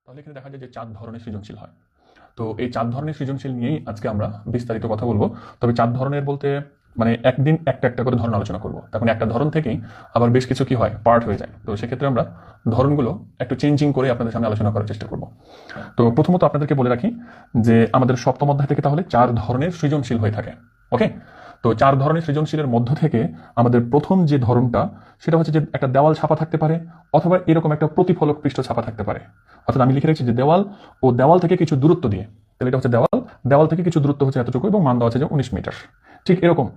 তাহলে এখানে দেখা যায় যে 4 ধরনের সৃজনশীল হয়। তো এই 4 ধরনের সৃজনশীল নিয়েই আজকে আমরা বিস্তারিত কথা বলবো। তবে 4 ধরনের বলতে মানে একদিন একটা একটা করে ধরন আলোচনা করবো। তখন একটা ধরন থেকেই আবার বেশ কিছু কি হয়, পার্ট হয়ে যায়। তো সেক্ষেত্রে আমরা ধরনগুলো একটু চেঞ্জিং করে আপনাদের সামনে আলোচনা করার চেষ্টা করব। তো প্রথমত আপনাদেরকে বলে রাখি যে আমাদের সপ্তম অধ্যায় থেকে তাহলে 4 ধরনের সৃজনশীল হয়ে থাকে। ওকে, তো 4 ধরনের সৃজনশীলের মধ্য থেকে আমাদের প্রথম যে ধরনটা সেটা হচ্ছে যে একটা দেওয়াল ছাপা থাকতে পারে অথবা এরকম একটা প্রতিফলক পৃষ্ঠ ছাপা থাকতে পারে। অর্থাৎ আমি লিখে রেখেছি যে দেওয়াল ও দেওয়াল থেকে কিছু দূরত্ব দিয়ে, তাহলে এটা হচ্ছে দেওয়াল, দেওয়াল থেকে কিছু দূরত্ব হচ্ছে এতটুকু এবং মান দেওয়া আছে যে 19 মিটার। ঠিক এরকম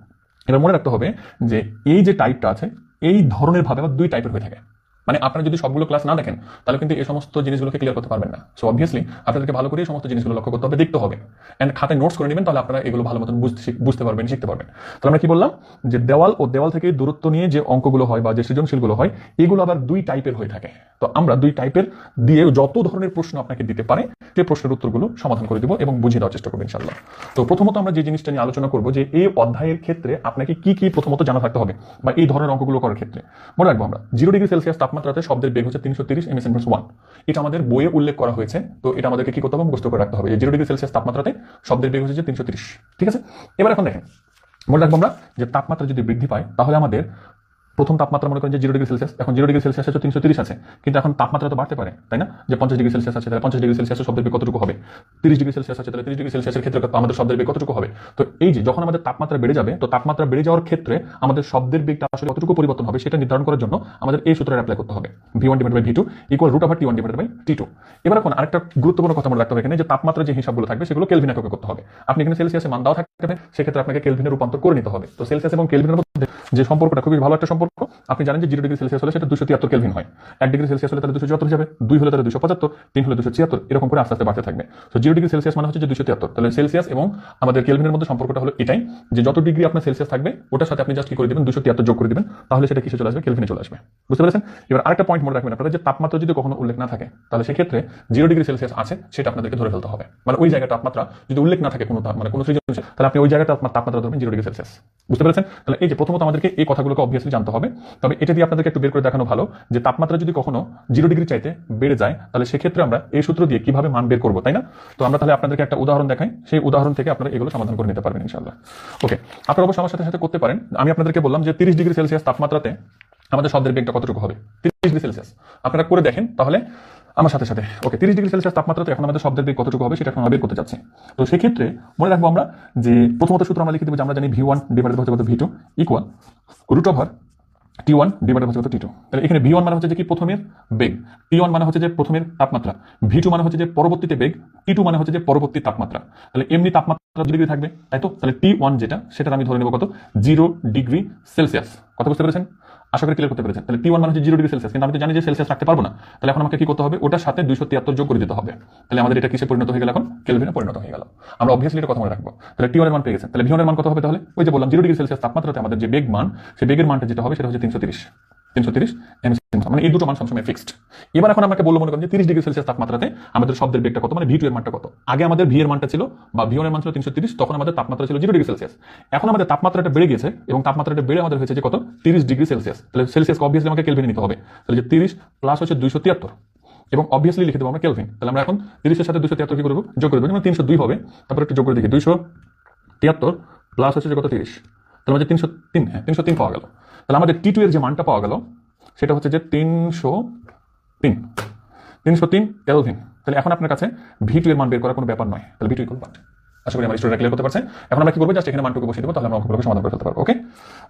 এবার মনে রাখতে হবে যে এই যে টাইপটা আছে এই ধরনের ভাবে আবার 2 টাইপের হয়ে থাকে। মানে আপনারা যদি সবগুলো ক্লাস না দেখেন তাহলে কিন্তু এই সমস্ত জিনিসগুলোকে ক্লিয়ার করতে পারবেন না। সো অবভিয়াসলি আপনাদেরকে ভালো করে এই সমস্ত জিনিসগুলো লক্ষ্য করতে হবে, দেখতে হবে এন্ড খাতায় নোটস করে নেবেন, তাহলে আপনারা এগুলো ভালো মতন বুঝতে পারবেন, শিখতে পারবেন। তাহলে আমরা কি বললাম যে দেওয়াল ও দেওয়াল থেকে দূরত্ব নিয়ে যে অঙ্কগুলো হয় বা যে সৃজনশীলগুলো হয় এগুলো আবার 2 টাইপের হয়ে থাকে। তো আমরা 2 টাইপের দিয়ে যত ধরনের প্রশ্ন আপনাকে দিতে পারে সেই প্রশ্নের উত্তরগুলো সমাধান করে দিব এবং বুঝিয়ে দেওয়ার চেষ্টা করবো ইনশাআল্লাহ। তো প্রথমত আমরা যে জিনিসটা নিয়ে আলোচনা করবো যে এই অধ্যায়ের ক্ষেত্রে আপনাকে কি কি প্রথমত জানা থাকতে হবে বা এই ধরনের অঙ্কগুলো করার ক্ষেত্রে মনে রাখবো আমরা 0 ডিগ্রি সেলসিয়াস তাপমাত্রাতে শব্দের বেগ হচ্ছে 330 ms/1। এটা আমাদের বইয়ে উল্লেখ করা হয়েছে। তো এটা আমাদেরকে কি করতে হবে, মুখস্থ করে রাখতে হবে যে 0 ডিগ্রি সেলসিয়াস তাপমাত্রাতে শব্দের বেগ হচ্ছে যে 330। ঠিক আছে, এবার এখন দেখেন মনে রাখবো আমরা যে তাপমাত্রা যদি বৃদ্ধি পায় তাহলে আমাদের প্রথম তাপমাত্রা মনে করেন যে 0 ডিগ্রি সেলসিয়াস, এখন 0 ডিগ্রি সেলসিয়াস 330 আছে, কিন্তু এখন তাপমাত্রা তো বাড়তে পারে তাই না? যে 50 ডিগ্রি সেলসিয়াস আছে তাহলে 50 ডিগ্রি সেলসিয়াসের শব্দের বেগ কতটুকু হবে, 30 ডিগ্রি সেলসিয়াস আছে তাহলে 30 ডিগ্রি সেলসিয়াসের ক্ষেত্রে আমাদের শব্দের বেগ কতটুকু হবে। তো এই যে যখন আমাদের তাপমাত্রা বেড়ে যাবে, তো তাপমাত্রা বেড়ে যাওয়ার ক্ষেত্রে আমাদের শব্দের বেগটা আসলে কতটুকু পরিবর্তন হবে সেটা নির্ধারণ করার জন্য আমাদের এই সূত্রটা অ্যাপ্লাই করতে হবে, v1 / v2 = √T1 / T2। এবার এখন আরেকটা গুরুত্বপূর্ণ কথা মনে রাখতে হবে এখানে যে তাপমাত্রা যে হিসাবগুলো থাকবে সেগুলো কেলভিন এককে করতে হবে। আপনি এখানে সেলসিয়াসে মান দেওয়া থাকবে, সেক্ষেত্রে আপনাকে কেলভিনে রূপান্তর করে নিতে হবে। তো সেলসিয়াস এবং কেলভিনের মধ্যে যে সম্পর্কটা খুবই ভালো একটা সম্পর্ক। আপনি জানেন যে 0 ডিগ্রি সেলসিয়াস হলে সেটা 273 কেলভিন হয়, 1 ডিগ্রি সেলসিয়াস হলে তাহলে 274 যাবে, 2 হলে তাহলে 275, 3 হলে 276, এরকম করে আস্তে আস্তে বাড়তে থাকবে। তো 0 ডিগ্রি সেলসিয়াস মানে হচ্ছে যে 273, তাহলে সেলসিয়াস এবং আমাদের কেলভিনের মধ্যে সম্পর্কটা হলো এটাই যে যত ডিগ্রি আপনার সেলসিয়াস থাকবে ওটার সাথে আপনি জাস্ট কি করে দিবেন 273 যোগ করে দিবেন, তাহলে সেটা কিসে চলে আসবে, কেলভিনে চলে আসবে। বুঝতে পেরেছেন? এবার আরেকটা পয়েন্ট মনে রাখবেন আপনারা যে তাপমাত্রা যদি কখনো উল্লেখ না থাকে তাহলে সেক্ষেত্রে 0 ডিগ্রি সেলসিয়াস আছে সেটা আপনাদেরকে ধরে ফেলতে হবে। মানে ওই জায়গাটা তাপমাত্রা যদি উল্লেখ না থাকে কোনো সৃজনশীল, তাহলে আপনি ওই জায়গাটা আপনার তাপমাত্রা ধরবেন 0 ডিগ্রি সেলসিয়াস। বুঝতে পেরেছেন? তাহলে এই যে প্রথমত আমাদেরকে এই কথাগুলোকে অবভিয়াসলি জানতে হবে। তবে এটা দিয়ে আপনাদেরকে একটু বের করে দেখানো ভালো যে তাপমাত্রা যদি কখনো 0 ডিগ্রি চাইতে বেড়ে যায় তাহলে সেক্ষেত্রে আমরা এই সূত্র দিয়ে কিভাবে মান বের করবো, তাই না? তো আমরা তাহলে আপনাদেরকে একটা উদাহরণ দেখাই, সেই উদাহরণ থেকে আপনারা এগুলো সমাধান করে নিতে পারবেন ইনশাআল্লাহ। ওকে, আপনারা অবশ্যই আমার সাথে সাথে করতে পারেন। আমি আপনাদেরকে বললাম যে 30 ডিগ্রি সেলসিয়াস তাপমাত্রাতে আমাদের শব্দের বেগটা কতটুকু হবে, 30 ডিগ্রি সেলসিয়াস। আপনারা করে দেখেন তাহলে আমার সাথে সাথে। ওকে, 30 ডিগ্রি সেলসিয়াস তাপমাত্রাতে এখন আমাদের শব্দের বেগ কতটুকু হবে সেটা এখন আমরা বের করতে যাচ্ছি। তো সেক্ষেত্রে মনে রাখবো আমরা যে প্রথমত সূত্র আমরা লিখে দেবো যে আমরা জানি v1 / v2 = √T1 / T2। তাহলে এখানে v1 মানে হচ্ছে যে কি প্রথমের বেগ, T1 মানে হচ্ছে যে প্রথমের তাপমাত্রা, v2 মানে হচ্ছে যে পরবর্তীতে বেগ, T2 মানে হচ্ছে যে পরবর্তী তাপমাত্রা। তাহলে এমনি তাপমাত্রা 2 ডিগ্রি থাকবে তাই তো, তাহলে T1 যেটা সেটা আমি ধরে নেব কত, 0 ডিগ্রি সেলসিয়াস। কথা বুঝতে পেরেছেন? আশা করি ক্লিয়ার করতে পেরেছেন। তাহলে T1 মানে হচ্ছে 0 ডিগ্রি সেলসিয়াস, কিন্তু আমি তো জানি যে সেলসিয়াস রাখতে পারবো না, তাহলে এখন আমাকে কি করতে হবে, ওটার সাথে 273 যোগ করে দিতে হবে। তাহলে আমাদের এটা কিসে পরিণত হয়ে গেল, এখন কেলভিনে পরিণত হয়ে গেল। আমরা অবভিয়াসলি এটা কথা মনে রাখবো। তাহলে T1 এর মান পেয়ে গেছেন, তাহলে v1 এর মান কত হবে, তাহলে ওই যে বললাম 0 ডিগ্রি সেলসিয়াস তাপমাত্রাতে আমাদের যে বেগ মান, সেই বেগের মানটা যেটা হবে সেটা হচ্ছে 330 ms, মানে এই দুটো মান সবসময় ফিক্সড। এবার এখন আমাকে বলবো মনে করেন যে 30 ডিগ্রি সেলসিয়াস তাপমাত্রাতে আমাদের শব্দের বেগটা কত, মানে v2 এর মানটা কত। আগে আমাদের v এর মানটা ছিল বা v1 এর মান ছিল 330, তখন আমাদের তাপমাত্রা ছিল 0 ডিগ্রি সেলসিয়াস। এখন আমাদের তাপমাত্রাটা বেড়ে গেছে এবং তাপমাত্রাটা বেড়ে আমাদের হয়েছে যে কত, 30 ডিগ্রি সেলসিয়াস। তাহলে সেলসিয়াসকে অবভিয়াসলি আমাকে কেলভিনে নিতে হবে। তাহলে যে 30 প্লাস হচ্ছে 273 এবং অবভিয়াসলি লিখে দেবো আমরা কেলভিন। তাহলে আমরা এখন 30 এর সাথে 273 কি করবো, যোগ করে দেবো, মানে 302 হবে। তারপর একটু যোগ করে দেখি, 273 প্লাস হচ্ছে যে কত, 30, তাহলে আমাদের 303, হ্যাঁ 303 পাওয়া গেল। তাহলে আমাদের T2 এর যে মানটা পাওয়া গেল সেটা হচ্ছে যে 303 কেলভিন। তাহলে এখন আপনার কাছে v2 এর মান বের করার কোনো ব্যাপার নয়। তাহলে v2 = what? আশা করি আমার স্টুডেন্টরা ক্লিয়ার করতে পারছে। এখন আমরা কি করবো, জাস্ট এখানে মানটুকু বসিয়ে দেবো, তাহলে আমরা অঙ্কগুলোকে সমাধান করে ফেলতে পারবো। ওকে,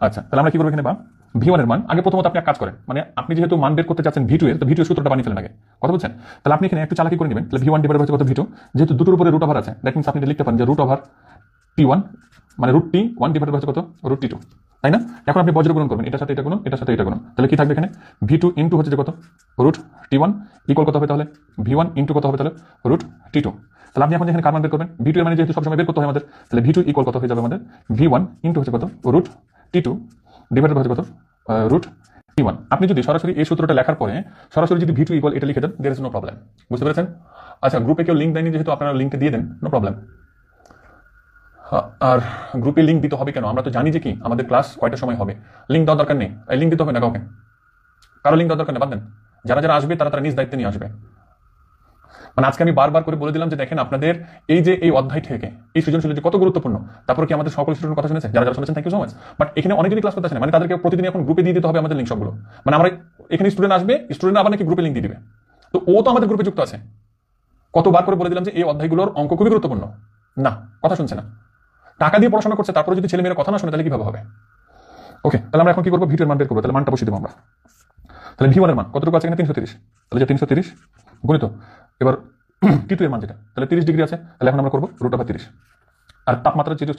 আচ্ছা, তাহলে আমরা কি করবো এখানে, বা v1 এর মান আগে প্রথমত আপনি এক কাজ করেন, মানে আপনি যেহেতু মান বের করতে চাচ্ছেন v2 এর, তো v2 এর সূত্রটা বানিয়ে ফেলেন আগে। কথা বলছেন? তাহলে আপনি এখানে একটু চালাকি করে নেবেন। তাহলে v1 / v2, যেহেতু দুটোর উপরে √ আছে, দ্যাট মিন্স আপনি লিখতে পারেন যে √T1 মানে √T1 / √T2, তাই না? এখন আপনি বজ্র গুণন করবেন, এটার সাথে এটা গুণন, এটার সাথে এটা গুণন, তাহলে কি থাকবে এখানে, v2 ইনটু হচ্ছে যে কত, √T1 ইকুয়াল কত হবে তাহলে, v1 ইনটু কত হবে তাহলে, √T2। তাহলে আপনি এখন এখানে কার মান বের করবেন, v2 এর মানে যেহেতু সবসময় বের করতে হয় আমাদের, তাহলে v2 ইকুয়াল কত হয়ে যাবে আমাদের, v1 ইনটু হচ্ছে কত, √T2 ডিভাইডেড বাই কত, √T1। আপনি যদি সরাসরি এই সূত্রটা লেখার পরে সরাসরি যদি v2 ইকুয়াল এটা লিখে দেন, देयर इज নো প্রবলেম। বুঝতে পেরেছেন? আচ্ছা, গ্রুপে কেউ লিংক দেয়নি, যেহেতু আপনারা লিংকটা দিয়ে দেন, নো প্রবলেম। আর গ্রুপে লিঙ্ক দিতে হবে কেন, আমরা তো জানি যে কি আমাদের ক্লাস কয়টা সময় হবে, লিঙ্ক দেওয়ার দরকার নেই। লিঙ্ক দিতে হবে না কাউকে, কারো লিঙ্ক দেওয়ার দরকার নেই, বাদ দেন। যারা যারা আসবে তারা তারা নিজ দায়িত্বে নিয়ে আসবে। মানে আজকে আমি বারবার করে বলে দিলাম যে দেখেন আপনাদের এই যে এই অধ্যায় থেকে এই সৃজনশীল যে কত গুরুত্বপূর্ণ, তারপর কি আমাদের সকল স্টুডেন্ট কথা শুনেছে? যারা যারা শুনেছেন thank you so much. But এখানে অনেকজনই ক্লাস করতে আসে না, মানে তাদেরকে প্রতিদিন এখন গ্রুপে দিয়ে দিতে হবে আমাদের লিঙ্ক সবগুলো। মানে আমরা এখানে স্টুডেন্ট আসবে, স্টুডেন্ট আবার নাকি গ্রুপে লিঙ্ক দিয়ে দিবে, তো ও তো আমাদের গ্রুপে যুক্ত আছে। কতবার করে বলে দিলাম যে এই অধ্যায়গুলোর অঙ্ক খুবই গুরুত্বপূর্ণ, না কথা শুনছে না। টাকা দিয়ে পড়াশোনা করছে, তারপরে যদি ছেলে মেয়েরা কথা না শুনে তাহলে কিভাবে হবে? ওকে, তাহলে আমরা এখন কি করবো, ভি2 এর মান বের করবো। তাহলে মানটা বসিয়ে দেবো আমরা। তাহলে ভি1 এর মান কতটুকু আছে এখানে? 330। তাহলে যে 330 গুণিত এবার টি2 এর মান যেটা, তাহলে 30 ডিগ্রি আছে, তাহলে এখন আমরা করবো √30। আর তাপমাত্রা যেটা,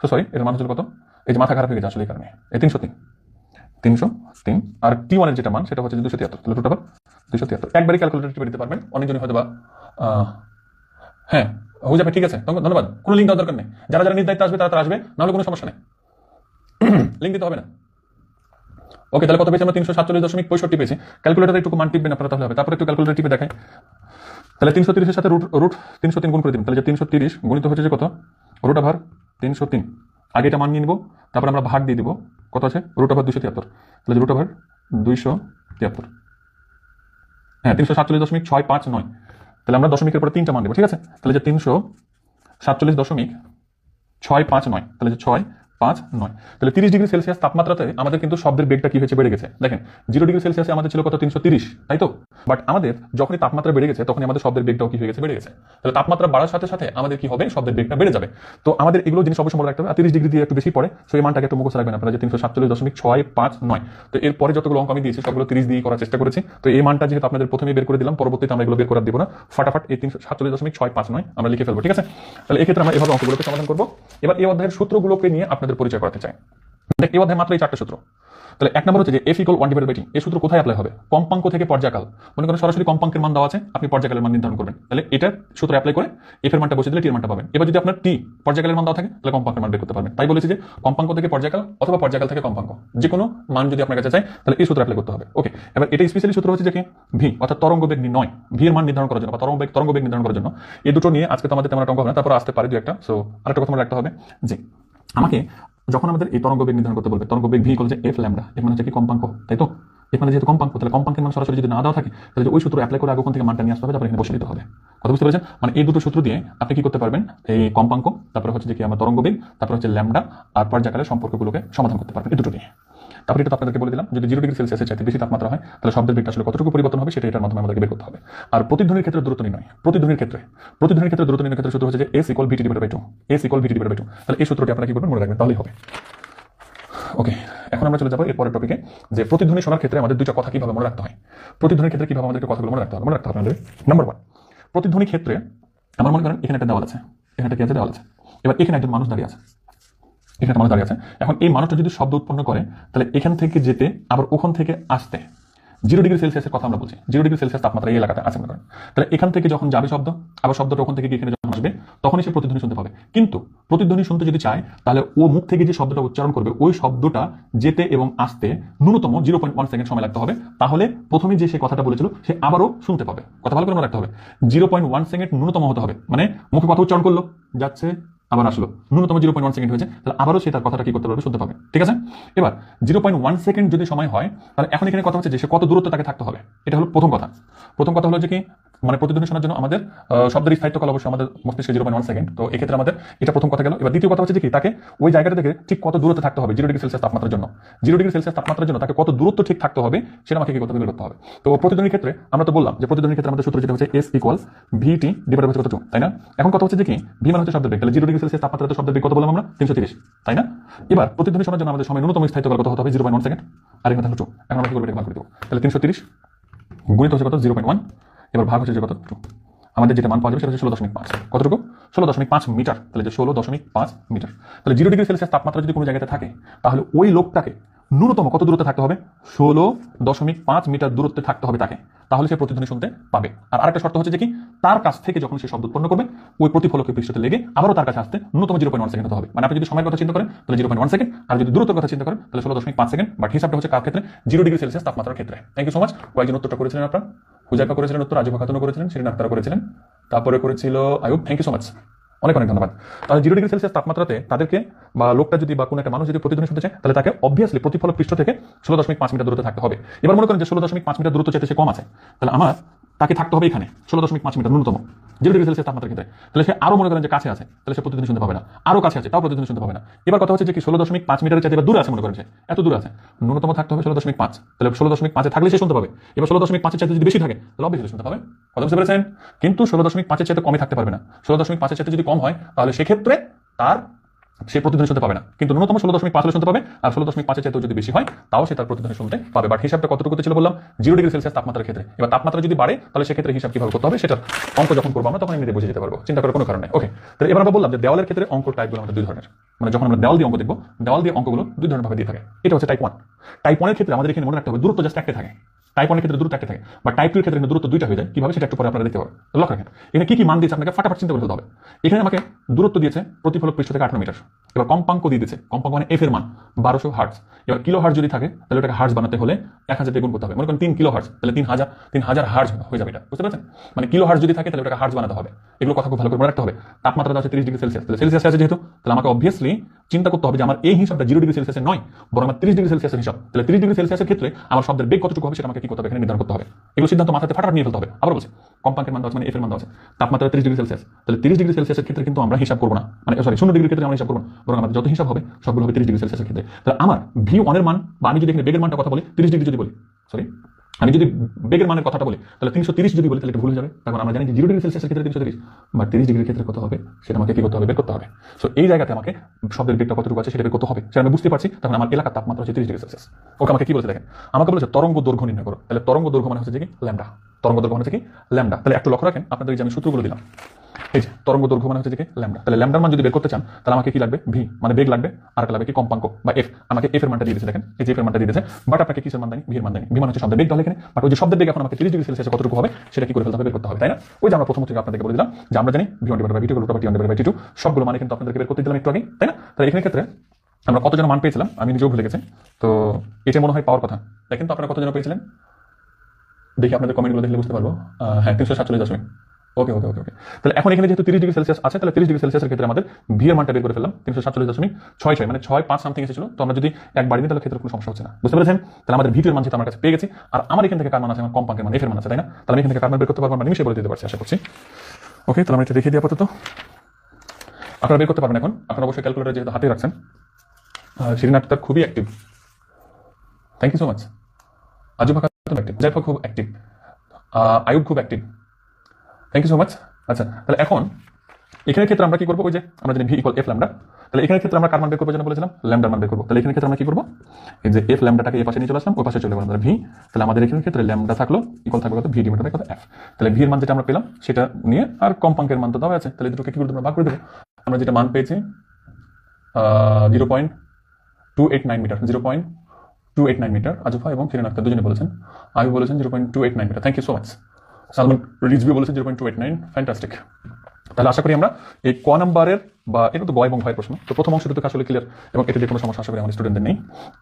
সরি এর মান হচ্ছে কত, এই যে মাথা খারাপ হয়ে গেছে আসলে এই কারণে, এই 303। আর টি1 এর যেটা মান সেটা হচ্ছে 273, তাহলে √273। একবারই ক্যালকুলেটর টিপে দিতে পারবেন, অনেকজনই হয়তো বা হ্যাঁ হয়ে যাবে। ঠিক আছে, ধন্যবাদ। কোনো লিঙ্ক দেওয়ার দরকার নেই, যারা যারা নিজ দায়িত্বে আসবে তারা আসবে, নাহলে কোনো সমস্যা নেই, লিঙ্ক দিতে হবে না। ওকে, তাহলে কত পেয়েছি আমরা? 347.65 পেয়েছি। ক্যালকুলেটরে একটু মান টিপবেন আপনারা, তাহলে হবে। তারপরে একটু ক্যালকুলেটর টিপে দেখায়। তাহলে 330 এর সাথে রুট 303 গুণ করে দিন। তাহলে যে 330 গুণিত হচ্ছে যে কত, √303। আগে এটা মান নিয়ে নিব, তারপর আমরা ভাগ দিয়ে দিব, কত আছে √273। তাহলে যে √273, হ্যাঁ 347.659। তাহলে আমরা দশমিকের পরে 3টা মান দেবো, ঠিক আছে? তাহলে যে 347.659, তাহলে যে 659। তাহলে 30 ডিগ্রি সেলসিয়াস তাপমাত্রাতে আমাদের কিন্তু শব্দের বেগটা কি হয়েছে, বেড়ে গেছে। দেখেন 0 ডিগ্রি সেলসিয়াসে আমাদের ছিল কত, 330, তাই তো? বাট আমাদের যখনই তাপমাত্রা বেড়ে গেছে তখনই আমাদের শব্দের বেগটাও কি হয়ে গেছে, বেড়ে গেছে। তাহলে তাপমাত্রা বাড়ার সাথে সাথে আমাদের কি হবে, শব্দের বেগটা বেড়ে যাবে। তো আমাদের এগুলো জিনিস অবশ্যই মনে রাখতে হবে। আর 30 ডিগ্রি দিয়ে একটু বেশি পড়ে, সেই মানটাকে একটু মুখস্থ রাখবেন আপনারা, যে 347.659। তো এরপরে যতগুলো অঙ্ক আমি দিয়েছি সবগুলো 30 দিয়ে করার চেষ্টা করেছি। তো এই মানটা যেহেতু আপনাদের প্রথমেই বের করে দিলাম, পরবর্তীতে আমরা এগুলো বের করে দিব না, ফাটাফাট এই 347.659 আমরা লিখে ফেলবো, ঠিক আছে? তাহলে এক্ষেত্রে আমরা এভাবে অঙ্কগুলোকে সমাধান করবো। এবার এই অধ্যায়ের সূত্রগুলোকে নিয়ে আপনাদের পরিচয় করাতে চাই। দেখ, এই অধ্যায়ে মাত্র এই 4টা সূত্র। তাহলে এক নম্বর হচ্ছে যে F = 1/t। এই সূত্র কোথায় অ্যাপ্লাই হবে? কম্পাঙ্ক থেকে পর্যায়কাল। মনে করেন সরাসরি কম্পাঙ্কের মান দেওয়া আছে, আপনি পর্যায়কালের মান নির্ধারণ করবেন, তাহলে এটা সূত্র অ্যাপ্লাই করে F এর মানটা বসিয়ে দিলে T এর মানটা পাবেন। এবার যদি আপনার T পর্যায়কালের মান দেওয়া থাকে, তাহলে কম্পাঙ্কের মান বের করতে পারবেন। তাই বলেছি যে কম্পাঙ্ক থেকে পর্যায়কাল অথবা পর্যায়কাল থেকে কম্পাঙ্ক, যে কোনো মান যদি আপনার কাছে চাই তাহলে এই সূত্র অ্যাপ্লাই করতে হবে। ওকে, এবার এটা স্পেশালি সূত্র হচ্ছে যে কি, ভি অর্থাৎ তরঙ্গ বেগ নির্ণয়, ভি এর মান নির্ধারণ করার জন্য বা তরঙ্গ বেগ নির্ধারণ করার জন্য। এই দুটো নিয়ে আজকে তো আমাদের তেমন একটা অঙ্ক হবে না, তারপর আসতে পারে দু একটা। সো আরেকটা কথা মনে রাখতে হবে যে আমাকে যখন আমাদের এই তরঙ্গ বেগ নির্ধারণ করতে বলবে, তরঙ্গ বেগ ভি = F λ, এর মানে হচ্ছে কি কম্পাঙ্ক, তাই তো? এর মানে যেহেতু কম্পাঙ্ক, তাহলে কম্পাঙ্কের মান সরাসরি যদি না দেওয়া থাকে, তাহলে ওই সূত্র অ্যাপ্লাই করে আগে ওখান থেকে মানটা নিয়ে আসতে হবে, তারপর এখানে বসিয়ে দিতে হবে। কথা বুঝতে পেরেছেন? মানে এই দুটো সূত্র দিয়ে আপনি কি করতে পারবেন, এই কম্পাঙ্ক, তারপরে হচ্ছে যে কি আমার তরঙ্গ বেগ, তারপর হচ্ছে ল্যামডা আর পর্যায়কালের সম্পর্কগুলোকে সমাধান করতে পারবেন এই দুটো নিয়ে। তারপরে এটা তো আপনাদেরকে বলে দিলাম, যদি 0 ডিগ্রি সেলসিয়াসের চাইতে বেশি তাপমাত্রা হয় তাহলে শব্দের বেগটা আসলে কতটুকু পরিবর্তন হবে সেটা এটার মাধ্যমে আমাদেরকে বের করতে হবে। আর প্রতিধ্বনির ক্ষেত্রে দূরত্ব নির্ণয়, প্রতিধ্বনির ক্ষেত্রে দূরত্ব নির্ণয়ের ক্ষেত্রে সূত্র হচ্ছে যে S = VT/2। S = VT/2। তাহলে এই সূত্রটি আপনারা কি করবেন, মনে রাখবেন, তাহলেই হবে। ওকে, এখন আমরা চলে যাবো এরপরের টপিকে, যে প্রতিধ্বনি শোনার ক্ষেত্রে আমাদের দুইটা কথা কিভাবে মনে রাখতে হয়। প্রতিধ্বনির ক্ষেত্রে কিভাবে আমাদের কথাগুলো মনে রাখতে হবে আপনাদের। নাম্বার 1, প্রতিধ্বনির ক্ষেত্রে আমার মনে করেন এখানে একটা দেওয়াল আছে, এখানে কি আছে, দেওয়াল আছে। এবার এখানে একজন মানুষ দাঁড়িয়ে আছে, এখানে একটা মানুষ দাঁড়িয়ে আছে। এখন এই মানুষটা যদি শব্দ উৎপন্ন করে, তাহলে এখান থেকে যেতে আবার ওখান থেকে আসতে 0 ডিগ্রি সেলসিয়াসের কথা আমরা বলছি। 0 ডিগ্রি সেলসিয়াস তাপমাত্রা এই এলাকাতে আছে মনে করেন। তাহলে এখান থেকে যখন যাবে শব্দ, আবার শব্দটা ওখান থেকে এখানে যখন আসবে, তখনই সে প্রতিধ্বনি শুনতে পাবে। কিন্তু প্রতিধ্বনি শুনতে যদি চায়, তাহলে ও মুখ থেকে যে শব্দটা উচ্চারণ করবে, ওই শব্দটা যেতে এবং আসতে ন্যূনতম 0.1 সেকেন্ড সময় লাগতে হবে। তাহলে প্রথমে যে সে কথাটা বলেছিল সে আবারও শুনতে পাবে। কথা ভালো করে মনে রাখতে হবে, 0.1 সেকেন্ড ন্যূনতম হতে হবে। মানে মুখে কথা উচ্চারণ করলো, যাচ্ছে, আবার আসলো, ন্যূনতম 0.1 সেকেন্ড হয়েছে, তাহলে আবারও সে তার কথাটা কি করতে পারবে, শুনতে পাবে। ঠিক আছে? এবার 0.1 সেকেন্ড যদি সময় হয়, তাহলে এখন এখানে কথা হচ্ছে যে সে কত দূরত্বে তাকে থাকতে হবে। এটা হলো প্রথম কথা। প্রথম কথা হলো যে কি, মানে প্রতিধ্বনি শোনার জন্য আমাদের শব্দের স্থায়িত্বকাল অবশ্যই আমাদের মস্তিষ্কে 0.1 সেকেন্ড। তো এক্ষেত্রে আমাদের এটা প্রথম কথা গেল। এবার দ্বিতীয় কথা হচ্ছে যে কি, তাকে ওই জায়গাটা থেকে ঠিক কত দূরত্বে থাকতে হবে 0 ডিগ্রি সেলসিয়াস তাপমাত্রার জন্য। 0 ডিগ্রি সেলসিয়াস তাপমাত্রার জন্য তাকে কত দূরত্ব ঠিক থাকতে হবে সেটা আমাকে কি করতে হবে। তো প্রতিধ্বনির ক্ষেত্রে আমরা তো বললাম যে প্রতিধ্বনির ক্ষেত্রে আমাদের সূত্র যেটা হচ্ছে S = VT/2, তাই না? এখন কথা হচ্ছে যে কি, ভি মানে হচ্ছে শব্দের বেগ, তাহলে 0 ডিগ্রি সেলসিয়াস তাপমাত্রাতে শব্দের বেগ কত বললাম আমরা, 330, তাই না? এবার প্রতিধ্বনি শোনার জন্য আমাদের সময় ন্যূনতম স্থায়িত্বকাল কত হতে হবে, 0.1 সেকেন্ড। আর এখানে হলো 2। এখন আমরা কি করব, এটা ভাগ করে দেব। তাহলে 330 গুণিত হচ্ছে কত, 0.1, এবার ভাগ হচ্ছে যে কত, 2। আমাদের যেটা মান পাওয়া যাবে সেটা হচ্ছে 16.5। কতটুকু, 16.5 মিটার। তাহলে যে 16.5 মিটার। তাহলে 0 ডিগ্রি সেলসিয়াস তাপমাত্রা যদি কোনো জায়গাতে থাকে, তাহলে ওই লোকটাকে ন্যূনতম কত দূরত্বে থাকতে হবে, 16.5 মিটার দূরত্বে থাকতে হবে তাকে, তাহলে সে প্রতিধ্বনি শুনতে পাবে। আর আরেকটা শর্ত হচ্ছে যে কি, তার কাছ থেকে যখন সে শব্দ উৎপন্ন করবে, ওই প্রতিফলকের পৃষ্ঠতে লেগে আবারও তার কাছে আসতে ন্যূনতম 0.1 সেকেন্ড হতে হবে। মানে আপনি যদি সময়ের কথা চিন্তা করেন তাহলে 0.1 সেকেন্ড, আর যদি দূরত্বের কথা চিন্তা করেন তাহলে 16.5 সেকেন্ড। বাট হিসাবটা হচ্ছে কার ক্ষেত্রে, 0 ডিগ্রি সেলসিয়াস তাপমাত্রার ক্ষেত্রে। Thank you so much. কয়েকজন উত্তরটা করেছিলেন আপনারা, হুজাইফা করেছিলেন উত্তর, আজিফা খাতুনও করেছিলেন, শিরিন আক্তারও করেছিলেন, তারপরে করেছিল Ayub. Thank you so much. অনেক অনেক ধন্যবাদ। তাহলে 0 ডিগ্রি সেলসিয়াস তাপমাত্রাতে তাদেরকে বা লোকটা যদি বা কোনো একটা মানুষ যদি প্রতিধ্বনি শুনতে চায় তাহলে তাকে অবভিয়াসলি প্রতিফলক পৃষ্ঠ থেকে 16.5 মিটার দূরত্বে থাকতে হবে। এবার মনে করেন যে 16.5 মিটার দূরত্ব চাইতে সে কম আছে, তাহলে আমার তাকে থাকতে হবে এখানে 16.5 মিটার ন্যূনতম 0 ডিগ্রি সেলসিয়াস তাপমাত্রার ক্ষেত্রে। তাহলে সে আরো মনে করেন যে কাছে আছে, তাহলে সে প্রতিধ্বনি শুনতে পাবে না। আরো কাছে আছে, তাও প্রতিধ্বনি শুনতে পাবে না। এবার কথা হচ্ছে যে কি 16.5 মিটারের চাইতে দূরে আছে, মনে করেন সে এত দূরে আছে, ন্যূনতম থাকতে হবে 16.5, তাহলে 16.5 থাকলে সে শুনতে পাবে। এবার 16.5 চাইতে যদি বেশি থাকে তাহলে অবভিয়াসলি শুনতে পাবে। কথা বুঝতে পেরেছেন? কিন্তু 16.5 চাইতে কমই থাকতে পারবে না। 16.5 চাইতে যদি কম হয় তাহলে সেক্ষেত্রে তার সে প্রতিধ্বনি শুনতে পাবে না, কিন্তু ন্যূনতম 16.5 হলে শুনতে পাবে। আর 16.5 চাইতেও যদি বেশি হয় তাও সে তার প্রতিধ্বনি শুনতে পাবে। বাট হিসাবটা কতটুকু ছিল বললাম, 0 ডিগ্রি সেলসিয়াস তাপমাত্রার ক্ষেত্রে। এবার তাপমাত্রা যদি বাড়ে তাহলে সেক্ষেত্রে হিসাব কিভাবে করতে হবে সেটা অঙ্ক যখন করবো আমরা তখন এমনিতে বুঝে যেতে পারবো, চিন্তা করার কোনো কারণ নেই। ওকে, তাহলে এবার আমরা বললাম যে দেওয়ালের ক্ষেত্রে অঙ্ক টাইপগুলো আমাদের দুই ধরনের। মানে যখন আমরা দেওয়াল দিয়ে অঙ্ক দেখবো, দেওয়াল দিয়ে অঙ্কগুলো দুই ধরনের ভাবে দিয়ে থাকে। এটা হচ্ছে টাইপ 1। টাইপ 1 এর ক্ষেত্রে আমাদের এখানে মনে রাখতে হবে দূরত্ব জাস্ট একটা থাকে। টাইপ 1 এর ক্ষেত্রে দূরত্ব একটা থাকে, বা টাইপ 2 এর ক্ষেত্রে দূরত্ব দুইটা হয়ে যায়। কিভাবে সেটা একটু পরে আপনারা দেখতে পাবেন। লক্ষ্য রাখেন এখানে কি কি মান দিয়েছে আপনাকে ফাটাফাট চিন্তা করে ফেলতে হবে। এখানে আমাকে দূরত্ব দিয়েছে প্রতিফলক পৃষ্ঠ থেকে 18 মিটার। এবার কম্পাঙ্ক দিয়ে দিয়েছে, কম্পাঙ্ক মানে এফ এর মান 1200 হার্টজ। এবার কিলো হার্টজ যদি থাকে তাহলে ওটাকে হার্টজ বানাতে হলে 1000 দিয়ে গুণ করতে হবে। মনে করেন 3 কিলো হার্টজ, তাহলে 3000 হার্টজ হয়ে যাবে। এটা বুঝতে পারছেন? মানে কিলো হার্টজ যদি থাকে তাহলে ওটাকে হার্টজ বানাতে হবে। এগুলো কথা খুব ভালো করে মনে রাখতে হবে। তাপমাত্রা আছে 30 ডিগ্রি সেলসিয়াস, তাহলে সেলসিয়াস আছে যেহেতু, তাহলে আমাকে অবভিয়াসলি চিন্তা করতে হবে যে আমার এই হিসাবটা 0 ডিগ্রি সেলসিয়াসের নয়, বরং আমার 30 ডিগ্রি সেলসিয়াসের হিসাব। তাহলে 30 ডিগ্রি সেলসিয়াসের ক্ষেত্রে আমার শব্দের বেগ কতটুকু হবে সেটা আমাকে কি করতে হবে, এখানে নির্ধারণ করতে হবে। এগুলো সিদ্ধান্ত মাথাতে ফাটাফাট নিয়ে ফেলতে হবে। আবার বলছি, কম্পাঙ্কের মান দেওয়া আছে মানে এফ এর মান দেওয়া আছে, তাপমাত্রা 30 ডিগ্রি সেলসিয়াস। তাহলে 30 ডিগ্রি সেলসিয়াসের ক্ষেত্রে কিন্তু আমরা হিসাব করব না, মানে সরি 0 ডিগ্রির ক্ষেত্রে আমরা হিসাব করব না, বরং আমাদের যত হিসাব হবে সবগুলো হবে 30 ডিগ্রি সেলসিয়াসের ক্ষেত্রে। তাহলে আমার V1 এর মান, বা আমি যদি এখানে বেগের মানটা কথা বলি 30 ডিগ্রি যদি বলি, সরি আমি যদি বেগের মানের কথাটা বলি তাহলে 330 যদি বলি তাহলে এটা ভুল হয়ে যাবে। কারণ আমরা জানি যে 0 ডিগ্রি সেলসিয়াসের ক্ষেত্রে 330, বা 30 ডিগ্রির ক্ষেত্রে কত হবে সেটা আমাকে কি করতে হবে, বের করতে হবে। সো এই জায়গাতে আমাকে শব্দের বেগটা কতটুকু আছে সেটা বের করতে হবে। সেটা আমি বুঝতে পারছি, তখন আমার এলাকার তাপমাত্রা হচ্ছে 30 ডিগ্রি সেলসিয়াস। ওকে, আমাকে কি বলছে দেখেন, আমাকে বলেছে তরঙ্গ দৈর্ঘ্য নির্ণয় করো। তাহলে তরঙ্গ দৈর্ঘ্য মানে হচ্ছে কি ল্যামডা। তরঙ্গ দৈর্ঘ্য মানে হচ্ছে কি ল্যামডা। তাহলে একটু লক্ষ্য রাখেন, আপনাদের যে আমি সূত্রগুলো দিলাম, এই যে তরঙ্গ দৈর্ঘ্য মানে হচ্ছে যে ল্যামডা। তাহলে ল্যামডার মান যদি বের করতে চান তাহলে আমাকে কি লাগবে, ভি মানে বেগ লাগবে, আর একটা লাগবে কি কম্পাঙ্ক বা এফ। আমাকে এফ এর মানটা দিয়ে দিয়েছে, দেখেন এই যে এফ এর মানটা দিয়ে দিয়েছে, বাট আপনাকে কিসের মান দেয়নি, ভি এর মান দেয়নি। ভি মান হচ্ছে শব্দের বেগ, তাহলে এখানে বাট ওই যে শব্দের বেগ এখন আমাকে 30 ডিগ্রি সেলসিয়াসে কতটুকু হবে সেটা কি করে ফেলতে হবে, বের করতে হবে, তাই না? ওই যে আমরা প্রথম থেকে আপনাদেরকে বলে দিলাম যে আমরা জানি V1/V2 T1/T2 সবগুলো মানে কিন্তু আপনাদেরকে বের করতে দিলাম একটু আগে, তাই না? তাহলে এখানে ক্ষেত্রে আমরা কত জন মান পেয়েছিলাম আমি নিজেও ভুলে গেছি। তো এটা মনে হয় পাওয়ার কথা। দেখেন তো আপনারা কত জন পেয়েছিলেন, দেখি আপনাদের কমেন্টগুলো দেখলে বুঝতে পারবো। হ্যাঁ 347। ওকে ওকে ওকে ওকে। তাহলে এখন এখানে যেহেতু 30 ডিগ্রি সেলসিয়াস আছে, তাহলে 30 ডিগ্রি সেলসিয়াসের ক্ষেত্রে আমাদের ভি এর মানটা বের করে ফেললাম 347.66, মানে 65 সামথিং এসেছিল। তো আমরা যদি এক বাড়ি নিই তাহলে ক্ষেত্রে কোনো সমস্যা হচ্ছে না, বুঝতে পেরেছেন? তাহলে আমাদের ভি এর মান যেটা আমার কাছে পেয়ে গেছি, আর আমার এখান থেকে কার মান আছে, আমার কম্পাঙ্কের মান এফ এর মান আছে, তাই না? তাহলে আমি এখান থেকে কার মান বের করতে পারবো, আমরা নিমিশে বলে দিতে পারছি আশা করছি। ওকে, তাহলে আমরা এটা দেখিয়ে দিই আপাতত। আপনারা বের করতে পারবেন এখন, আপনারা অবশ্যই ক্যালকুলেটর যেহেতু হাতে রাখছেন। শিরিন আক্তার খুবই active, thank you so much. Ajuba Khatun active, Zaifa খুব অ্যাক্টিভ, আয়ুব খুব active, thank you so much. আচ্ছা, তাহলে এখন এখানের ক্ষেত্রে আমরা কি করবো, ওই যে আমরা জানি ভি ইকুয়াল এফ ল্যামডা। তাহলে এখানের ক্ষেত্রে আমরা কার মান বের করবো যেন বলেছিলাম, ল্যামডার মান বের করবো। তাহলে এখানের ক্ষেত্রে আমরা কি করবো, এই যে এফ ল্যামডাটাকে এই পাশে নিয়ে চলে আসলাম, ওই পাশে চলে গেলাম আমরা ভি। তাহলে আমাদের এখানের ক্ষেত্রে ল্যামডা থাকলো ইকুয়াল থাকবে কত, ভি ডিভাইডেড বাই কত, এফ। তাহলে ভি এর মান যেটা আমরা পেলাম সেটা নিয়ে আর কম্পাঙ্কের মান তো দেওয়া আছে, তাহলে দুটোকে কি করে ভাগ করে দেবো। আমরা যেটা মান পেয়েছি 0.289 মিটার, 0.289 মিটার আজুফা এবং শিরিন আক্তার দুজনে বলেছেন। আয়ুব বলেছেন 0.289 metre, thank you so much. Salman Rizvi বলেছেন 0.289, ফ্যান্টাস্টিক। তাহলে আশা করি আমরা এই ক নাম্বারের, বা এটা তো গ এবং ভয়ের প্রশ্ন, তো প্রথম অংশটা তো আসলে ক্লিয়ার, এবং এটা দিয়ে কোনো সমস্যা আশা করি আমার স্টুডেন্টদের নেই।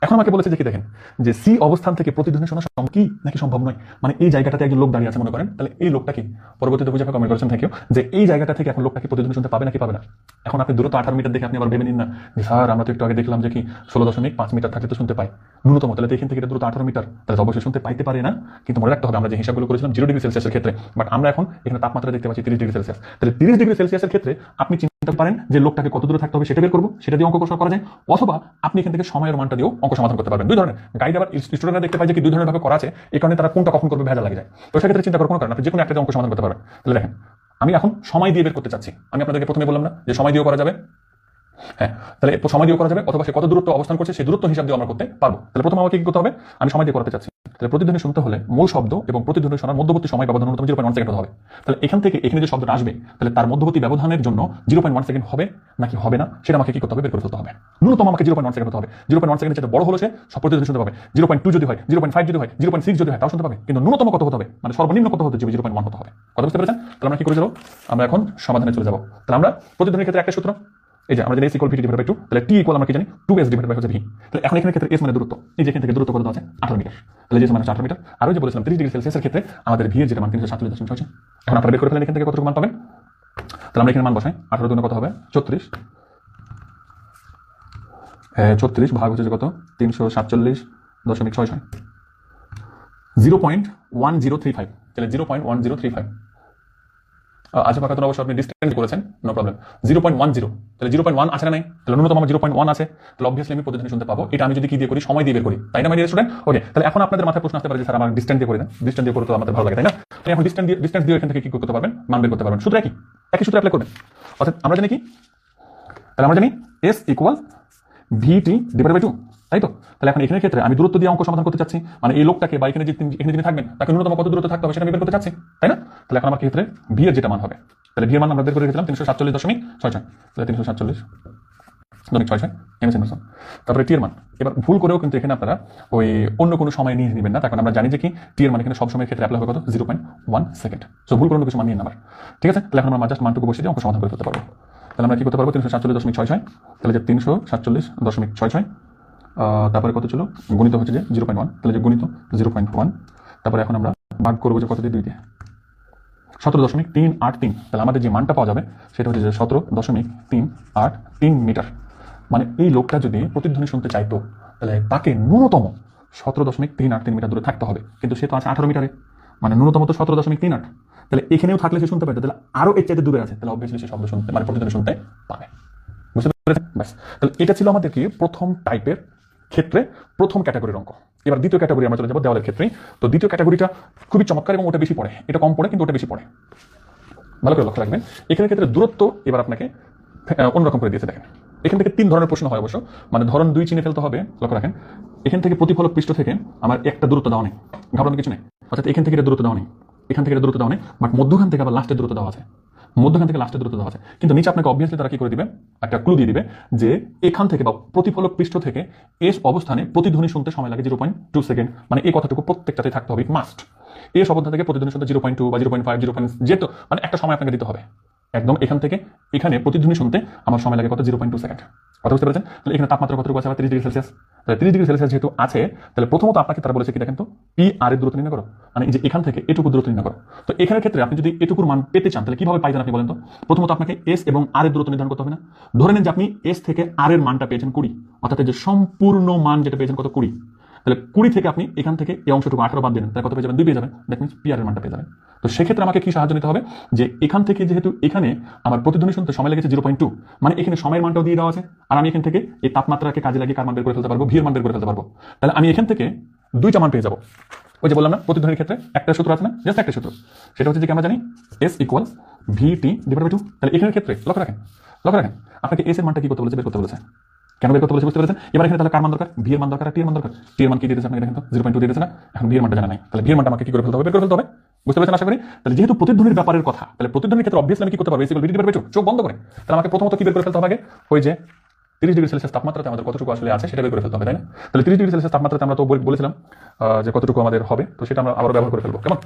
এখন আমাকে বলেছে যে কি দেখেন, যে সি অবস্থান থেকে প্রতিধ্বনি শোনা সম্ভব কি নাকি সম্ভব নয়। মানে এই জায়গাটাতে একজন লোক দাঁড়িয়ে আছে মনে করেন, তাহলে এই লোকটা কি, পরবর্তীতে বুঝে কমেন্ট করেছেন, থ্যাংক ইউ, যে এই জায়গাটা থেকে এখন লোকটা কি প্রতিধ্বনি শুনতে পাবে নাকি পাবে না। এখন আপনি দূরত্ব 18 মিটার দেখে আপনি আবার ভেবে নিন না যে স্যার আমরা তো একটু আগে দেখলাম যে কি 16.5 মিটার থাকলে তো শুনতে পাই ন্যূনতম, তাহলে এখান থেকে দূরত্ব 18 মিটার, তাহলে অবশ্যই শুনতে পাইতে পারে না। কিন্তু মনে রাখতে হবে আমরা যে হিসাবগুলো করেছিলাম 0 ডিগ্রি সেলসিয়াসের ক্ষেত্রে, বাট আমরা এখন এখানে তাপমাত্রা দেখতে পাচ্ছি 30 ডিগ্রি সেলসিয়াস। তাহলে 30 ডিগ্রি সেলসিয়াসের ক্ষেত্রে আপনি চিন্তা পারেন যে লোকটাকে কত দূরে থাকতে হবে সেটা বের করবো, সেটা দিয়ে অঙ্ক করা যায়, অথবা আপনি এখান থেকে সময়ের মানটা দিয়েও অঙ্ক সমাধান করতে পারবেন। দুই ধরনের গাইড, আবার স্টুডেন্টরা দেখতে পাই যে কি দুই ধরনের ভাবে করা আছে, এই কারণে তারা কোনটা কখন করবে ভেজা লাগে যায়। তো সেক্ষেত্রে চিন্তা করার কোনো কারণ, আপনি যে কোনো একটা অঙ্ক সমাধান করতে পারবেন। তাহলে দেখেন আমি এখন সময় দিয়ে বের করতে চাচ্ছি, আমি আপনাদেরকে প্রথমে বললাম না যে সময় দিয়েও করা যাবে, হ্যাঁ, তাহলে সময় দিয়েও করা যাবে, অথবা সে কত দূরত্ব অবস্থান করছে সেই দূরত্ব হিসাব দিয়ে আমরা করতে পারবো। তাহলে প্রথমে আমাকে কি করতে হবে, আমি সময় দিয়ে করতে চাচ্ছি। তাহলে প্রতিধ্বনি শুনতে হলে মূল শব্দ এবং প্রতিধ্বনি শোনার মধ্যবর্তী সময় ব্যবধান ন্যূনতম 0.1 সেকেন্ড হবে। তাহলে এখান থেকে এখানে যে শব্দটা আসবে তাহলে তার মধ্যবর্তী ব্যবধানের জন্য 0.1 সেকেন্ড হবে নাকি হবে না সেটা আমাকে কি করতে হবে, বের করে ফেলতে হবে। ন্যূনতম আমাকে 0.1 সেকেন্ড হতে হবে। 0.1 সেকেন্ডের চেয়ে বড় হলে সে সব প্রতিধ্বনি শুনতে পাবে। 0.2 যদি হয়, 0.5 যদি হয়, 0.6 যদি হয় তাও শুনতে পাবে, কিন্তু ন্যূনতম কত হতে হবে, মানে সর্বনিম্ন কত হতে হবে, 0.1 হতে হবে। কথা বুঝতে পেরেছেন? তাহলে আমরা কি করে যাবো, আমরা এখন সমাধানে চলে যাবো। তাহলে আমরা প্রতিধ্বনির ক্ষেত্রে একটা সূত্র, এই যে আমরা জানি s equal v divided by 2, তাহলে t ইকুয়াল আমরা কি জানি 2s ডিভাইডেড বাই হচ্ছে v। তাহলে এখন এখানে ক্ষেত্রে s মানে দূরত্ব, এই যে এখান থেকে দূরত্ব কত আছে 18 মিটার, তাহলে যে মানে 18 মিটার। আর ওই যে বলেছিলাম 30 ডিগ্রি সেলসিয়াসের ক্ষেত্রে আমাদের v এর যেটা মান 347.6। এখন আপনারা বের করে ফেলেন এখান থেকে কতটুকু মান পাবেন। তাহলে আমরা এখানে মান বসাই, 18 দুগুণে কত হবে 34, 34 ভাগ হচ্ছে যে কত 347.66, 0.1035, তাহলে 0.1035। আচ্ছা পাকা, অবশ্যই আপনি ডিস্টেন্স করেছেন, নো প্রবলেম। 0.10, তাহলে 0.1 আছে না নাই? তাহলে ন্যূনতম আমার 0.1 আছে, তাহলে অবভিয়াসলি আমি প্রতিধ্বনি শুনতে পাবো। এটা আমি যদি কি দিয়ে করি, সময় দিয়ে বের করি, তাই না মাই ডিয়ার স্টুডেন্ট? ওকে, তাহলে এখন আপনাদের মাথায় প্রশ্ন আসতে পারে যে স্যার আমার ডিস্টেন্স দিয়ে করে দেন, ডিস্টেন্স দিয়ে করে তো আমাদের ভালো লাগে, তাই না? তাহলে এখন ডিস্টেন্স দিয়ে এখান থেকে কি করতে পারবেন, মান বের করতে পারবেন। সূত্র একই সূত্র অ্যাপ্লাই করবেন। অর্থাৎ আমরা জানি কি, তাহলে আমরা জানি S equal VT divided by 2, তাই তো? তাহলে এখন এখানের ক্ষেত্রে আমি দূরত্ব দিয়ে অঙ্ক সমাধান করতে চাচ্ছি, মানে এই লোকটাকে বা এখানে যিনি থাকবেন তাকে ন্যূনতম কত দূরত্ব থাকতে হবে সেটা আমি বের করতে চাচ্ছি, তাই না? তাহলে এখন আমার ক্ষেত্রে ভি এর যেটা মান হবে, তাহলে ভি এর মান আমরা বের করে রেখেছিলাম 347.66, তাহলে 347.66 এমএস। তারপরে টি এর মান, এবার ভুল করেও কিন্তু এখানে আপনারা ওই অন্য কোনো সময় নিয়ে নেবেন না, তখন আমরা জানি যে কি টি এর মান এখানে সব সময়ের ক্ষেত্রে অ্যাপ্লাই হবে কত 0.1 সেকেন্ড। সো ভুল করে কিছু মান নিয়ে নেবার, ঠিক আছে? তাহলে এখন আমরা জাস্ট মানটুকু বসিয়ে দিয়ে অঙ্ক সমাধান করে ফেলতে পারবো। তাহলে আমরা কি করতে পারবো, 347.66, তাহলে যে 347.66, তারপরে কত ছিল গণিত হচ্ছে যে 0.1, তাহলে যে গণিত 0.1, তারপরে এখন আমরা ভাগ করবো যে কত দিয়ে 2 দিয়ে 17.383, তাহলে আমাদের যে মানটা পাওয়া যাবে সেটা হচ্ছে যে 17.383 মিটার। মানে এই লোকটা যদি প্রতিধ্বনি শুনতে চাইতো তাহলে তাকে ন্যূনতম 17.383 মিটার দূরে থাকতে হবে, কিন্তু সে তো আছে 18 মিটারে, মানে ন্যূনতম তো 17.38, তাহলে এখানেও থাকলে সে শুনতে পাবে, তাহলে আরো এর চাইতে দূরে আছে, তাহলে অবভিয়াসলি সে শব্দ শুনতে মানে প্রতিধ্বনি শুনতে পাবে। বুঝতে পেরেছেন? ব্যাস, তাহলে এটা ছিল আমাদের কি প্রথম টাইপের ক্ষেত্রে প্রথম ক্যাটাগরির অঙ্ক। এবার দ্বিতীয় ক্যাটাগরি আমরা চলে যাবো দেওয়ালের ক্ষেত্রেই। তো দ্বিতীয় ক্যাটাগরিটা খুবই চমৎকার এবং ওটা বেশি পড়ে, এটা কম পড়ে কিন্তু ওটা বেশি পড়ে, ভালো করে লক্ষ্য রাখবেন। এখানের ক্ষেত্রে দূরত্ব এবার আপনাকে অন্যরকম করে দিয়েছে। দেখেন এখান থেকে 3 ধরনের প্রশ্ন হয় অবশ্য, মানে ধরন 2 চিনে ফেলতে হবে। লক্ষ্য রাখেন, এখান থেকে প্রতিফলক পৃষ্ঠ থেকে আমার একটা দূরত্ব দেওয়া নেই, ঘাবড়ানোর কিছু নেই। অর্থাৎ এখান থেকে এটা দূরত্ব দেওয়া নেই, এখান থেকে এটা দূরত্ব দেওয়া নেই, বাট মধ্যখান থেকে আবার লাস্টের দূরত্ব দেওয়া আছে, মধ্যখান থেকে লাস্টের দূরত্ব দেওয়া আছে। কিন্তু নিচে আপনাকে অবভিয়াসলি তারা কি করে দিবে, একটা ক্লু দিয়ে দিবে যে এখান থেকে বা প্রতিফলক পৃষ্ঠ থেকে এস অবস্থানে প্রতিধ্বনি শুনতে সময় লাগে 0.2 সেকেন্ড, মানে এই কথাটুকু প্রত্যেকটাতে থাকতে হবে, মাস্ট। এস অবস্থান থেকে প্রতিধ্বনি শুনতে 0.2 বা 0.5 0. যেহেতু মানে একটা সময় আপনাকে দিতে হবে, একদম এখান থেকে এখানে প্রতিধ্বনি শুনতে আমার সময় লাগে কত 0.2 সেকেন্ড। কথা বুঝতে পেরেছেন? তাহলে এখানে তাপমাত্রা কতটুকু আছে, 30 ডিগ্রি সেলসিয়াস। তাহলে 30 ডিগ্রি সেলসিয়াস যেহেতু আছে, তাহলে প্রথমত আপনাকে তারা বলেছে কি দেখেন তো, পি আর এর দূরত্ব নির্ণয় করো, মানে এই যে এখান থেকে এটুকু দূরত্ব নির্ণয় করো। তো এখানের ক্ষেত্রে আপনি যদি এটুকুর মান পেতে চান তাহলে কিভাবে পাইবেন আপনি বলেন তো? প্রথমত আপনাকে এস এবং আর এর দূরত্ব নির্ধারণ করতে হবে না? ধরে নেন যে আপনি এস থেকে আর এর মানটা পেয়েছেন 20, অর্থাৎ যে সম্পূর্ণ মান যেটা পেয়েছেন কত 20, তাহলে 20 থেকে আপনি এখান থেকে এই অংশটুকু 18 বাদ দিলেন, তাহলে কত পেয়ে যাবেন 2 পেয়ে যাবেন। দ্যাট মিন্স পি আর এর মানটা পেয়ে যাবেন। তো সেক্ষেত্রে আমাকে কি সাহায্য নিতে হবে, যে এখান থেকে যেহেতু এখানে আমার প্রতিধ্বনি শুনতে সময় লেগেছে 0.2, মানে এখানে সময়ের মানটাও দিয়ে দেওয়া আছে, আর আমি এখান থেকে এই তাপমাত্রাকে কাজে লাগিয়ে কার মান বের করে ফেলতে পারবো, ভি এর মান বের করে ফেলতে পারবো। তাহলে আমি এখান থেকে 2টা মান পেয়ে যাবো। ওই যে বললাম না প্রতিধ্বনির ক্ষেত্রে একটা সূত্র আছে না, জাস্ট একটা সূত্র, সেটা হচ্ছে যে আমরা জানি S equal VT divided by 2। তাহলে এখানের ক্ষেত্রে লক্ষ্য রাখেন আপনাকে এস এর মানটা কি করতে বলেছে, বের করতে বলেছে। কেন বের করতে বলেছে বুঝতে পেরেছেন? এবার এখানে তাহলে কার মান দরকার, ভি এর মান দরকার, টি এর মান দরকার। টি এর মান কি দিয়েছে আপনাকে দেখেন তো, 0.2 দিয়েছে না? এখন ভি এর মানটা জানা নাই, তাহলে ভি এর মানটা আমাকে কি করে ফেলতে হবে, বের করে ফেলতে হবে। বুঝতে পেরেছেন আশা করি? তাহলে যেহেতু প্রতিধ্বনির ব্যাপারের কথা, তাহলে প্রতিধ্বনির ক্ষেত্রে অবভিয়াসলি আমি কি করতে পারবো, S equal VT divided by 2, চোখ বন্ধ করে। তাহলে আমাকে প্রথমত কি বের করে ফেলতে হবে আগে, ওই যে 30 ডিগ্রি সেলসিয়াস তাপমাত্রাতে আমাদের কতটুকু আসলে আছে সেটা বের করে ফেলতে হবে, তাই না? তাহলে 30 ডিগ্রি সেলসিয়াস তাপমাত্রাতে আমরা তো বলেছিলাম যে কতটুকু আমাদের হবে, তো সেটা আমরা আবার ব্যবহার করে ফেলবো, কেমন?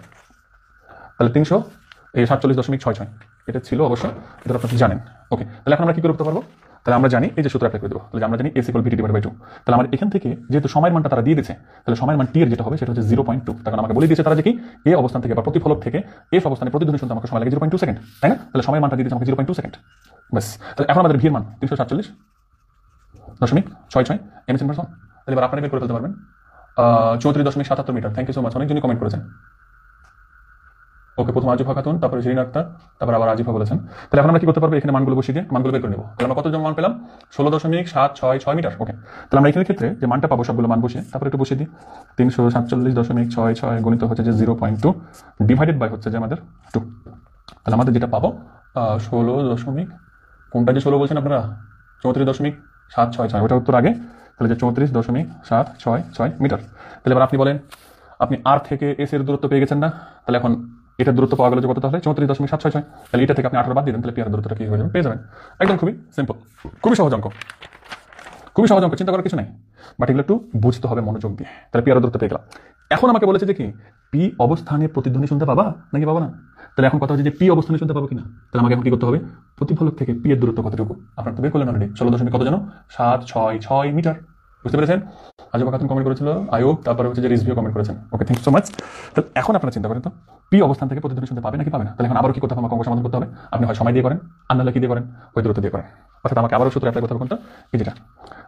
তাহলে 347.66 এটা ছিল অবশ্য, এটা আপনারা জানেন। ওকে, তাহলে এখন আমরা কি করতে পারবো, তাহলে আমরা জানি এই যে সূত্র অ্যাপ্লাই করে দেবো। তাহলে আমরা জানি S equal VT divided by 2। তাহলে আমার এখান থেকে যেহেতু সময়ের মানটা তারা দিয়ে দিয়েছে, তাহলে সময়ের মান টি এর যেটা হবে সেটা হচ্ছে 0.2। তখন আমাকে বলে দিয়েছে তারা যে কি এ অবস্থান থেকে বা প্রতিফলক থেকে এস অবস্থানে প্রতিধ্বনি শুনতে আমাকে সময় লাগে 0.2 সেকেন্ড, তাই না? তাহলে সময়ের মানটা দিয়ে দিয়েছে আমাকে 0.2 সেকেন্ড। ব্যাস, তাহলে এখন আমাদের ভি এর মান 347.66 এমএস ইনভার্স 1। তাহলে এবার আপনারা বের করে ফেলতে পারবেন 34.77 metre. Thank you so much, অনেকজনই কমেন্ট করেছেন। ওকে, প্রথম আজিফা খাতুন, তারপরে শিরিন আক্তার, তারপর আবার আজিফা বলেছেন। তাহলে এখন আমরা কি করতে পারবো, এখানে মানগুলো বসিয়ে দিয়ে মানগুলো বের করে নেবো। তাহলে আমরা কত মান পেলাম, 16.766 মিটার। ওকে, তাহলে আমরা এখানে ক্ষেত্রে যে মানটা পাবো সবগুলো মান বসিয়ে তারপরে একটু বসিয়ে দিই। 347.66 গণিত হচ্ছে যে 0.2 ডিভাইডেড বাই হচ্ছে যে আমাদের 2। তাহলে আমাদের যেটা পাবো 16 কোনটা যে 16 বলছেন আপনারা, 34.766, ওটা উত্তর আগে। তাহলে যে 34.766 মিটার। তাহলে এবার আপনি বলেন, আপনি আর থেকে এস এর দূরত্ব পেয়ে গেছেন না? তাহলে এখন এটার দূরত্ব পাওয়া গেল যে কত, তাহলে 34.766। তাহলে এটা থেকে আপনি 18 বাদ দিলেন, তাহলে পি আর দূরত্বটা কি হয়ে যাবে, পেয়ে যাবেন। একদম খুবই সিম্পল, খুবই সহজ অঙ্ক, চিন্তা করার কিছু নাই, বাট এগুলো একটু বুঝতে হবে মনোযোগ দিয়ে। তাহলে পি আর দূরত্ব পেয়ে গেলাম। এখন আমাকে বলেছে যে কি পি অবস্থানে প্রতিধ্বনি শুনতে পাবা নাকি পাবা না? তাহলে এখন কথা হচ্ছে যে পি অবস্থানে শুনতে পাবো কিনা। তাহলে আমাকে এখন কি করতে হবে, প্রতিফলক থেকে পি এর দূরত্ব কতটুকু আপনার তো বের করলেন অলরেডি, 16 দশমিক কত যেন 766 মিটার। বুঝতে পেরেছেন? আজিবা খাতুন কমেন্ট করেছিল, আয়ুব, তারপরে হচ্ছে যে রিজভিও কমেন্ট করেছেন। ওকে, থ্যাংক ইউ সো মাচ। তাহলে এখন আপনারা চিন্তা করেন তো, পি অবস্থান থেকে প্রতিধ্বনি শুনতে পাবে নাকি পাবে না? তাহলে এখন আবারও কি করতে হবে? আমাকে অঙ্ক সমাধান করতে হবে। আপনি হয় সময় দিয়ে করেন, আর নাহলে কি দিয়ে করেন? ওই দূরত্ব দিয়ে করেন। অর্থাৎ আমাকে আবারও সূত্র অ্যাপ্লাই করতে হবে কোনটা? এই যেটা।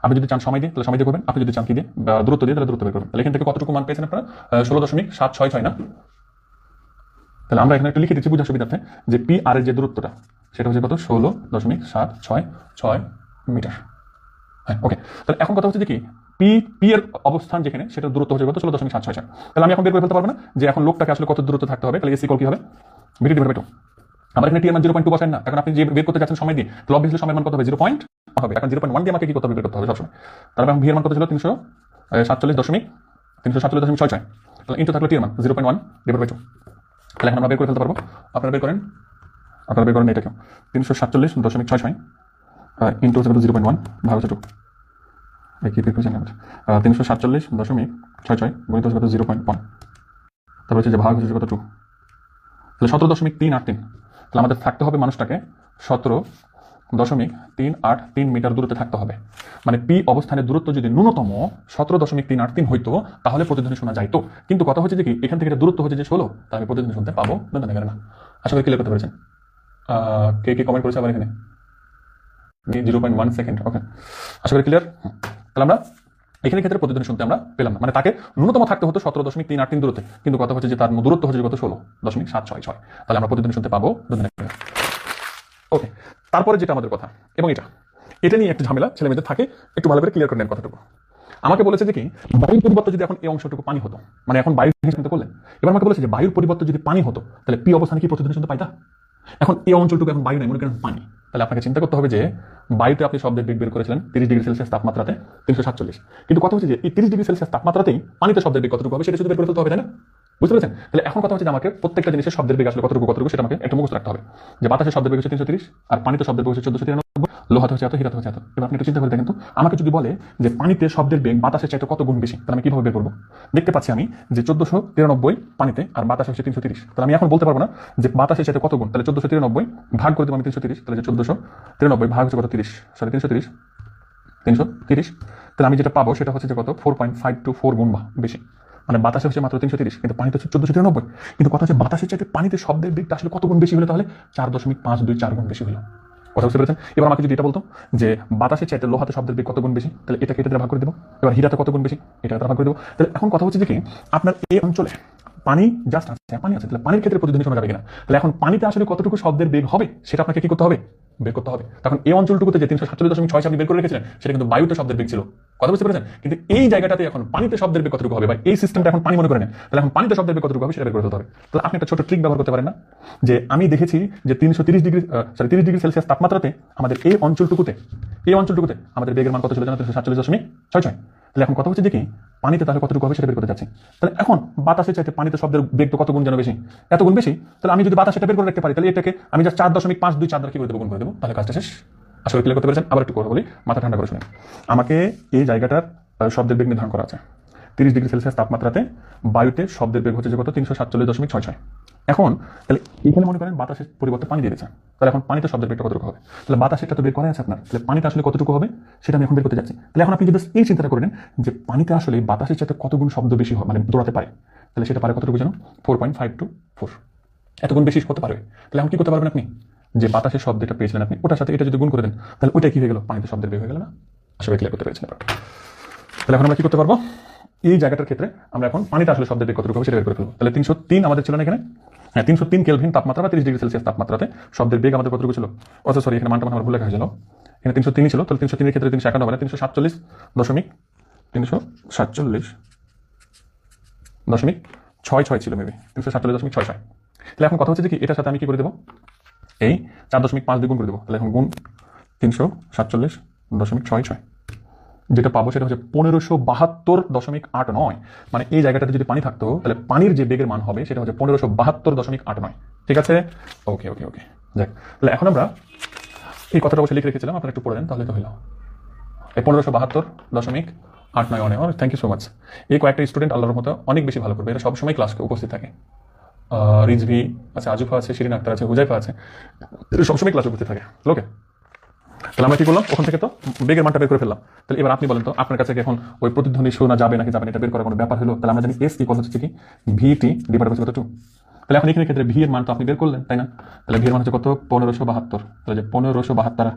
আপনি যদি চান সময় দিয়ে তাহলে সময় দিয়ে করবেন, আপনি যদি চান কি দিয়ে দূরত্ব দিয়ে তাহলে দূরত্ব বের করবেন। তাহলে এখান থেকে কতটুকু মান পেয়েছেন আপনারা? 16.766 না? তাহলে আমরা এখানে একটু লিখে দিচ্ছি বুঝার সুবিধার্থে যে পি আর এর যে দূরত্বটা সেটা হচ্ছে কত? 16.766 মিটার। হ্যাঁ, ওকে। তাহলে এখন কথা হচ্ছে যে কি, পি পি এর অবস্থান যেখানে সেটা দূরত্ব হচ্ছে কত? 16.766। তাহলে আমি এখন বের করে ফেলতে পারবো না যে এখন লোকটাকে আসলে কত দূরত্ব থাকতে হবে? তাহলে এস ইকুয়াল কি হবে? বিটি ডিভাইড বাই 2। আমার এখানে টি এর মান 0.2 বসান না। এখন আপনি যে বের করতে যাচ্ছেন সময় দিয়ে, তাহলে অবভিয়াসলি সময়ের মান কত হবে? 0. হবে। এখন 0.1 দিয়ে আমাকে কি করতে হবে? বের করতে হবে সবসময়। তাহলে এখন ভি এর মান কত ছিল? 347.66। তাহলে ইনটু থাকলো টি এর মান 0.1 ডিভাইড বাই 2। তাহলে এখন আমরা বের করে ফেলতে পারবো। আপনারা বের করেন এটা কেউ 347.66 ইনটু হচ্ছে 0.1 ভাগ হচ্ছে 2। কি বের করেছেন? 347.66 গুণিত হচ্ছে 0.1, তারপর হচ্ছে যে ভাগ হচ্ছে কত? 2। তাহলে 17.383। তাহলে আমাদের থাকতে হবে মানুষটাকে 17.383 মিটার দূরত্বে থাকতে হবে। মানে পি অবস্থানের দূরত্ব যদি ন্যূনতম 17.383 হইতো তাহলে প্রতিধ্বনি শোনা যাইতো। কিন্তু কথা হচ্ছে যে কি, এখান থেকে দূরত্ব হচ্ছে যে 16, তাহলে আমি প্রতিধ্বনি শুনতে পাবো না? আশা করি ক্লিয়ার করতে পেরেছেন। কে কমেন্ট করেছে আবার এখানে? 0.1 সেকেন্ড। ওকে, আশা করি ক্লিয়ার। তাহলে আমরা এখানে ক্ষেত্রে প্রতিধ্বনি শুনতে আমরা পেলাম না, মানে তাকে ন্যূনতম থাকতে হতো 17.383 দূরত্বে, কিন্তু কথা হচ্ছে যে তার দূরত্ব হচ্ছে কত? 16.766। তাহলে আমরা প্রতিধ্বনি শুনতে পাবো। ওকে, তারপরে যেটা আমাদের কথা, এবং এটা নিয়ে একটা ঝামেলা ছেলে মেয়েদের থাকে, একটু ভালো করে ক্লিয়ার করে নেন কথাটুকু। আমাকে বলেছে যে কি, বায়ুর পরিবর্তে যদি এখন এই অংশটুকু পানি হতো, মানে এখন বায়ু চিন্তা করলেন, এবার আমাকে বলেছে যে বায়ুর পরিবর্তে যদি পানি হতো তাহলে পি অবস্থানে কি প্রতিধ্বনি শুনতে পাইতা? এখন এই অঞ্চলটুকু এখন বায়ু নাই, মনে করেন পানি। তাহলে আপনাকে চিন্তা করতে হবে যে বায়ুতে আপনি শব্দের বেগ বের করেছিলেন 30°C তাপমাত্রাতে 347, কিন্তু কথা হচ্ছে যে এই 30°C তাপমাত্রাতেই পানিতে শব্দের বেগ কতটুকু হবে সেটা শুধু বের করে ফেলতে হবে, তাই না? বুঝতে পেরেছেন? তাহলে এখন কথা হচ্ছে যে আমাকে প্রত্যেকটা জিনিসের শব্দের বেগ আসলে কতটুকু সেটা আমাকে একটু মুখস্থ রাখতে হবে। যে বাতাসের শব্দের বেগ হচ্ছে 330, আর পানিতে শব্দের বেগ হচ্ছে 1493, লোহাতে হচ্ছে এত, হীরাতে হচ্ছে এত। এবার আপনি একটু চিন্তা করে দেখেন তো, আমাকে যদি বলে যে পানিতে শব্দের বেগ বাতাসের চাইতে কত গুণ বেশি, তাহলে আমি কিভাবে বের করবো? দেখতে পাচ্ছি আমি যে 1493 পানিতে আর বাতাস হচ্ছে 330। তাহলে আমি এখন বলতে পারবো না যে বাতাসের চাইতে কত গুণ। তাহলে 1493 ভাগ করে দেবো আমি 330। তাহলে যে 1493 ভাগ হচ্ছে কত? 330। তাহলে আমি যেটা পাবো সেটা হচ্ছে যে কত? 4.524 গুণ বেশি। মানে বাতাসে হচ্ছে মাত্র 330, কিন্তু পানিতে হচ্ছে 1493। কিন্তু কথা হচ্ছে বাতাসের চাইতে পানিতে শব্দের বেগটা আসলে কত গুণ বেশি হলো? তাহলে 4.524 গুণ বেশি হলো। কথা বুঝতে পেরেছেন? এবার আমাকে যদি এটা বলতো যে বাতাসের চাইতে লোহাতে শব্দের বেগ কত গুণ বেশি, তাহলে এটাকে এটা দ্বারা ভাগ করে দেবো। এবার হীরাতে কত গুণ বেশি, এটা দ্বারা ভাগ করে দেবো। তাহলে এখন কথা হচ্ছে যে কি, আপনার এই অঞ্চলে পানি জাস্ট আছে, পানি আছে, তাহলে পানির ক্ষেত্রে প্রতিধ্বনি শোনা যাবে কিনা? তাহলে এখন পানিতে আসলে কতটুকু শব্দের বেগ হবে সেটা আপনাকে কি করতে হবে? বের করতে হবে। তখন এই অঞ্চলটুকুতে যে 347.6 আপনি বের করে রেখেছিলেন সেটা কিন্তু বায়ুতে শব্দের বেগ ছিল। কথা বুঝতে পেরেছেন? কিন্তু এই জায়গাটাতে এখন পানিতে শব্দের বেগ কতটুকু হবে, বা এই সিস্টেমটা এখন পানি মনে করে নেন, তাহলে এখন পানিতে শব্দের বেগ কতটুকু হবে সেটা বের করে ফেলতে হবে। তাহলে আপনি একটা ছোট ট্রিক ব্যবহার করতে পারেন না, যে আমি দেখেছি যে 30°C তাপমাত্রাতে আমাদের এই অঞ্চলটুকুতে আমাদের বেগের মান কত ছিল জানো? 347.66। তাহলে এখন কথা হচ্ছে যে কি, পানিতে তাহলে কতটুকু হবে সেটা বের করতে যাচ্ছি। তাহলে এখন বাতাসের চাইতে পানিতে শব্দের বেগ তো কত গুণ যেন বেশি, এত গুণ বেশি। তাহলে আমি যদি বাতাস এটা বের করে রাখতে পারি, তাহলে এটাকে আমি যা 4.524 দ্বারা কি করে দেবো? গুণ করে দেবো, তাহলে কাজটা শেষ। আসলে ক্লিয়ার করতে পেরেছেন? আবার একটু করে বলি, মাথা ঠান্ডা করে শুনে। আমাকে এই জায়গাটার শব্দের বেগ নির্ধারণ করা আছে 30°C তাপমাত্রাতে, বায়ুতে শব্দের বেগ হচ্ছে যে কত? 347.66। এখন তাহলে এখানে মনে করেন বাতাসের পরিবর্তে পানি দিয়েছে, তাহলে এখন পানিতে শব্দের বেগটা কতটুকু হবে? তাহলে বাতাসেরটা তো বের করা আছে আপনার, তাহলে পানিতে আসলে কতটুকু হবে সেটা আমি এখন বের করতে যাচ্ছি। তাহলে এখন আপনি যদি এই চিন্তাটা করেন যে পানিতে আসলে বাতাসের চাইতে কত গুণ শব্দ বেশি হয়, মানে দৌড়াতে পারে, তাহলে সেটা পারে কতটুকু জানো? 4.524, এত গুণ বেশি হতে পারবে। তাহলে এখন কি করতে পারবেন আপনি? যে বাতাসের শব্দটা পেয়েছিলেন আপনি, ওটার সাথে এটা যদি গুণ করে দেন, তাহলে ওইটা কি হয়ে গেল? পানিতে শব্দের বেগ হয়ে গেল না? আসলে ক্লিয়ার করতে পেরেছেন? তাহলে এখন আমরা কি করতে পারবো? এই জায়গাটার ক্ষেত্রে আমরা এখন পানিতে আসলে শব্দের বেগ কতটুকু হবে সেটা বের করে ফেলবো। তাহলে 303 আমাদের ছিল না এখানে? হ্যাঁ, 303 কেলভিন তাপমাত্রা বা 30°C তাপমাত্রাতে শব্দের বেগ আমাদের কতটুকু ছিল? সরি, এখানে মানটা আমার ভুল লেখা হয়েছিল। এখানে 303 ছিল, তাহলে 303 এর ক্ষেত্রে 351 হবে না, 347.66 ছিল মেবি, 347.66। তাহলে এখন কথা হচ্ছে যে কি, এটার সাথে আমি কি করে দেবো? এই 4.5 দিয়ে গুণ করে দেবো। তাহলে এখন গুণ 347.66, যেটা পাবো সেটা হচ্ছে 1572.89। মানে এই জায়গাটাতে যদি পানি থাকতো তাহলে পানির যে বেগের মান হবে সেটা হচ্ছে 1572.89। ঠিক আছে? ওকে, যাক, তাহলে এখন আমরা এই কথাটা অবশ্যই লিখে রেখেছিলাম, আপনারা একটু পড়ে দেন তাহলে তো হইল। এই 1572.89। Thank you so much. এই কয়েকটা স্টুডেন্ট আল্লাহর মতো অনেক বেশি ভালো করবে, এরা সবসময় ক্লাসে উপস্থিত থাকে। রিজভি আছে, আজুফা আছে, শিরিন আক্তার আছে, হুজাইফা আছে, এরা সবসময় ক্লাসে উপস্থিত থাকে। ওকে, তাহলে আমরা কি করলাম, ওখান থেকে তো বেগের মানটা বের করে ফেললাম। তাহলে এবার আপনি বলেন তো আপনার কাছে এখন ওই প্রতিধ্বনি শোনা যাবে নাকি যাবে না, এটা বের করার কোনো ব্যাপার হলো? তাহলে আমরা জানি এস ইকুয়াল হচ্ছে কি ভিটি ডিভাইড বাই কত 2। তাহলে এখন এখানে ক্ষেত্রে ভি এর মান তো আপনি বের করলেন, তাই না? তাহলে ভি এর মান হচ্ছে কত, 1572। তাহলে যে 1572,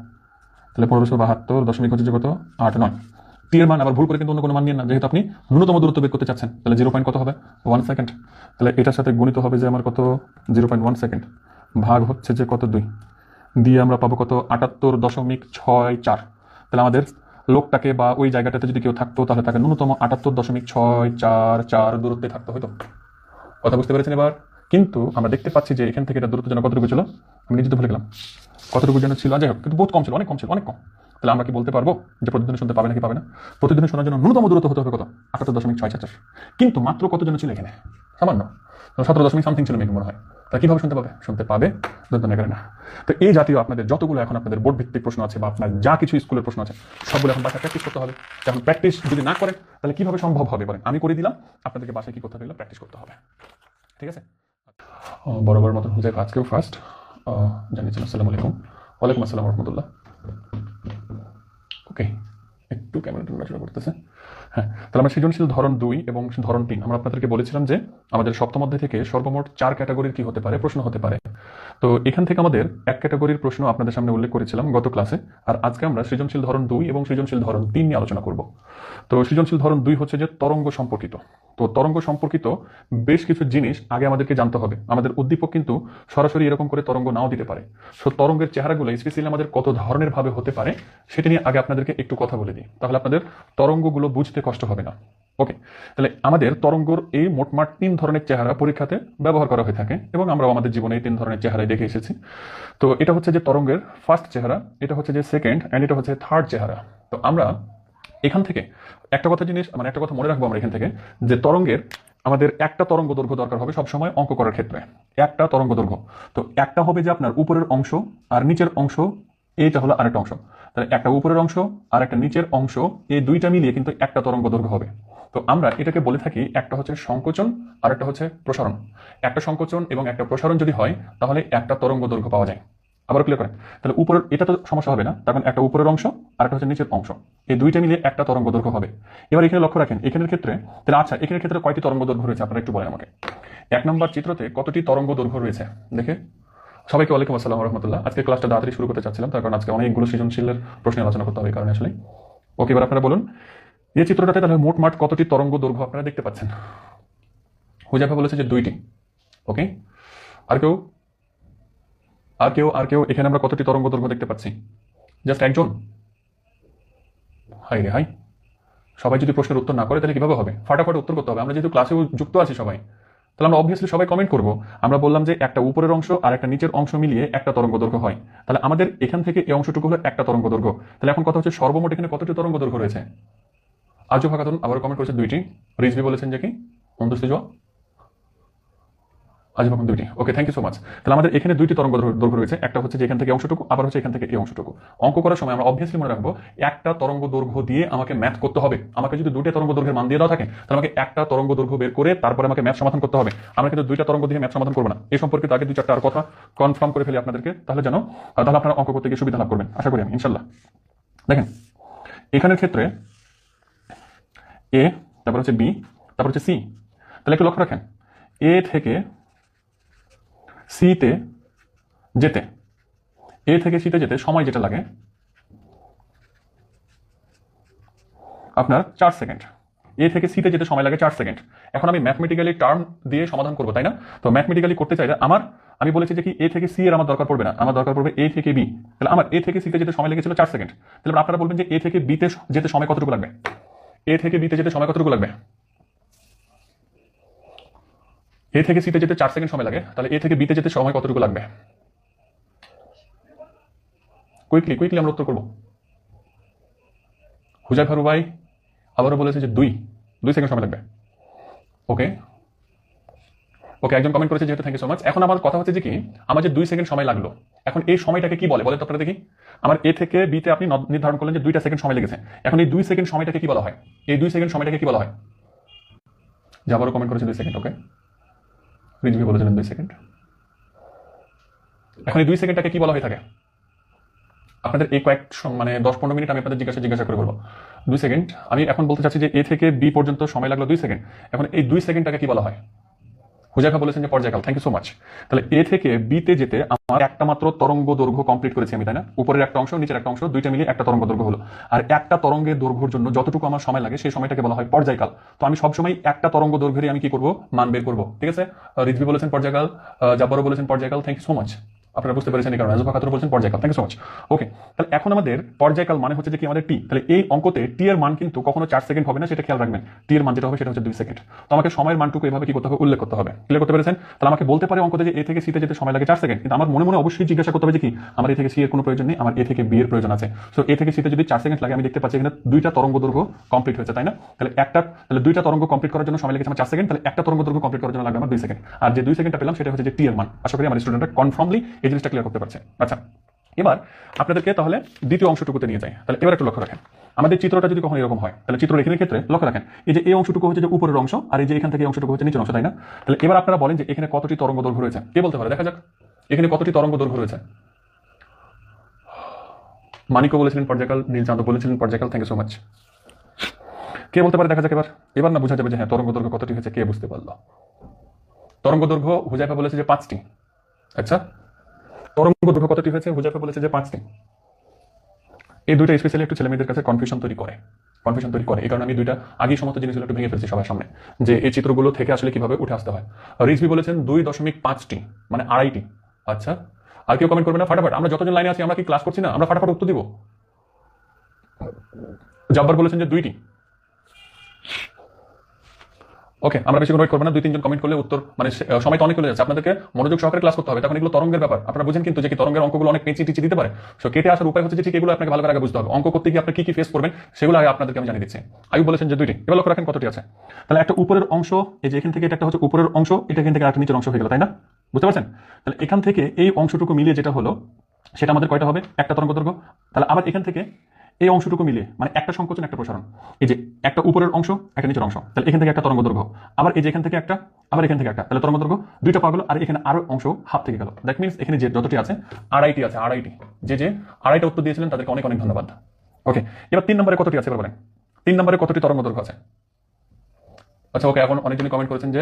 তাহলে 1572 হচ্ছে যে কত, 8-9। টি এর মান আবার ভুল করে কিন্তু অন্য কোনো মান নিয়ে না, যেহেতু আপনি ন্যূনতম দূরত্ব বের করতে চাচ্ছেন। তাহলে 0. কত হবে, 1 সেকেন্ড। তাহলে এটার সাথে গুণিত হবে যে আমার কত, 0.1 সেকেন্ড ভাগ হচ্ছে যে কত 2 দিয়ে আমরা পাবো কত, 78.64। তাহলে আমাদের লোকটাকে বা ওই জায়গাটাতে যদি কেউ থাকতো তাহলে তাকে ন্যূনতম 78.644 দূরত্বে থাকতে হতো। কথা বুঝতে পেরেছেন এবার? কিন্তু আমরা দেখতে পাচ্ছি যে এখান থেকে এটা দূরত্ব যেন কতটুকু ছিল, আমি নিজে তো ভুলে গেলাম কতটুকু যেন ছিল, যাই হোক, কিন্তু বহুত কম ছিল, অনেক কম ছিল, অনেক কম। তাহলে আমরা কি বলতে পারবো যে প্রতিধ্বনি শুনতে পাবে নাকি পাবে না? প্রতিধ্বনি শোনার জন্য ন্যূনতম দূরত্ব হতে হবে কত, 78.644। কিন্তু মাত্র কত জন ছিল এখানে, সামান্য 17 ছিল মেবি মনে হয়। তা কিভাবে শুনতে পাবে? শুনতে পাবে দন্তনে করে না। তো এই জাতীয় আপনাদের যতগুলো এখন আপনাদের বোর্ড ভিত্তিক প্রশ্ন আছে বা আপনার যা কিছু স্কুলের প্রশ্ন আছে সবগুলো এখন বাসায় প্র্যাকটিস করতে হবে। যখন প্র্যাকটিস যদি না করেন তাহলে কিভাবে সম্ভব হবে বলেন? আমি করে দিলাম, আপনাদেরকে বাসায় কি করতে হবে, প্র্যাকটিস করতে হবে। ঠিক আছে? বরাবর মতন হুজাইফা আজকেও ফার্স্ট জানিয়েছিলাম। আসসালামু আলাইকুম। ওয়ালাইকুম আসসালাম রহমতুল্লাহ। ওকে, একটু ক্যামেরাটা নড়াচড়া করতেছে। হ্যাঁ, তাহলে আমরা সৃজনশীল ধরন 2 এবং ধরন 3 আমরা আপনাদেরকে বলেছিলাম যে আমাদের সপ্তম অধ্যায় থেকে সর্বমোট 4 ক্যাটাগরির কি হতে পারে, প্রশ্ন হতে পারে। তো এখান থেকে আমাদের এক ক্যাটাগরির প্রশ্ন আপনাদের সামনে উল্লেখ করেছিলাম গত ক্লাসে। আর আজকে আমরা সৃজনশীল ধরন 2 এবং সৃজনশীল ধরন 3 নিয়ে আলোচনা করব। তো সৃজনশীল ধরন 2 হচ্ছে যে তরঙ্গ সম্পর্কিত। তো তরঙ্গ সম্পর্কিত বেশ কিছু জিনিস আগে আমাদেরকে জানতে হবে। আমাদের উদ্দীপক কিন্তু সরাসরি এরকম করে তরঙ্গ নাও দিতে পারে। সো তরঙ্গের চেহারাগুলো স্পেশালি আমাদের কত ধরনের ভাবে হতে পারে সেটা নিয়ে আগে আপনাদেরকে একটু কথা বলে দিই, তাহলে আপনাদের তরঙ্গগুলো বুঝতে কষ্ট হবে না। ওকে, তাহলে আমাদের তরঙ্গর এই মোটমাট 3 ধরনের চেহারা পরীক্ষাতে ব্যবহার করা হয়ে থাকে এবং আমরাও আমাদের জীবনে এই 3 ধরনের চেহারাই দেখে এসেছি। তো এটা হচ্ছে যে তরঙ্গের ফার্স্ট চেহারা, এটা হচ্ছে যে সেকেন্ড, অ্যান্ড এটা হচ্ছে থার্ড চেহারা। তো আমরা এখান থেকে একটা কথা মনে রাখবো আমরা এখান থেকে, যে তরঙ্গের আমাদের একটা তরঙ্গ দৈর্ঘ্য দরকার হবে সবসময় অঙ্ক করার ক্ষেত্রে। একটা তরঙ্গ দৈর্ঘ্য, তো একটা হবে যে আপনার উপরের অংশ আর নিচের অংশ, এইটা হলো আরেকটা অংশ। তাহলে একটা উপরের অংশ আর একটা নিচের অংশ, এই দুইটা মিলিয়ে কিন্তু একটা তরঙ্গ দৈর্ঘ্য হবে। তো আমরা এটাকে বলে থাকি, একটা হচ্ছে সংকোচন আর একটা হচ্ছে প্রসারণ। একটা সংকোচন এবং একটা প্রসারণ যদি হয় তাহলে একটা তরঙ্গ দৈর্ঘ্য পাওয়া যায়। আবার ক্লিয়ার করেন, তাহলে উপরের এটা তো সমস্যা হবে না, তখন একটা উপরের অংশ আর একটা হচ্ছে নিচের অংশ, এই দুইটা মিলিয়ে একটা তরঙ্গ দৈর্ঘ্য হবে। এবার এখানে লক্ষ্য রাখেন, এখানের ক্ষেত্রে তাহলে আচ্ছা এখানের ক্ষেত্রে কয়টি তরঙ্গ দৈর্ঘ্য রয়েছে আপনারা একটু বলেন আমাকে। 1 নম্বর চিত্রতে কতটি তরঙ্গ দৈর্ঘ্য রয়েছে দেখে। সবাইকে ওয়ালাইকুম আসসালাম রহমতুল্লাহ। আজকে ক্লাসটা তাড়াতাড়ি শুরু করতে চাচ্ছিলাম, তার কারণ আজকে অনেকগুলো সৃজনশীলের প্রশ্ন আলোচনা করতে হবে এই কারণে আসলে। ওকে, এবার আপনারা বলুন এই চিত্রটাতে তাহলে মোটমাট কতটি তরঙ্গ দৈর্ঘ্য আপনারা দেখতে পাচ্ছেন? হুজাইফা বলেছে যে 2টি। ওকে, আর কেউ এখানে আমরা কতটি তরঙ্গ দৈর্ঘ্য দেখতে পাচ্ছি? জাস্ট একজন? হাই রে হাই, সবাই যদি প্রশ্নের উত্তর না করে তাহলে কিভাবে হবে? ফাটাফাট উত্তর করতে হবে। আমরা যেহেতু ক্লাসে যুক্ত আছি সবাই, তাহলে আমরা অবভিয়াসলি সবাই কমেন্ট করব। আমরা বললাম যে একটা উপরের অংশ আর একটা নিচের অংশ মিলিয়ে একটা তরঙ্গ দৈর্ঘ্য হয়, তাহলে আমাদের এখান থেকে এই অংশটুকু হলো একটা তরঙ্গ দৈর্ঘ্য। তাহলে এখন কথা হচ্ছে সর্বমোট এখানে কতটি তরঙ্গ দৈর্ঘ্য রয়েছে? আজও খাতুন আবার কমেন্ট করেছে 2টি। রিজভি বলেছেন যে কি অন্তস্থিজ আজ ভাবুন 2টি। ওকে, থ্যাংক ইউ সো মাচ। তাহলে আমাদের এখানে 2টি তরঙ্গ দৈর্ঘ্য রয়েছে, একটা হচ্ছে যে এখান থেকে অংশটুকু, আবার হচ্ছে এখান থেকে এই অংশটুকু। অঙ্ক করার সময় আমরা অবভিয়াসলি মনে রাখবো একটা তরঙ্গ দৈর্ঘ্য দিয়ে আমাকে ম্যাথ করতে হবে। আমাকে যদি 2টা তরঙ্গ দৈর্ঘ্যের মান দিয়ে দেওয়া থাকে তাহলে আমাকে একটা তরঙ্গ দৈর্ঘ্য বের করে তারপরে আমাকে ম্যাথ সমাধান করতে হবে। আমরা কিন্তু 2টা তরঙ্গ দিয়ে ম্যাথ সমাধান করবো না। এই সম্পর্কিত আগে 2-4টা আর কথা কনফার্ম করে ফেলি আপনাদেরকে, তাহলে আপনারা অঙ্ক করতে গিয়ে সুবিধা লাভ করবেন আশা করি আমি, ইনশাল্লাহ। দেখেন এখানের ক্ষেত্রে এ, তারপর হচ্ছে বি, তারপর হচ্ছে সি। তাহলে একটু লক্ষ্য রাখেন, এ থেকে সিতে যেতে, এ থেকে সিতে যেতে সময় যেটা লাগে আপনার 4 সেকেন্ড। এ থেকে সিতে যেতে সময় লাগে 4 সেকেন্ড। এখন আমি ম্যাথমেটিক্যালি টার্ম দিয়ে সমাধান করবো, তাই না? তো ম্যাথমেটিক্যালি করতে চাইলে আমি বলেছি যে কি এ থেকে সি এর আমার দরকার পড়বে না, আমার দরকার পড়বে এ থেকে বি। তাহলে আমার এ থেকে সিতে যেতে সময় লেগেছিল 4 সেকেন্ড। তাহলে আপনারা বলবেন যে এ থেকে বিতে যেতে সময় কতটুকু লাগবে? এ থেকে বিতে যেতে সময় কতটুকু লাগবে? এ থেকে সিতে যেতে 4 সেকেন্ড সময় লাগে, তাহলে এ থেকে বিতে যেতে সময় কতটুকু লাগবে? কুইকলি আমরা উত্তর করবো। হুজাইফা ভাই আবারও বলেছে যে 2 সেকেন্ড সময় লাগবে। ওকে, একজন কমেন্ট করেছে যেহেতু, থ্যাংক ইউ সো মাচ। এখন আমার কথা হচ্ছে যে কি আমার যে 2 সেকেন্ড সময় লাগলো, এখন এই সময়টাকে কি বলে তো আপনারা দেখি। আমার এ থেকে বিতে আপনি নির্ধারণ করলেন যে 2টা সেকেন্ড সময় লেগেছে, এখন এই 2 সেকেন্ড সময়টাকে কি বলা হয়? এই 2 সেকেন্ড সময়টাকে কি বলা হয়? যে আবারও কমেন্ট করেছে 2 সেকেন্ড। ওকে, রিজভি বলেছিলেন 2 সেকেন্ড। এখন এই 2 সেকেন্ডটাকে কি বলা হয়ে থাকে? আপনাদের এই মানে 10-15 মিনিট আমি আপনাদের জিজ্ঞাসা করে বলবো। 2 সেকেন্ড, আমি এখন বলতে চাচ্ছি যে এ থেকে বি পর্যন্ত সময় লাগলো 2 সেকেন্ড। এখন এই 2 সেকেন্ডটাকে কি বলা হয়? হুজাইফা বলেছেন যে পর্যায়কাল। Thank you so much. তাহলে এ থেকে বিতে যেতে আমার একটা মাত্র তরঙ্গ দৈর্ঘ্য কমপ্লিট করেছি আমি, তাই না? উপরের একটা অংশ, নিচের একটা অংশ, দুইটা মিলিয়ে একটা তরঙ্গ দৈর্ঘ্য হলো। আর একটা তরঙ্গের দৈর্ঘ্যের জন্য যতটুকু আমার সময় লাগে সেই সময়টাকে বলা হয় পর্যায়কাল। তো আমি সবসময় একটা তরঙ্গ দৈর্ঘ্যেরই আমি কি করবো? মান বের করবো। ঠিক আছে? রিজভি বলেছেন পর্যায়কাল, জাব্বারও বলেছেন পর্যায়কাল। Thank you so much. আপনারা বুঝতে পেরেছেন এই কারণে। আজফা খাতুন বলছেন পর্যায়কাল। Thank you so much. Okay, তাহলে এখন আমাদের পর্যায়কাল মানে হচ্ছে যে কি আমাদের টি। তাহলে এই অঙ্কতে টি এর মান কিন্তু কখনো 4 সেকেন্ড হবে না, সেটা খেয়াল রাখবেন। টি এর মান যেটা হবে সেটা হচ্ছে 2 সেকেন্ড। তো আমাকে সময়ের মানটুকু এভাবে কি করতে হবে? উল্লেখ করতে হবে। ক্লিয়ার করতে পেরেছেন? তাহলে আমাকে বলতে পারে অঙ্কতে যে এ থেকে সিতে যেতে সময় লাগে 4 সেকেন্ড, কিন্তু আমার মনে মনে অবশ্যই জিজ্ঞাসা করতে হবে যে কি আমার এ থেকে সি এর কোনো প্রয়োজন নেই, আমার এ থেকে বি এর প্রয়োজন আছে। সো এ থেকে সিতে যদি 4 সেকেন্ড লাগে, আমি দেখতে পাচ্ছি এখানে দুইটা তরঙ্গ দৈর্ঘ্য কমপ্লিট হয়েছে, তাই না? তাহলে দুইটা তরঙ্গ কমপ্লিট করার জন্য সময় লেগেছে আমার 4 সেকেন্ড, তাহলে একটা তরঙ্গ দৈর্ঘ্য কমপ্লিট করার জন্য লাগবে আমার 2 সেকেন্ড। আর যে 2 সেকেন্ডটা পেলাম সেটা হচ্ছে যে টি এর মান। আশা করি আমার স্টুডেন্টরা কনফার্মলি এই জিনিসটা ক্লিয়ার করতে পারছে। আচ্ছা, এবার আপনাদেরকে তাহলে দ্বিতীয় অংশটুকুতে নিয়ে যাই। তাহলে এবার একটু লক্ষ্য রাখেন, আমাদের চিত্রটা যদি কখনো এরকম হয়, তাহলে চিত্র রেখার ক্ষেত্রে লক্ষ্য রাখেন, এই যে এই অংশটুকু হচ্ছে যে উপরের অংশ, আর এই যে এখান থেকে এই অংশটুকু হচ্ছে নিচের অংশ, তাই না? তাহলে এবার আপনারা বলেন যে এখানে কতটি তরঙ্গ দৈর্ঘ্য রয়েছে? কে বলতে পারে? দেখা যাক এখানে কতটি তরঙ্গ দৈর্ঘ্য রয়েছে। মানিকও বলেছিলেন পর্যায়কাল, নীলচাঁদ বলেছিলেন পর্যায়কাল। Thank you so much. কে বলতে পারে? দেখা যাক এবার। এবার না বোঝা যাবে যে হ্যাঁ তরঙ্গ দৈর্ঘ্য কতটি হয়েছে। কে বুঝতে পারলো? তরঙ্গ দৈর্ঘ্য হুজাইফা বলেছে যে 5টি। আচ্ছা, তরঙ্গ দৈর্ঘ্য কতটি হয়েছে? হুজাইফা বলেছে যে 5টি। এই দুইটা স্পেশালি একটু ছেলেমেয়েদের কাছে কনফিউশন তৈরি করে। এই কারণে আমি দুইটা আগেই সমস্ত জিনিসগুলো একটু ভেঙে ফেলছি সবার সামনে, যে এই চিত্রগুলো থেকে আসলে কিভাবে উঠে আসতে হয়। রিজভি বলেছেন 2.5টি, মানে আড়াইটি। আচ্ছা, আর কেউ কমেন্ট করবে না? ফাটাফাট আমরা যতজন লাইনে আছি, আমরা কি ক্লাস করছি না? আমরা ফাটাফাট উত্তর দিব। জাব্বার বলেছেন যে 2টি। ওকে, আমরা বেশি ওয়েট করবো না। 2-3 জন কমেন্ট করলে উত্তর মানে সময় তো অনেক চলে যাচ্ছে। আপনাদেরকে মনোযোগ সহকারে ক্লাস করতে হবে, তখন এগুলো তরঙ্গের ব্যাপার। আপনারা বুঝেন কিন্তু যে কি তরঙ্গের অঙ্কগুলো অনেক পেঁচি টিচি দিতে পারে। সো কেটে আসার উপায় হচ্ছে যে ঠিক এগুলো আপনাকে ভালো করে আগে বুঝতে হবে। অঙ্ক করতে গিয়ে আপনি কি কি ফেস করবেন সেগুলো আগে আপনাদেরকে আমি জানিয়ে দিচ্ছি। আয়ুব বলেছেন যে 2টি। এবার লক্ষ্য রাখেন কতটি আছে। তাহলে একটা উপরের অংশ, এই যে এখান থেকে এটা একটা হচ্ছে উপরের অংশ, এটা এখান থেকে একটা নিচের অংশ হয়ে গেল, তাই না? বুঝতে পারছেন? তাহলে এখান থেকে এই অংশটুকু মিলিয়ে যেটা হলো সেটা আমাদের কয়টা হবে? একটা তরঙ্গ দৈর্ঘ্য। তাহলে আবার এখান থেকে এই অংশটুকু মিলিয়ে মানে একটা সংকোচন একটা প্রসারণ, এই যে একটা উপরের অংশ একটা নিচের অংশ, তাহলে এখান থেকে একটা তরঙ্গ দৈর্ঘ্য, আবার এই যে এখান থেকে একটা, আবার এখান থেকে একটা, তাহলে তরঙ্গ দৈর্ঘ্য দুইটা পাওয়া গেল। আর এখানে আরো অংশ হাফ থেকে গেল। দ্যাট মিনস এখানে যে যতটি আছে আড়াইটি আছে, আড়াইটি। যে আড়াইটা উত্তর দিয়েছিলেন তাদেরকে অনেক অনেক ধন্যবাদ। ওকে, এবার 3 নম্বরে কতটি আছে এবার বলেন। 3 নম্বরে কতটি তরঙ্গ দৈর্ঘ্য আছে? আচ্ছা, ওকে, এখন অনেকজনই কমেন্ট করেছেন যে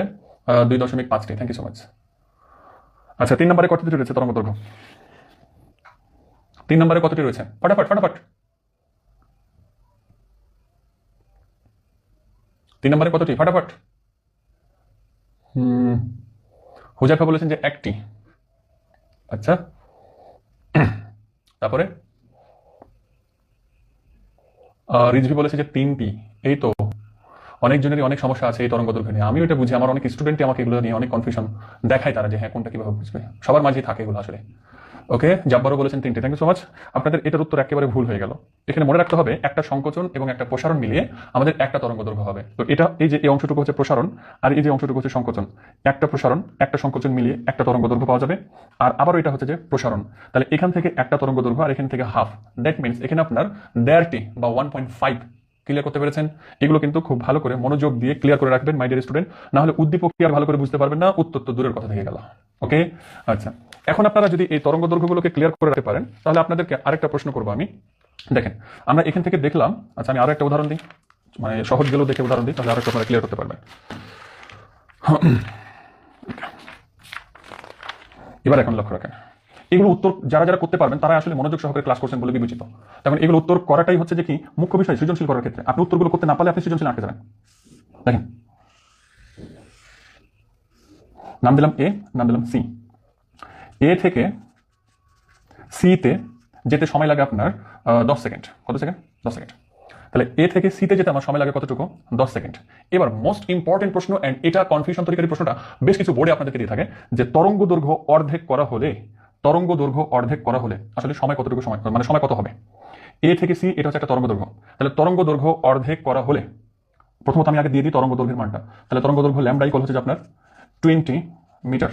2.5টি। Thank you so much. আচ্ছা, 3 নম্বরে কতটি রয়েছে তরঙ্গ দৈর্ঘ্য? 3 নম্বরে কতটি রয়েছে? ফটাফট ফটাফট। 3 নম্বরে কতটি? ফটাফট। হুজাইফা বলেছেন যে 1টি। আচ্ছা, তারপরে রিজভি বলেছে যে 3টি। এই তো, অনেকজনেরই অনেক সমস্যা আছে এই তরঙ্গ দৈর্ঘ্য নিয়ে। আমি এটা বুঝি, আমার অনেক স্টুডেন্টই আমাকে এগুলো নিয়ে অনেক কনফিউশন দেখায়, তারা যে হ্যাঁ কোনটা কিভাবে বুঝবে। সবার মাঝেই থাকে এগুলো আসলে। ওকে, জাব্বারও বলেছেন 3টে। Thank you so much. আপনাদের এটার উত্তর একেবারে ভুল হয়ে গেল। এখানে মনে রাখতে হবে একটা সংকোচন এবং একটা প্রসারণ মিলিয়ে আমাদের একটা তরঙ্গ দৈর্ঘ্য হবে। তো এটা এই যে এই অংশটুকু হচ্ছে প্রসারণ, আর এই যে অংশটুকু হচ্ছে সংকোচন। একটা প্রসারণ একটা সংকোচন মিলিয়ে একটা তরঙ্গ দৈর্ঘ্য পাওয়া যাবে। আর আবারও এটা হচ্ছে যে প্রসারণ, তাহলে এখান থেকে একটা তরঙ্গ দৈর্ঘ্য আর এখান থেকে হাফ। দ্যাট মিনস এখানে আপনার 1.5টি বা 1.5 ক্লিয়ার করতে পেরেছেন? এগুলো কিন্তু খুব ভালো করে মনোযোগ দিয়ে ক্লিয়ার করে রাখবেন মাই ডিয়ার স্টুডেন্ট, না হলে উদ্দীপককে আর ভালো করে বুঝতে পারবেন না, উত্তর তো দূরের কথা থেকে গেল। ওকে, আচ্ছা, এখন আপনারা যদি এই তরঙ্গ দৈর্ঘ্যগুলোকে ক্লিয়ার করে রাখতে পারেন, তাহলে আপনাদেরকে আরেকটা প্রশ্ন করবো আমি। দেখেন, আমরা এখান থেকে দেখলাম, আচ্ছা আমি আরো একটা উদাহরণ দিই, মানে সহজ গেলেও দেখে উদাহরণ দিই, তাহলে আরেকটা আপনারা ক্লিয়ার করতে পারবেন। এবার এখন লক্ষ্য রাখেন, এগুলো উত্তর যারা যারা করতে পারবেন তারা আসলে মনোযোগ সহকারে ক্লাস করছেন বলে বিবেচিত। তখন এগুলো উত্তর করাটাই হচ্ছে যে কি মুখ্য বিষয় সৃজনশীল করার ক্ষেত্রে। আপনি উত্তরগুলো করতে না পারলে আপনি সৃজনশীল আটকে যাবেন। দেখেন, নাম দিলাম এ, নাম দিলাম সি। এ থেকে সিতে যেতে সময় লাগে আপনার 10 সেকেন্ড। কত সেকেন্ড? 10 সেকেন্ড। তাহলে এ থেকে সিতে যেতে আমার সময় লাগে কতটুকু? 10 সেকেন্ড। এবার মোস্ট ইম্পর্টেন্ট প্রশ্ন, এন্ড এটা কনফিউশন তৈরিকারী প্রশ্নটা বেশ কিছু বোর্ডে আপনাদেরকে দিয়ে থাকে, যে তরঙ্গ দৈর্ঘ্য অর্ধেক করা হলে আসলে সময় কতটুকু, সময় মানে সময় কত হবে? এ থেকে সি এটা হচ্ছে একটা তরঙ্গ দৈর্ঘ্য। তাহলে তরঙ্গ দৈর্ঘ্য অর্ধেক করা হলে প্রথমত আমি আগে দিয়ে দিই তরঙ্গ দৈর্ঘ্যের মানটা। তাহলে তরঙ্গ দৈর্ঘ্য ল্যামডা ইকুয়াল হচ্ছে আপনার 20 মিটার।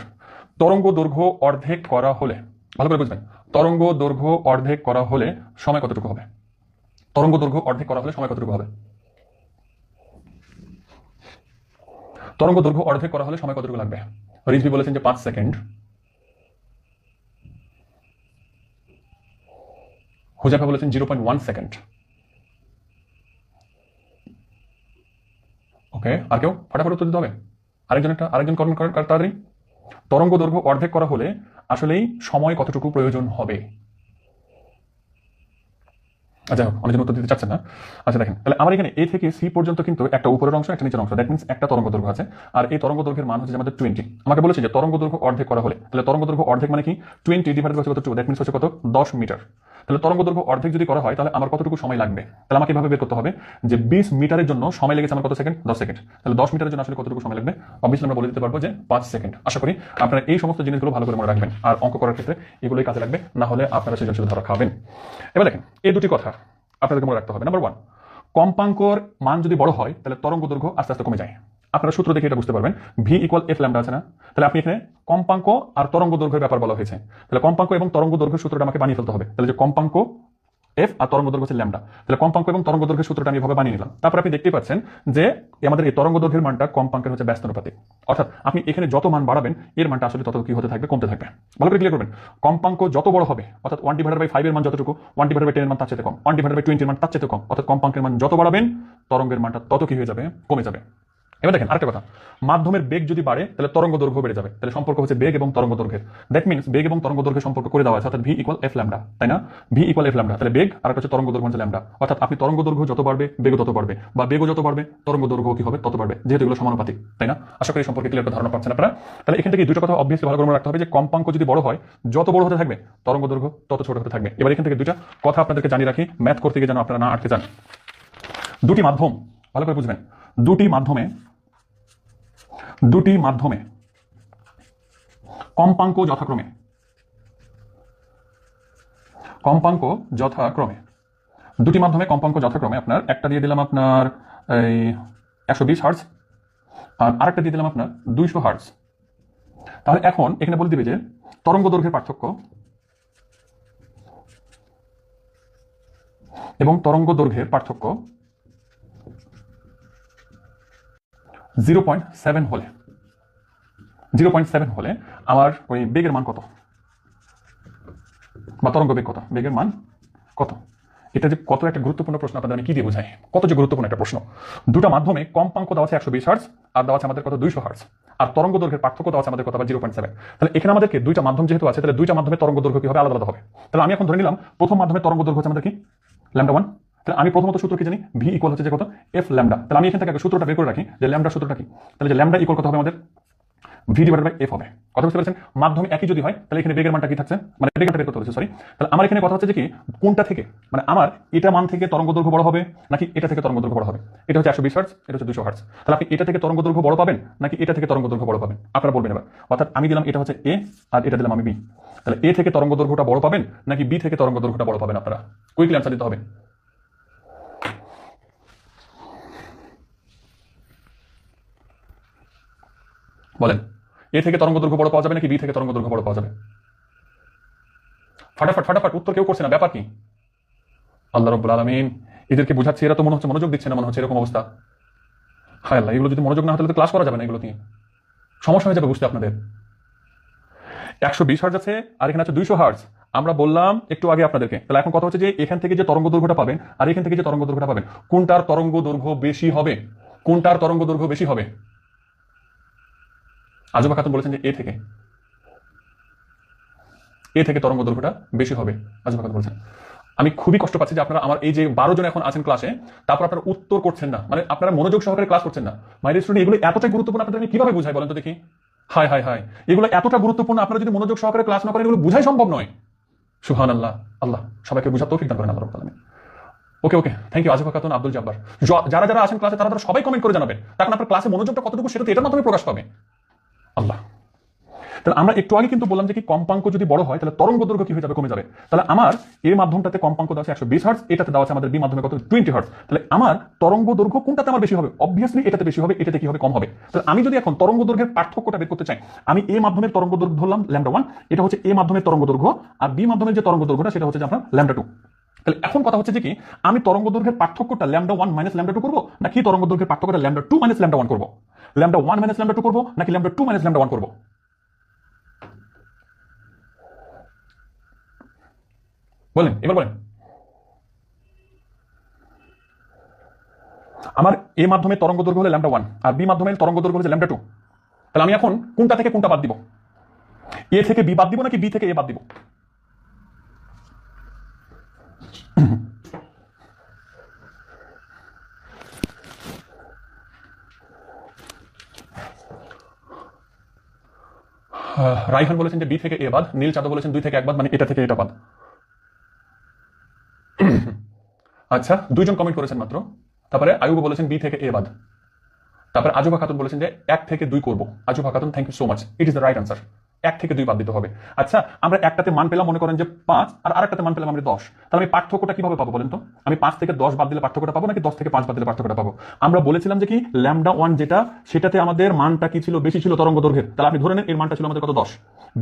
তরঙ্গ দৈর্ঘ্য অর্ধেক করা হলে, ভালো করে বুঝবেন, তরঙ্গ দৈর্ঘ্য অর্ধেক করা হলে সময় কতটুকু হবে? তরঙ্গ দৈর্ঘ্য অর্ধেক করা হলে সময় কতটুকু হবে? তরঙ্গ দৈর্ঘ্য অর্ধেক করা হলে সময় কতটুকু লাগবে? রিজভি বলেছেন যে 5 সেকেন্ড। হুযায়ফা বলেছেন 0.1 সেকেন্ড। ওকে, আর কেউ ফটাফট উত্তর দিতে হবে? আরেকজন কমেন্ট করেন তাড়াতাড়ি। তরঙ্গ দৈর্ঘ্য অর্ধেক করা হলে আসলেই সময় কতটুকু প্রয়োজন হবে? আচ্ছা, অনেকজন উত্তর দিতে চাচ্ছেন না। আচ্ছা দেখেন, তাহলে আমার এখানে এ থেকে সি পর্যন্ত কিন্তু একটা উপরের অংশ একটা নিচের অংশ, দ্যাট মিনস একটা তরঙ্গ দৈর্ঘ্য আছে। আর এই তরঙ্গ দৈর্ঘ্যের মান হচ্ছে আমাদের 20। আমাকে বলেছে যে তরঙ্গ দৈর্ঘ্য অর্ধেক করা হলে, তাহলে তরঙ্গ দৈর্ঘ্য অর্ধেক মানে কি 20 ডিভাইডেড হচ্ছে কত 2, দ্যাট মিনস হচ্ছে কত 10 মিটার। তাহলে তরঙ্গ দৈর্ঘ্য অর্ধেক যদি করা হয় তাহলে আমার কতটুকু সময় লাগবে? তাহলে আমাকে এভাবে বের করতে হবে যে 20 মিটারের জন্য সময় লেগেছে আমার কত সেকেন্ড? 10 সেকেন্ড। তাহলে 10 মিটারের জন্য আসলে কতটুকু সময় লাগবে? অবভিয়াসলি আমরা বলে দিতে পারবো যে 5 সেকেন্ড। আশা করি আপনারা এই সমস্ত জিনিসগুলো ভালো করে মনে রাখবেন, আর অঙ্ক করার ক্ষেত্রে এগুলোই কাজে লাগবে, না হলে আপনারা সৃজনশীল ধরা খাবেন। এবার দেখেন, এই দুটি কথা আপনাদেরকে মনে রাখতে হবে। নাম্বার 1, কম্পাঙ্কর মান যদি বড় হয় তাহলে তরঙ্গ দৈর্ঘ্য আস্তে আস্তে কমে যায়। আপনারা সূত্র দেখে এটা বুঝতে পারবেন, ভি ইকুয়াল এফ ল্যামডা আছে না? তাহলে আপনি এখানে কম্পাঙ্ক আর তরঙ্গ দৈর্ঘ্যের ব্যাপার বলা হয়েছে, তাহলে কম্পাঙ্ক এবং তরঙ্গ দৈর্ঘ্যের সূত্রটা আমাকে বানিয়ে ফেলতে হবে। তাহলে যে কম্পাঙ্ক এফ আর তরঙ্গ দৈর্ঘ্য হচ্ছে ল্যামডা, তাহলে কম্পাঙ্ক এবং তরঙ্গ দৈর্ঘ্যের সূত্রটা আমি এভাবে বানিয়ে নিলাম। তারপর আপনি দেখতে পাচ্ছেন যে আমাদের এই তরঙ্গ দৈর্ঘ্যের মানটা কম্পাঙ্কের হচ্ছে ব্যস্তানুপাতিক, অর্থাৎ আপনি এখানে যত মান বাড়াবেন এর মানটা আসলে তত কি হতে থাকবে? কমতে থাকবে। ভালো করে ক্লিয়ার করবেন, কম্পাঙ্ক যত বড় হবে, অর্থাৎ 1/5 এর মান যতটুকু, 1/10 এর মান তার চেয়ে কম, 1/20 এর মান তার চেয়ে কম, অর্থাৎ কম্পাঙ্কের মান যত বাড়াবেন তরঙ্গের মানটা তত কি হয়ে যাবে? কমে যাবে। এবার দেখেন আরেকটা কথা, মাধ্যমের বেগ যদি বাড়ে তাহলে তরঙ্গ দৈর্ঘ্য বেড়ে যাবে। তাহলে সম্পর্ক হচ্ছে বেগ এবং তরঙ্গ দৈর্ঘ্যের, দ্যাট মিনস বেগ এবং তরঙ্গ দৈর্ঘ্যের সম্পর্ক করে দেওয়া আছে, অর্থাৎ ভি ইকুয়াল এফ ল্যামডা, তাই না? ভি ইকুয়াল এফ ল্যামডা, তাহলে বেগ আর একটা হচ্ছে তরঙ্গ দৈর্ঘ্য হচ্ছে ল্যামডা, অর্থাৎ আপনি তরঙ্গ দৈর্ঘ্য যত বাড়বে বেগ তত বাড়বে, বা বেগ যত বাড়বে তরঙ্গ দৈর্ঘ্য কি হবে? তত বাড়বে, যেহেতু এগুলো সমানুপাতিক, তাই না? আশা করি এই সম্পর্কে ক্লিয়ার ধারণা পাচ্ছেন আপনারা। তাহলে এখান থেকে দুটো কথা অবভিয়াসলি ভালো করে মনে রাখতে হবে যে কম্পাঙ্ক যদি বড় হয়, যত বড় হতে থাকবে তরঙ্গ দৈর্ঘ্য তত ছোট হতে থাকবে। এবার এখান থেকে দুটো কথা আপনাদেরকে জানিয়ে রাখি, ম্যাথ করতে গিয়ে যেন আপনারা না আটকে যান। দুটি মাধ্যম ভালো করে বুঝবেন, দুটি মাধ্যমে কম্পাঙ্ক যথাক্রমে দুটি মাধ্যমে কম্পাঙ্ক যথাক্রমে আপনার একটা দিয়ে দিলাম আপনার এই 120 হার্টজ, আর আরেকটা দিয়ে দিলাম আপনার 200 হার্টজ। তাহলে এখন এখানে বলে দিবে যে তরঙ্গ দৈর্ঘ্যের পার্থক্য এবং তরঙ্গ দৈর্ঘ্যের পার্থক্য 0.7 হলে আমার ওই বেগের মান কত, বা তরঙ্গ বেগ কত, বেগের মান কত? এটা যে কত একটা গুরুত্বপূর্ণ প্রশ্ন, আপনাদের আমি কি দিয়ে বোঝাই, কত যে গুরুত্বপূর্ণ একটা প্রশ্ন। দুটো মাধ্যমে কম্পাঙ্ক দেওয়া আছে 120 হার্টজ, আর দেওয়া আছে আমাদের কত 200 হার্টজ, আর তরঙ্গ দৈর্ঘ্যের পার্থক্য দেওয়া আছে আমাদের কত, 0.7। তাহলে এখানে আমাদেরকে দুইটা মাধ্যম যেহেতু আছে, তাহলে দুইটা মাধ্যমে তরঙ্গ দৈর্ঘ্য কি হবে? আলাদা আলাদা হবে। তাহলে আমি এখন ধরে নিলাম প্রথম মাধ্যমে তরঙ্গ দৈর্ঘ্য হচ্ছে আমাদের কি λ1। তাহলে আমি প্রথমত সূত্র কি জানি, ভি ইকুয়াল হচ্ছে যে কত, এফ ল্যামডা। তাহলে আমি এখান থেকে সূত্রটা বের করে রাখি যে ল্যামডা সূত্রটা কি, তাহলে যে ল্যামডা ইকুয়াল কত হবে আমাদের ভি ডিভাইডেড বাই এফ হবে। কথা বুঝতে পেরেছেন? মাধ্যমে একই যদি হয় তাহলে এখানে বেগের মানটা কি থাকছে, মানে বেগের বের করতে হচ্ছে, সরি। তাহলে আমার এখানে কথা হচ্ছে যে কি, কোনটা থেকে, মানে আমার এটা মান থেকে তরঙ্গ দৈর্ঘ্য বড় হবে নাকি এটা থেকে তরঙ্গ দৈর্ঘ্য বড় হবে? এটা হচ্ছে 120 হার্টজ, এটা হচ্ছে 200 হার্টজ। তাহলে আপনি এটা থেকে তরঙ্গ দৈর্ঘ্য বড় পাবেন নাকি এটা থেকে তরঙ্গ দৈর্ঘ্য বড় পাবেন? আপনারা বলবেন এবার। অর্থাৎ আমি দিলাম এটা হচ্ছে এ আর এটা দিলাম আমি বি, তাহলে এ থেকে তরঙ্গ দৈর্ঘ্যটা বড় পাবেন নাকি বি থেকে তরঙ্গ দৈর্ঘ্যটা বড় পাবেন? আপনারা কুইকলি অ্যান্সার দিতে হবে। বলেন, এ থেকে তরঙ্গ দৈর্ঘ্য বড় পাওয়া যাবে নাকি বি থেকে তরঙ্গ দৈর্ঘ্য বড় পাওয়া যাবে? ফাটাফাট উত্তর কেউ করছে না, ব্যাপার কি? আল্লাহ রাব্বুল আলামিন এদেরকে বোঝাচ্ছে, এরা তো মনে হচ্ছে মনোযোগ দিচ্ছে না, মনে হচ্ছে এরকম অবস্থা। হায় আল্লাহ, এগুলো যদি মনোযোগ না হলে তো ক্লাস করা যাবে না, এগুলো নিয়ে সমস্যা হয়ে যাবে বুঝতে আপনাদের। 120 হার্টজ আছে আর এখানে আছে 200 হার্টজ। আমরা বললাম একটু আগে আপনাদেরকে, তাহলে এখন কথা হচ্ছে যে এখান থেকে যে তরঙ্গ দৈর্ঘ্যটা পাবেন আর এখান থেকে যে তরঙ্গ দৈর্ঘ্যটা পাবেন, কোনটার তরঙ্গ দৈর্ঘ্য বেশি হবে? আজবা খাতুন বলেছেন যে এ থেকে তরঙ্গ দৈর্ঘ্যটা বেশি হবে, আজবা খাতুন বলেছেন। আমি খুবই কষ্ট পাচ্ছি যে আপনারা আমার এই যে 12 জন এখন আছেন ক্লাসে, তারপর আপনারা উত্তর করছেন না, মানে আপনারা মনোযোগ সহকারে ক্লাস করছেন না। মাই ডিয়ার স্টুডেন্ট, এগুলো এতটাই গুরুত্বপূর্ণ, আপনাদের আমি কিভাবে বুঝাই বলেন তো দেখি? হায়, এগুলো এতটা গুরুত্বপূর্ণ, আপনারা যদি মনোযোগ সহকারে ক্লাস না করেন এগুলো বুঝাই সম্ভব নয়। সুবহানাল্লাহ, আল্লাহ সবাইকে বুঝার তৌফিক দান করেন আল্লাহ রাব্বুল আলামিন। ওকে, থ্যাংক ইউ আজবা খাতুন, আব্দুল জব্বার। যারা আছেন ক্লাসে তারা সবাই কমেন্ট করে জানাবেন, তখন আপনার ক্লাসে মনোযোগটা কতটুকু সেটা তো এটার মাধ্যমে প্রকাশ পাবে। আল্লাহ, তাহলে আমরা একটু আগে কিন্তু বললাম যে কি কম্পাঙ্ক যদি বড় হয় তাহলে তরঙ্গ দৈর্ঘ্য কি হয়ে যাবে? কমে যাবে। তাহলে আমার এই মাধ্যমটাতে কম্পাঙ্ক দেওয়া আছে 120 হার্টজ, এটাতে দেওয়া আছে আমাদের বি মাধ্যমে কত 20 হার্টজ। তাহলে আমার তরঙ্গ দৈর্ঘ্য কোনটাতে আমার বেশি হবে? অবভিয়াসলি এটাতে বেশি হবে, এটাতে কি হবে? কম হবে। তাহলে আমি যদি এখন তরঙ্গ দৈর্ঘ্যের পার্থক্যটা বের করতে চাই, আমি এ মাধ্যমের তরঙ্গ দৈর্ঘ্য ধরলাম λ1, এটা হচ্ছে এ মাধ্যমের তরঙ্গ দৈর্ঘ্য, আর বি মাধ্যমের যে তরঙ্গ দৈর্ঘ্যটা সেটা হচ্ছে আপনার λ2। তাহলে এখন কথা হচ্ছে যে কি, আমি তরঙ্গ দৈর্ঘ্যের পার্থক্যটা λ1 মাইনাস λ2 করব নাকি তরঙ্গ দৈর্ঘ্যের পার্থক্যটা λ2 মাইনাস λ1 করব? λ1 মাইনাস λ2 করব নাকি λ2 মাইনাস λ1 করব? বলেন, এবার বলেন। আমার এ মাধ্যমে তরঙ্গ দৈর্ঘ্য হলো ল্যামডা 1 আর বি মাধ্যমে তরঙ্গ দৈর্ঘ্য হচ্ছে ল্যামডা 2। তাহলে আমি এখন কোনটা থেকে কোনটা বাদ দিব? এ থেকে বি বাদ দিব নাকি বি থেকে এ বাদ দিব? রাইহান বলেছেন যে বি থেকে এ বাদ, নীল চাঁদ বলেছেন 2 থেকে 1 বাদ, মানে এটা থেকে এটা বাদ। আচ্ছা, 2 জন কমেন্ট করেছেন মাত্র। তারপরে আয়ুব বলেছেন বি থেকে এ বাদ। তারপরে আজুবা খাতুন বলেছেন যে 1 থেকে 2 করব। Ajuba Khatun, thank you so much, it is the right answer. 1 থেকে 2 বাদ দিতে হবে। আচ্ছা, আমরা একটাতে মান পেলাম মনে করেন যে 5 আর আরেকটাতে মান পেলাম আমরা 10। তাহলে আমি পার্থক্যটা কিভাবে পাবো বলেন তো? আমি 5 থেকে 10 বাদ দিলে পার্থক্যটা পাবো নাকি 10 থেকে 5 বাদ দিলে পার্থক্যটা পাবো? আমরা বলেছিলাম যে কি ল্যামডা 1 যেটা, সেটাতে আমাদের মানটা কি ছিল? বেশি ছিল তরঙ্গ দৈর্ঘ্যের। তাহলে আপনি ধরে নেন এর মানটা ছিল আমাদের কত? 10।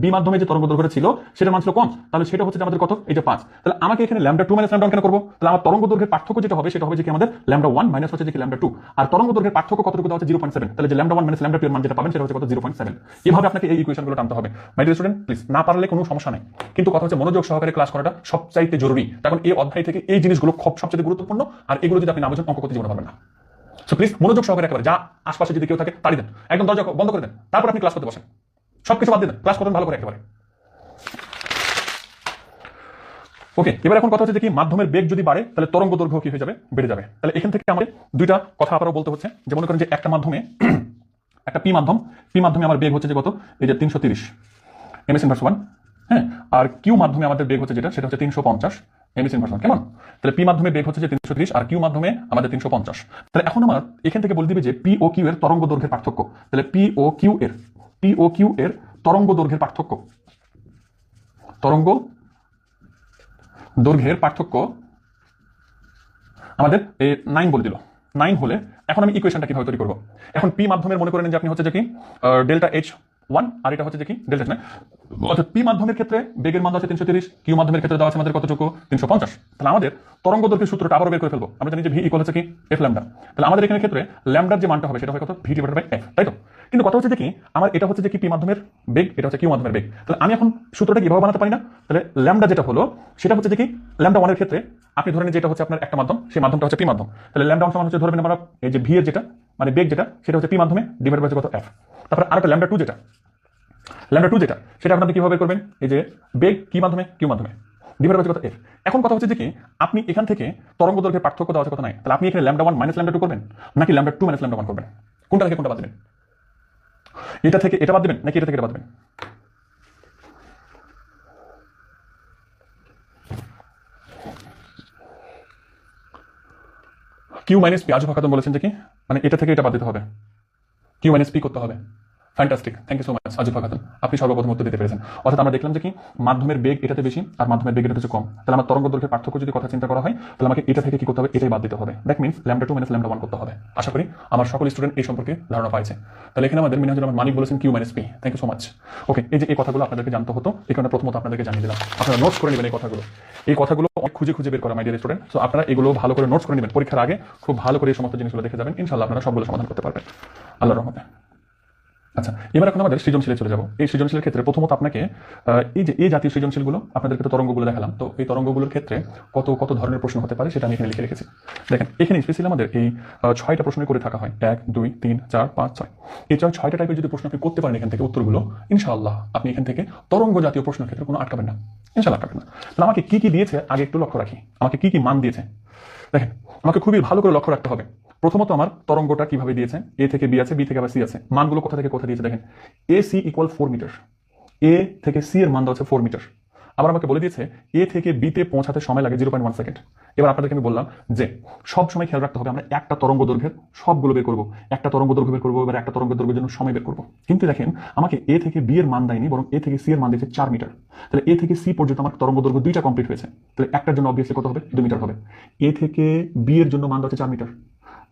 বি মাধ্যমে যে তরঙ্গ দৈর্ঘ্যটা ছিল সেটার মান ছিল কম, তাহলে সেটা হচ্ছে আমাদের কত? এই যে 5। তাহলে আমাকে এখানে ল্যামডা 2 মাইনাস ল্যামডা 1 কেন করবো? তাহলে আমার তরঙ্গ দৈর্ঘ্যের পার্থক্য যেটা হবে সেটা হবে যে কি আমাদের ল্যামডা 1 মাইনাস হচ্ছে যে কি ল্যামডা 2। আর তরঙ্গ দৈর্ঘ্যের পার্থক্য কতটুকু দেওয়া হচ্ছে? 0.7। তাহলে যে ল্যামডা 1 মাইনাস ল্যামডা 2 এর মান যেটা পাবেন সেটা হচ্ছে কত? 0.7। এভাবে আপনাকে এই ইকুয়েশনগুলো টানতে হবে। মাই ডিয়ার স্টুডেন্ট, প্লিজ, না পারলে কোনো সমস্যা নাই, কিন্তু কথা হচ্ছে মনোযোগ সহকারে ক্লাস করাটা সবচাইতে জরুরি। কারণ এই অধ্যায় থেকে এই জিনিসগুলো খুব সবচেয়ে গুরুত্বপূর্ণ, আর এগুলো যদি আপনি না বুঝেন অঙ্ক করতে জীবনে পারবেন না। সো প্লিজ মনোযোগ সহকারে একেবারে, যা আশপাশে যদি কেউ থাকে তাড়ি দেন, একদম দরজা বন্ধ করে দেন, তারপর আপনি ক্লাস করতে বসেন। সবকিছু বাদ দেন, ক্লাস করবেন ভালো করে একেবারে। ওকে, এবার এখন কথা হচ্ছে যে কি মাধ্যমের বেগ যদি বাড়ে তাহলে তরঙ্গ দৈর্ঘ্য কি হয়ে যাবে? বেড়ে যাবে। তাহলে এখান থেকে আমাদের দুইটা কথা আবারও বলতে হচ্ছে, যে মনে করেন যে একটা মাধ্যমে একটা পি মাধ্যমে আমার বেগ হচ্ছে যে কত? এই যে 330 এমএস ইনভার্স 1। হ্যাঁ, আর কিউ মাধ্যমে আমাদের বেগ হচ্ছে যেটা, সেটা হচ্ছে 350 এমএস ইনভার্স 1। কেমন? তাহলে পি মাধ্যমে বেগ হচ্ছে যে 330 আর কিউ মাধ্যমে আমাদের 350। তাহলে এখন আমার এখান থেকে বলে দিবে যে পি ও কিউ এর তরঙ্গ দৈর্ঘ্যের পার্থক্য। তাহলে পি ও কিউ এর তরঙ্গ দৈর্ঘ্যের পার্থক্য, তরঙ্গ দৈর্ঘ্যের পার্থক্য আমাদের 9 বলে দিল। 9 হলে এখন আমি ইকুয়েশনটা কিভাবে তৈরি করব? এখন পি মাধ্যমের মনে করেন যে আপনি হচ্ছে যে কি ডেল্টা H1 আর এটা হচ্ছে যে কি ডেল্টা H, অর্থাৎ পি মাধ্যমের ক্ষেত্রে বেগের মান আছে 330, কিউ মাধ্যমের ক্ষেত্রে দেওয়া আছে আমাদের কতটুকু? 350। তাহলে আমাদের তরঙ্গ দৈর্ঘ্যের সূত্রটা আবার বের করে ফেলবো। আমরা জানি যে ভি ইকুয়াল হচ্ছে কি এফ ল্যামডা। তাহলে আমাদের এখানে ক্ষেত্রে ল্যামডার যে মানটা হবে সেটা হবে কত? ভি ডিভাইডেড বাই এফ, তাই তো? কিন্তু কথা হচ্ছে যে কি আমার এটা হচ্ছে যে কি পি মাধ্যমের বেগ, এটা হচ্ছে কিউ মাধ্যমের বেগ। তাহলে আমি এখন সূত্রটা কিভাবে বানাতে পারি না? তাহলে ল্যামডা যেটা হলো সেটা হচ্ছে যে কি ল্যামডা 1 এর ক্ষেত্রে আপনি ধরে নিন যেটা হচ্ছে আপনার একটা মাধ্যম, সেই মাধ্যমটা হচ্ছে পি মাধ্যম। তাহলে ল্যামডা 1 সমান হচ্ছে ধরবেন আমরা এই যে ভি এর যেটা মানে বেগ যেটা, সেটা হচ্ছে পি মাধ্যমে ডিভাইড বাই কত? এফ। তারপর আরেকটা ল্যামডা 2 যেটা সেটা আপনি কিভাবে করবেন? এই যে বেগ কি মাধ্যমে? কিউ মাধ্যমে ডিভাইড বাই কত? এফ। এখন কথা হচ্ছে যে কি আপনি এখান থেকে তরঙ্গ দৈর্ঘ্যের পার্থক্য দেওয়া আছে কত? নাই। তাহলে আপনি এখানে ল্যামডা 1 মাইনাস ল্যামডা 2 করবেন নাকি ল্যামডা 2 মাইনাস ল্যামডা 1 করবেন? কোনটা থেকে কোনটা বাদ দিবেন? এটা থেকে এটা বাদ দিবেন নাকি এটা থেকে এটা বাদ দিবেন? কিউ মাইনাস পি, আজব খাতুন বলেছেন যে কি মানে এটা থেকে এটা বাদ দিতে হবে, কিউ মাইনাস পি করতে হবে। Fantastic, thank you so much Azifa Khatun, আপনি সর্বপ্রথম উত্তর দিতে পেরেছেন। অর্থাৎ আমরা দেখলাম যে কি মাধ্যমের বেগ এটাতে বেশি আর মাধ্যমের বেগ এটাতে কম। তাহলে আমার তরঙ্গ দৈর্ঘ্যের পার্থক্য যদি কথা চিন্তা করা হয় তাহলে আমাকে এটা থেকে কি করতে হবে? এটাই বাদ দিতে হবে। That means lambda 2 minus lambda 1 করতে হবে। আশা করি আমার সকল স্টুডেন্ট এই সম্পর্কে ধারণা পাইছে। তাহলে এখানে আমাদের মিনহাজুর রহমান মানিক বলেছেন Q minus P, thank you so much. Okay, এই যে এই কথাগুলো আপনাদেরকে জানতে হতো, এই কারণে প্রথমত আপনাদেরকে জানিয়ে দিলাম। আপনারা নোটস করে নেবেন এই কথাগুলো অনেক খুঁজে বের করা মাই ডিয়ার স্টুডেন্ট। সো আপনারা এগুলো ভালো করে নোটস করে নেবেন, পরীক্ষার আগে খুব ভালো করে এই সমস্ত জিনিসগুলো দেখে যাবেন, ইনশাআল্লাহ আপনারা সবগুলো সমাধান করতে পারবেন আল্লাহর রহমতে। আচ্ছা, এবার এখন আমাদের সৃজনশীলে চলে যাবো। এই সৃজনশীলের ক্ষেত্রে প্রথমত আপনাকে এই যে এই জাতীয় সৃজনশীলগুলো আপনাদেরকে তো তরঙ্গগুলো দেখালাম, তো এই তরঙ্গগুলোর ক্ষেত্রে কত ধরনের প্রশ্ন হতে পারে সেটা আমি এখানে লিখে রেখেছি। দেখেন এখানে স্পেশালি আমাদের এই 6টা প্রশ্ন করে থাকা হয়, 1 2 3 4 5 6। এই 6টা টাইপের যদি প্রশ্ন আপনি করতে পারেন এখান থেকে উত্তরগুলো, ইনশাআল্লাহ আপনি এখান থেকে তরঙ্গ জাতীয় প্রশ্নের ক্ষেত্রে কোনো আটকাবেন না, ইনশাআল্লাহ আটকাবেন না। তাহলে আমাকে কি কি দিয়েছে আগে একটু লক্ষ্য রাখি, আমাকে কি কি মান দিয়েছে দেখেন, আমাকে খুবই ভালো করে লক্ষ্য রাখতে হবে। প্রথমত আমার তরঙ্গটা কিভাবে দিয়েছে, এ থেকে বি আছে, বি থেকে আবার সি আছে, মানগুলো কোথা থেকে কোথা দিয়েছে দেখেন। এ সি ইকুয়াল 4 মিটার, এ থেকে সি এর মান দেওয়া হচ্ছে 4 মিটার। আবার আমাকে বলে দিয়েছে এ থেকে বিতে পৌঁছাতে সময় লাগে 0.1 সেকেন্ড। এবার আপনাদেরকে আমি বললাম যে সব সময় খেয়াল রাখতে হবে আমরা একটা তরঙ্গ দৈর্ঘ্যের সবগুলো বের করবো, একটা তরঙ্গ দৈর্ঘ্য বের করবো, এবার একটা তরঙ্গ দৈর্ঘ্যের জন্য সময় বের করবো। কিন্তু দেখেন আমাকে এ থেকে বি এর মান দেয়নি, বরং এ থেকে সি এর মান দিয়েছে 4 মিটার। তাহলে এ থেকে সি পর্যন্ত আমার তরঙ্গ দৈর্ঘ্য 2টা কমপ্লিট হয়েছে, তাহলে একটার জন্য অবভিয়াসলি কত হবে? 2 মিটার হবে। এ থেকে বি এর জন্য মান দেওয়া হচ্ছে 4 মিটার,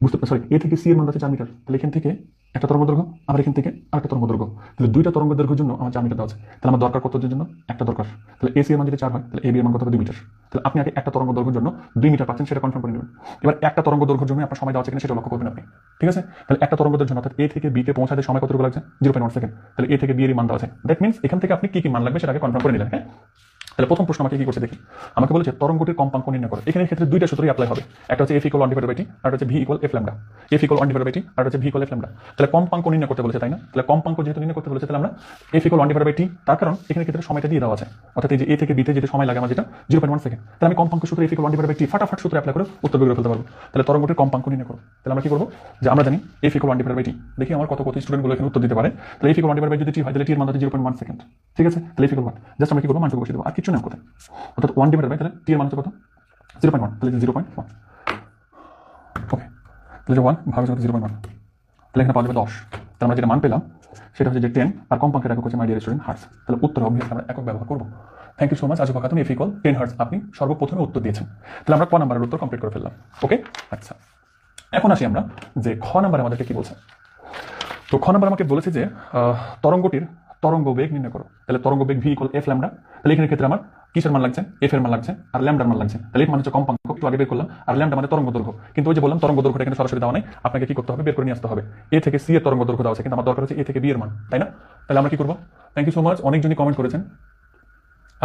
বুঝতে সরি এ থেকে সি এর মান হচ্ছে 4 মিটার। তাহলে এখান থেকে একটা তরঙ্গ দৈর্ঘ্য, আবার এখান থেকে আরেকটা তরঙ্গ দৈর্ঘ্য, তাহলে 2টা তরঙ্গ দৈর্ঘ্যের জন্য আমার 4 মিটার দেওয়া আছে। তাহলে আমার দরকার কতর জন্য? একটা দরকার। তাহলে এ সি এর মান যদি 4 হয় তাহলে এ বি এর মান কত হবে? 2 মিটার। তাহলে আপনি আগে একটা তরঙ্গ দৈর্ঘ্যের জন্য 2 মিটার পাচ্ছেন সেটা কনফার্ম করে নেবেন। এবার একটা তরঙ্গ দৈর্ঘ্যের জন্য আপনার সময় দেওয়া আছে কিনা সেটা লক্ষ্য করবেন আপনি, ঠিক আছে? তাহলে একটা তরঙ্গ দৈর্ঘ্যের জন্য অর্থাৎ এ থেকে বি তে পৌঁছাতে সময় কতটুকু লাগছে? 0.1 সেকেন্ড। তাহলে এ থেকে বি এর মান দেওয়া আছে, দ্যাট মিন্স এখান থেকে আপনি কি মান লাগবে সেটাকে কনফার্ম করে নিলেন। হ্যাঁ, তাহলে প্রথম প্রশ্ন আমাকে কি করছে দেখি, আমাকে বলেছে তরঙ্গটির কম্পাঙ্ক নির্ণয় করো। এখানে ক্ষেত্রে দুইটা সূত্রই অ্যাপ্লাই হবে, একটা হচ্ছে এফ ইকুয়াল 1/t আর হচ্ছে V equal F lambda. F equal 1/t আর হচ্ছে ভি ইকুয়াল এফ ল্যাম্ডা। তাহলে কম্পাঙ্ক নির্ণয় করতে বলেছে, তাই না? তাহলে কম্পাঙ্ক যেহেতু নির্ণয় করতে বলেছে, তাহলে আমরা এফ ইকুয়াল 1/t, তার কারণ এখানে ক্ষেত্রে সময়টা দিয়ে দেওয়া আছে, অর্থাৎ এই যে এ থেকে বিতে যেটা সময় লাগে আমার, যেটা 0.1 সেকেন্ড। তাহলে আমি কম্পাঙ্ক সূত্র এফ ইকুয়াল 1/t ফাটাফাট সূত্র অ্যাপ্লাই করে উত্তর বের করে ফেলতে পারবো। তাহলে তরঙ্গটির কম্পাঙ্ক নির্ণয় করো। তাহলে আমরা কি করবো, যে আমরা জানি এফ ইকুয়াল 1/t, দেখি আমার কত স্টুডেন্টগুলো এখানে উত্তর দিতে পারে। তাহলে এফ ইকুয়াল 1/t যদি টি হয়, তাহলে টি এর মান হচ্ছে 0.1 সেকেন্ড। ঠিক আছে, তাহলে এফ ইকুয়াল 1, জাস্ট আমরা কি করবো, মানটুকু বসিয়ে দেবো, আর কিছু না কোথায়, অর্থাৎ 1 ডিভাইডেড বাই, তাহলে টি এর মান হচ্ছে কত, 0.1, তাহলে 0.1। ওকে, তাহলে 1 ভাগ 0.1, তাহলে এখানে পাওয়া যাবে 10। তাহলে আমরা যেটা মান পেলাম সেটা হচ্ছে যে 10, আর কম্পাঙ্কের একক হচ্ছে মাই ডিয়ার স্টুডেন্ট হার্টস। তাহলে উত্তর অবভিয়াসলি আমরা একক ব্যবহার করবো। Thank you so much Ajuba Khatun, F equal 10 hertz আপনি সর্বপ্রথমে উত্তর দিয়েছেন। তাহলে আমরা ক নাম্বারের উত্তর কমপ্লিট করে ফেললাম। ওকে, আচ্ছা, এখন আসি আমরা যে খ নাম্বারে আমাদেরকে কি বলছে। তো খ নাম্বার আমাকে বলেছে যে তরঙ্গটির তরঙ্গ বেগ নির্ণয় করো। তাহলে তরঙ্গ বেগ ভি ইকুয়াল এফ ল্যাম্ডা। তাহলে এখানে ক্ষেত্রে আমার কিসের মান লাগছে, এফ এর মান লাগছে আর ল্যাম্ডার মান লাগছে। তাহলে এফ মানে হচ্ছে কম্পাঙ্ক, একটু আগে বের করলাম, আর ল্যাম্ডা মানে তরঙ্গ দৈর্ঘ্য। কিন্তু ওই যে বললাম তরঙ্গ দৈর্ঘ্যটা এখানে সরাসরি দেওয়া নাই, আপনাকে কি করতে হবে, বের করে নিয়ে আসতে হবে। এ থেকে সি এর তরঙ্গ দৈর্ঘ্য দেওয়া আছে, কিন্তু আমার দরকার হচ্ছে এ থেকে বি এর মান, তাই না? তাহলে আমরা কি করবো, থ্যাংক ইউ সো মাচ, অনেকজনই কমেন্ট করেছেন।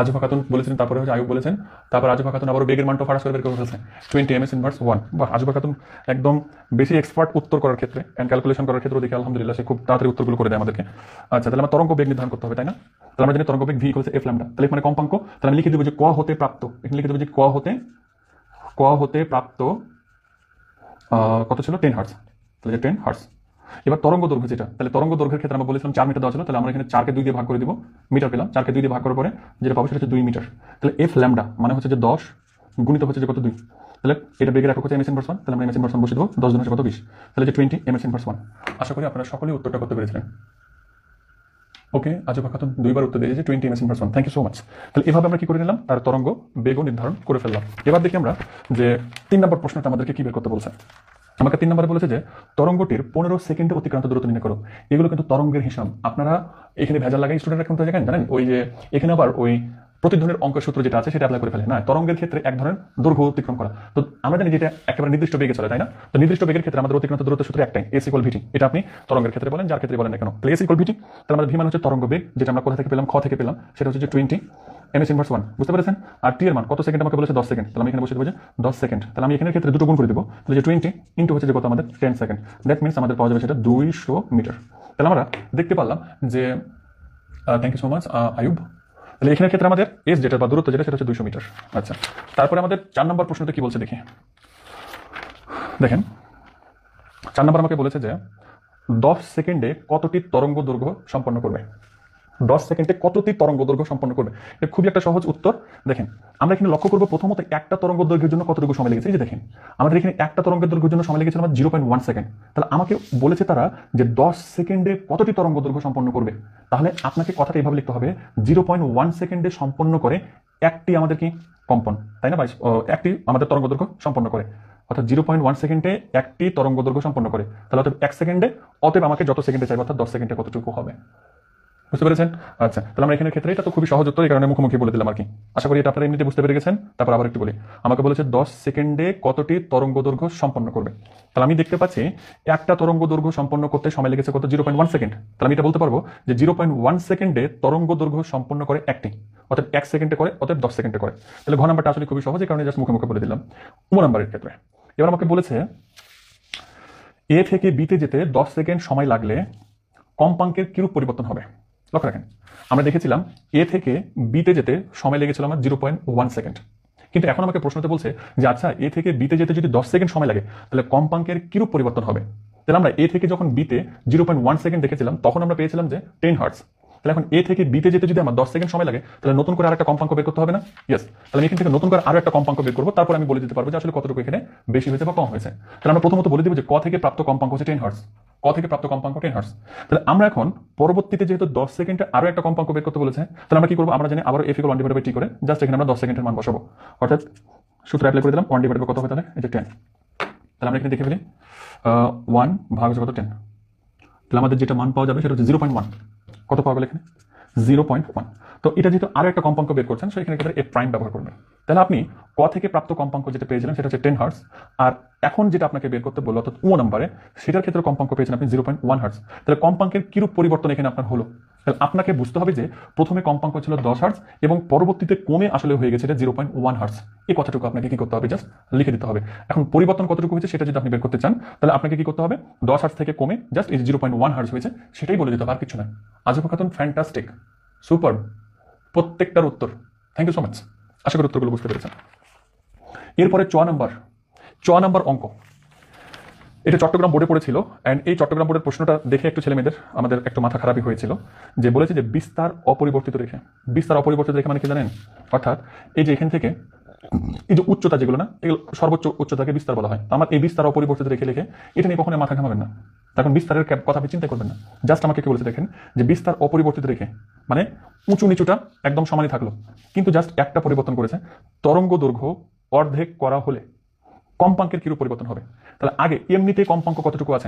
আজুবা খাতুন বলেছেন, তারপরে হচ্ছে আয়ুব বলেছেন, তারপর আজুবা খাতুন আবার বেগের মানটা ফারাস করে বের করে ফেলছে 20 ms ইনভার্স 1। বা আজুবা খাতুন একদম বেশি এক্সপার্ট উত্তর করার ক্ষেত্রে এন্ড ক্যালকুলেশন করার ক্ষেত্রে দেখি আলহামদুলিল্লাহ সে খুব তাড়াতাড়ি উত্তরগুলো করে দেয় আমাদেরকে। আচ্ছা, তাহলে আমার তরঙ্গ বেগ নির্ধারণ করতে হবে, তাই না? তাহলে আমরা জানি তরঙ্গ বেগ ভি ইকুয়াল এফ ল্যাম্ডা। তাহলে মানে কম্পাঙ্ক, তাহলে আমি লিখে দেবো যে ক হতে প্রাপ্ত, এখানে লিখে দেবো যে ক হতে প্রাপ্ত কত ছিল, 10 হার্টজ। তাহলে 10 হার্টজ। এবার তরঙ্গ দৈর্ঘ্য যেটা, তাহলে তরঙ্গ দৈর্ঘ্যের ক্ষেত্রে আমরা বলেছিলাম 4 মিটার দেওয়া ছিল, তাহলে আমরা এখানে 4 কে 2 দিয়ে ভাগ করে দিব, মিটার পেলাম। 4 কে 2 দিয়ে ভাগ করার পরে যেটা পাবো সেটা হচ্ছে 2 মিটার। তাহলে এফ ল্যাম্ডা মানে হচ্ছে যে 10 গুণিত হচ্ছে যে কত, 2। তাহলে এটা বেগের একক হচ্ছে এমএস ইনভার্স 1, তাহলে আমরা এমএস ইনভার্স 1 বসিয়ে দেবো, 10 গুণ হচ্ছে কত, 20। তাহলে যে 20 এমএস ইনভার্স 1। আশা করি আপনারা সকলেই উত্তরটা করতে পেরেছিলেন। ওকে, আজুবা খাতুন 2বার উত্তর দিয়েছে 20 ms inverse 1, thank you so much. তাহলে এভাবে আমরা কি করে নিলাম, তার তরঙ্গ বেগও নির্ধারণ করে ফেললাম। এবার দেখি আমরা যে 3 নম্বর প্রশ্নটা আমাদেরকে কি বের করতে বলছে। আমাকে 3 নম্বরে বলেছে যে তরঙ্গটির 15 সেকেন্ডে অতিক্রান্ত দূরত্ব নির্ণয় করো। এগুলো কিন্তু তরঙ্গের হিসাব, আপনারা এখানে ভেজাল লাগাই স্টুডেন্টরা কিন্তু জানেন, ওই যে এখানে আবার ওই প্রতিধ্বনির অঙ্কের সূত্র যেটা আছে সেটা অ্যাপ্লাই করে ফেলে না, তরঙ্গের ক্ষেত্রে এক ধরনের দৈর্ঘ্য অতিক্রম করা। তো আমরা জানি যেটা একেবারে নির্দিষ্ট বেগে চলে, তাই না? তো নির্দিষ্ট বেগের ক্ষেত্রে আমাদের অতিক্রান্ত দূরত্ব সূত্র একটাই, এস ইকুয়াল ভিটি। এটা আপনি তরঙ্গের ক্ষেত্রে বলেন, যার ক্ষেত্রে বলেন না কেন, তাহলে এস ইকুয়াল ভিটি। তাহলে আমাদের ভি মান হচ্ছে তরঙ্গ বেগ, যেটা আমরা কোথা থেকে পেলাম, খ থেকে পেলাম, সেটা হচ্ছে যে 20 ms ইনভার্স 1, বুঝতে পেরেছেন? আর টি এর মান কত সেকেন্ড আমাকে বলেছে, 10 সেকেন্ড। তাহলে আমি এখানে বসে দেবো যে 10 সেকেন্ড। তাহলে আমি এখানে ক্ষেত্রে দুটো গুণ করে দেবো, তাহলে যে 20 ইন্টু হচ্ছে যে কত আমাদের 10 সেকেন্ড, দ্যাট মিনস আমাদের পাওয়া যাবে সেটা 200 মিটার। তাহলে আমরা দেখতে পারলাম যে thank you so much Ayub. তাহলে এখানে ক্ষেত্রে আমাদের এস যেটা বা দূরত্ব যেটা সেটা হচ্ছে 200 মিটার। আচ্ছা, তারপরে আমাদের 4 নম্বর প্রশ্নটা কি বলছে দেখি, দেখেন 4 নম্বর আমাকে বলেছে যে 10 সেকেন্ডে কতটি তরঙ্গ দৈর্ঘ্য সম্পন্ন করবে। 10 সেকেন্ডে কতটি তরঙ্গ দৈর্ঘ্য সম্পন্ন করবে, এটা খুবই একটা সহজ উত্তর। দেখেন আমরা এখানে লক্ষ্য করবো প্রথমত একটা তরঙ্গ দৈর্ঘ্যের জন্য কতটুকু সময় লেগেছে। এই যে দেখেন আমাদের এখানে একটা তরঙ্গের দৈর্ঘ্যের জন্য সময় লেগেছিল আমার 0.1 সেকেন্ড। তাহলে আমাকে বলেছে তারা যে 10 সেকেন্ডে কতটি তরঙ্গ দৈর্ঘ্য সম্পন্ন করবে। তাহলে আপনাকে কথাটা এইভাবে লিখতে হবে, 0.1 সেকেন্ডে সম্পন্ন করে একটি আমাদের কি কম্পন, তাই না? একটি আমাদের তরঙ্গ দৈর্ঘ্য সম্পন্ন করে, অর্থাৎ 0.1 সেকেন্ডে একটি তরঙ্গ দৈর্ঘ্য সম্পন্ন করে। তাহলে অতএব 1 সেকেন্ডে, অতএব আমাকে যত সেকেন্ডে চাইবে অর্থাৎ 10 সেকেন্ডে কতটুকু হবে, বুঝতে পেরেছেন? আচ্ছা, তাহলে আমরা এখানে ক্ষেত্রে এটা তো খুবই সহজ উত্তর, এই কারণে মুখোমুখি বলে দিলাম আর কি। আশা করি এটা আপনারা এমনিতে বুঝতে পেরে গেছেন। তারপর আবার একটু বলি, আমাকে বলেছে 10 সেকেন্ডে কতটি তরঙ্গ দৈর্ঘ্য সম্পন্ন করবে। তাহলে আমি দেখতে পাচ্ছি একটা তরঙ্গ দৈর্ঘ্য সম্পন্ন করতে সময় লেগেছে কত, 0.1 সেকেন্ড। তাহলে আমি এটা বলতে পারবো যে 0.1 সেকেন্ডে তরঙ্গ দৈর্ঘ্য সম্পন্ন করে একটি, অর্থাৎ 1 সেকেন্ডে করে, অর্থাৎ 10 সেকেন্ডে করে। তাহলে ঘ নাম্বারটা আসলে খুবই সহজ, এই কারণে জাস্ট মুখে বলে দিলাম। ও নাম্বারের ক্ষেত্রে এবার আমাকে বলেছে এ থেকে বিতে যেতে 10 সেকেন্ড সময় লাগলে কম্পাঙ্কের কিরূপ পরিবর্তন হবে। লক্ষ্য রাখেন, আমরা দেখেছিলাম এ থেকে বিতে যেতে সময় লেগেছিল আমার 0.1 সেকেন্ড, কিন্তু এখন আমাকে প্রশ্নতে বলছে যে আচ্ছা এ থেকে বিতে যেতে যদি 10 সেকেন্ড সময় লাগে তাহলে কম্পাঙ্কের কিরূপ পরিবর্তন হবে। তাহলে আমরা এ থেকে যখন বিতে 0.1 সেকেন্ড দেখেছিলাম তখন আমরা পেয়েছিলাম যে 10 হার্টজ। তাহলে এখন এ থেকে বিতে যেতে যদি আমার 10 সেকেন্ড সময় লাগে তাহলে নতুন করে আরেকটা কম্পাঙ্ক বের করতে হবে না? ইয়েস, তাহলে আমি এখান থেকে নতুন করে আরো একটা কম্পাঙ্ক বের করবো, তারপর আমি বলে দিতে পারবো যে আসলে কতটুকু এখানে বেশি হয়েছে বা কম হয়েছে। তাহলে আমরা প্রথমত বলে দিব যে ক থেকে প্রাপ্ত কম্পাঙ্ক হচ্ছে 10 হার্টজ, ক থেকে প্রাপ্ত কম্পাঙ্ক 10 হার্টজ। তাহলে আমরা এখন পরবর্তীতে যেহেতু 10 সেকেন্ডে আরো একটা কম্পাঙ্ক বের করতে বলেছে, তাহলে আমরা কি করবো, আমরা জানি আবার এফ ইকুয়াল 1/t করে জাস্ট এখানে আমরা 10 সেকেন্ডের মান বসাবো, অর্থাৎ সূত্র অ্যাপ্লাই করে দিলাম 1/, কত হবে তাহলে এই যে 10। তাহলে আমরা এখানে দেখে ফেলি 1 ভাগ হচ্ছে কত 10, তাহলে আমাদের যেটা মান পাওয়া যাবে সেটা হচ্ছে 0.1। কত পাওয়া গেল এখানে 0.1। তো এটা যেহেতু আরো একটা কম্পাঙ্ক বের করছেন সো এখানে একেবারে এ প্রাইম ব্যবহার করবেন। তাহলে আপনি ক থেকে প্রাপ্ত কম্পাঙ্ক যেটা পেয়েছিলেন সেটা হচ্ছে 10 হার্টজ, আর এখন যেটা আপনাকে বের করতে বললো অর্থাৎ ও নম্বরে সেটার ক্ষেত্রে কম্পাঙ্ক পেয়েছেন আপনি 0.1 হার্টজ। তাহলে কম্পাঙ্কের কিরূপ পরিবর্তন এখানে আপনার হলো তাহলে আপনাকে বুঝতে হবে যে প্রথমে কম্পাঙ্ক ছিল 10 হার্টজ এবং পরবর্তীতে কমে আসলে হয়ে গেছে এটা 0.1 হার্টজ। এই কথাটুকু আপনাকে কি করতে হবে, জাস্ট লিখে দিতে হবে। এখন পরিবর্তন কতটুকু হয়েছে সেটা যদি আপনি বের করতে চান তাহলে আপনাকে কি করতে হবে, 10 হার্টজ থেকে কমে জাস্ট এই 0.1 হার্টজ হয়েছে সেটাই বলে দিতে হবে, আর কিছু না। আজব খাতুন ফ্যান্টাস্টিক, সুপার, প্রত্যেকটার উত্তর। থ্যাংক ইউ সো মাচ, আশা করি উত্তরগুলো বুঝতে পেরেছেন। এরপরে 4 নাম্বার অঙ্ক, এটা চট্টগ্রাম বোর্ডে পড়েছিল। অ্যান্ড এই চট্টগ্রাম বোর্ডের প্রশ্নটা দেখে একটু ছেলেমেয়েদের আমাদের একটু মাথা খারাপই হয়েছিল, যে বলেছে যে বিস্তার অপরিবর্তিত রেখে। বিস্তার অপরিবর্তিত রেখে মানে কি জানেন, অর্থাৎ এই যে এখান থেকে এই যে উচ্চতা যেগুলো না, এগুলো সর্বোচ্চ উচ্চতাকে বিস্তার বলা হয়। আমার এই বিস্তার অপরিবর্তিত রেখে লিখে এটা নিয়ে কখনো মাথা ঘামাবেন না, তখন বিস্তারের কথা আপনি চিন্তা করবেন না। জাস্ট আমাকে কি বলেছে দেখেন, যে বিস্তার অপরিবর্তিত রেখে মানে উঁচু নিচুটা একদম সমানই থাকলো, কিন্তু জাস্ট একটা পরিবর্তন করেছে, তরঙ্গ দৈর্ঘ্য অর্ধেক করা হলে কম্পাঙ্কের কিরূপ পরিবর্তন হবে। তাহলে আগে এমনিতে কম্পাঙ্ক কতটুকু আছে,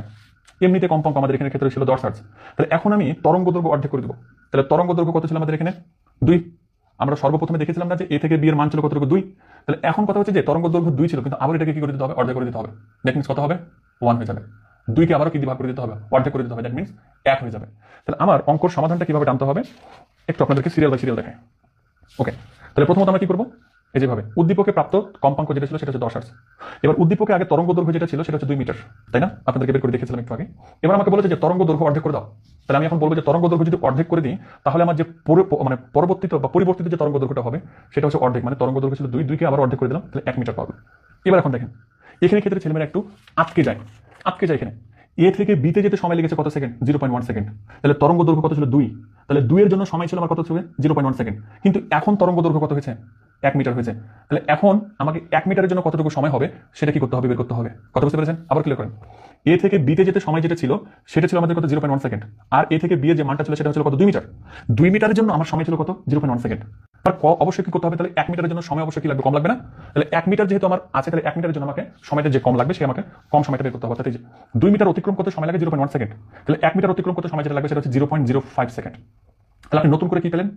এমনিতে কম্পাঙ্ক আমাদের এখানে ক্ষেত্রে ছিল 10 হার্টজ। তাহলে এখন আমি তরঙ্গ দৈর্ঘ্য অর্ধেক করে দেবো। তাহলে তরঙ্গ দৈর্ঘ্য কত ছিল আমাদের এখানে 2। আমরা সর্বপ্রথমে দেখেছিলাম না যে এ থেকে বি এর মান ছিল কতটুকু 2। তাহলে এখন কথা হচ্ছে যে তরঙ্গ দৈর্ঘ্য 2 ছিল, কিন্তু আবার এটাকে কি করে দিতে হবে, অর্ধেক করে দিতে হবে। দ্যাট মিনস কত হবে, 1 হয়ে যাবে। 2 কে আবারও কি দিয়ে ভাগ করে দিতে হবে, অর্ধেক করে দিতে হবে। দ্যাট মিনস 1 হয়ে যাবে। তাহলে আমার অঙ্কর সমাধানটা কিভাবে টানতে হবে একটু আপনাদেরকে সিরিয়াল বাই সিরিয়াল দেখাই। ওকে, তাহলে প্রথমত আমরা কি করবো, এই যেভাবে উদ্দীপকে প্রাপ্ত কম্পাঙ্ক যেটা ছিল সেটা হচ্ছে 10 হার্টজ। এবার উদ্দীপকে আগে তরঙ্গ দৈর্ঘ্য যেটা ছিল সেটা হচ্ছে 2 মিটার, তাই না? আপনাদেরকে বের করে দেখেছিলাম একটু আগে। এবার আমাকে বলেছে যে তরঙ্গ দৈর্ঘ্য অর্ধেক করে দাও। তাহলে আমি এখন বলবো যে তরঙ্গ দৈর্ঘ্য যদি অর্ধেক করে দিই তাহলে আমার যে মানে পরিবর্তিত যে তরঙ্গ দৈর্ঘ্যটা হবে সেটা হচ্ছে অর্ধেক, মানে তরঙ্গ দৈর্ঘ্য ছিল 2 কে আবার অর্ধেক করে দিলাম, তাহলে 1 মিটার পাবো। এবার এখন দেখেন এখানে ক্ষেত্রে ছেলেমেয়েরা একটু আটকে যায় এখানে। এ থেকে বিতে যেতে সময় লেগেছে কত সেকেন্ড, 0.1 সেকেন্ড। তাহলে তরঙ্গ দৈর্ঘ্য কত ছিল 2, তাহলে 2 এর জন্য সময় ছিল আমার কত ছিল 0.1 সেকেন্ড। কিন্তু এখন তরঙ্গ দৈর্ঘ্য কত হয়েছে, 1 মিটার হয়েছে। তাহলে এখন আমাকে 1 মিটারের জন্য কতটুকু সময় হবে সেটা কি করতে হবে, বের করতে হবে। কথা বুঝতে পেরেছেন? আবার ক্লিয়ার করেন। এ থেকে বিতে যেতে সময় যেটা ছিল সেটা ছিল আমাদের কত, 0.1 সেকেন্ড। আর এ থেকে বি এর যে মানটা ছিল সেটা ছিল কত, 2 মিটার। 2 মিটারের জন্য আমার সময় ছিল কত, 0.1 সেকেন্ড। আর অবশ্যই কি করতে হবে, তাহলে 1 মিটারের জন্য সময় অবশ্যই কি লাগবে, কম লাগবে না? তাহলে 1 মিটার যেহেতু আমার আছে, তাহলে 1 মিটারের জন্য আমাকে সময়টা যে কম লাগবে সে আমাকে কম সময়টা বের করতে হবে। অর্থাৎ 2 মিটার অতিক্রম করতে সময় লাগে 0.1 সেকেন্ড, তাহলে 1 মিটার অতিক্রম করতে সময় যেটা লাগবে সেটা হচ্ছে 0.05 সেকেন্ড। তাহলে আপনি নতুন করে কি পেলেন,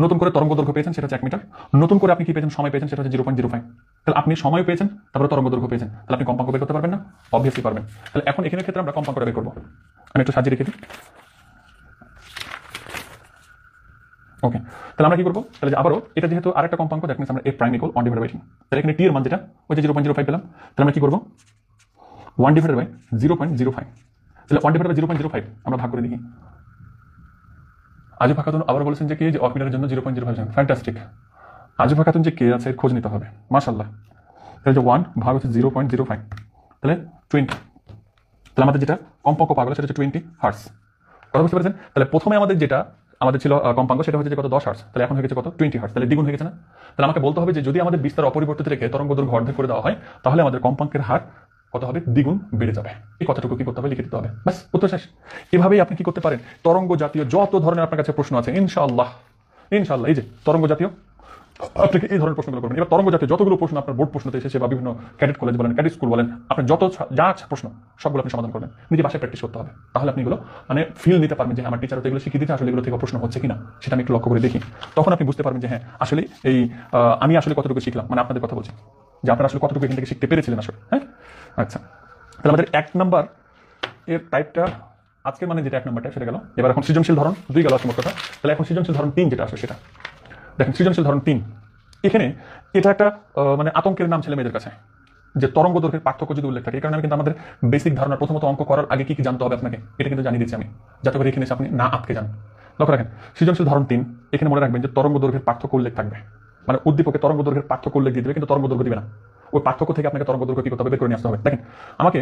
নতুন করে তরঙ্গ দৈর্ঘ্য পেয়েছেন সেটা হচ্ছে 1 মিটার, নতুন করে আপনি কি পেয়েছেন, সময় পেয়েছেন সেটা হচ্ছে 0.05। তাহলে আপনি সময় পেয়েছেন তারপরে তরঙ্গ দৈর্ঘ্য পেয়েছেন, তাহলে আপনি কম্পাঙ্ক বের করতে পারবেন না? অবভিয়াসলি পারবেন। তাহলে এখন এখানে ক্ষেত্রে আমরা কম্পাঙ্কটা বের করবো। আমি একটু সাজিয়ে রেখে দিই। ওকে, তাহলে আমরা কি করবো, তাহলে আবারও এটা যেহেতু আরেকটা কম্পাঙ্ক, দ্যাট মিনস আমরা এ প্রাইম ইকুয়াল 1 ডিভাইডেড বাই 2। তাহলে এখানে টি এর মান যেটা ওই যে 0.05 পেলাম, তাহলে আমরা কি করবো 1 ডিভাইডেড বাই 0.05। তাহলে 1 ডিভাইডেড বাই 0.05 আমরা ভাগ করে দেখি। আজব খাতুন আবার বলেছেন যে কি, যে অফ মিটারের জন্য 0.05, ফ্যান্টাস্টিক। আজব খাতুন যে কে আছে এর খোঁজ নিতে হবে, মাশাআল্লাহ। তাহলে যে 1 ভাগ হচ্ছে 0.05, তাহলে 20। তাহলে আমাদের যেটা কম্পাঙ্ক পাওয়া গেল সেটা হচ্ছে 20 হার্টজ। কথা বুঝতে পেরেছেন? তাহলে প্রথমে আমাদের যেটা ছিল কম্পাঙ্ক সেটা হচ্ছে যে কত, 10 হার্টজ, তাহলে এখন হয়ে গেছে কত, 20 হার্টজ। তাহলে দ্বিগুণ হয়ে গেছে না? তাহলে আমাকে বলতে হবে যে যদি আমাদের বিস্তার অপরিবর্তিত রেখে তরঙ্গ দৈর্ঘ্য অর্ধেক করে দেওয়া হয় তাহলে আমাদের কম্পাঙ্কের হার কত হবে, দ্বিগুণ বেড়ে যাবে। এই কথাটুকু কি করতে হবে, লিখে দিতে হবে, ব্যাস উত্তর শেষ। এভাবেই আপনি কি করতে পারেন, তরঙ্গ জাতীয় যত ধরনের আপনার কাছে প্রশ্ন আছে ইনশাআল্লাহ এই যে তরঙ্গ জাতীয় আপনাকে এই ধরনের প্রশ্নগুলো করবেন। এবার তরঙ্গ জাতীয় যতগুলো প্রশ্ন আপনার বোর্ড প্রশ্নতে এসেছে বা বিভিন্ন ক্যাডেট কলেজ বলেন, ক্যাডেট স্কুল বলেন, আপনার যত যা প্রশ্ন সবগুলো আপনি সমাধান করবেন, নিজে বাসায় প্র্যাকটিস করতে হবে। তাহলে আপনি এগুলো মানে ফিল নিতে পারবেন যে আমার টিচার তো এগুলো শিখিয়ে দিচ্ছে, আসলে এগুলো থেকে প্রশ্ন হচ্ছে কিনা সেটা আমি একটু লক্ষ্য করে দেখি। তখন আপনি বুঝতে পারবেন যে হ্যাঁ আসলে এই আমি আসলে কতটুকু শিখলাম, মানে আপনাদের কথা বলছি যে আপনারা আসলে কতটুকু এখান থেকে শিখতে পেরেছিলেন আসলে। হ্যাঁ, আচ্ছা। তাহলে আমাদের 1 নাম্বার এর টাইপটা আজকের মানে যেটা 1 নাম্বারটা সেটা গেল। এবার এখন সৃজনশীল ধরন 2 গেল আসলে কথা। তাহলে এখন সৃজনশীল ধরন 3 যেটা আসলে সেটা দেখেন। সৃজনশীল ধরন 3 এখানে এটা একটা মানে আতঙ্কের নাম ছেলে মেয়েদের কাছে, যে তরঙ্গ দৈর্ঘ্যের পার্থক্য যদি উল্লেখ থাকে। এই কারণে আমি কিন্তু আমাদের বেসিক ধারণা প্রথমত অঙ্ক করার আগে কি কি জানতে হবে আপনাকে এটা কিন্তু জানিয়ে দিচ্ছি আমি, যাতে করে এখানে আপনি না আটকে যান। লক্ষ্য রাখেন, সৃজনশীল ধরন 3 এখানে মনে রাখবেন যে তরঙ্গ দৈর্ঘ্যের পার্থক্য উল্লেখ থাকবে, মানে উদ্দীপকে তরঙ্গ দৈর্ঘ্যের পার্থক্য উল্লেখ দিয়ে দেবে কিন্তু তরঙ্গ দৈর্ঘ্য দিবে না। ওই পার্থক্য থেকে আপনাকে তরঙ্গ দৈর্ঘ্য কি করতে হবে, বের করে নিয়ে আসতে হবে। দেখেন আমাকে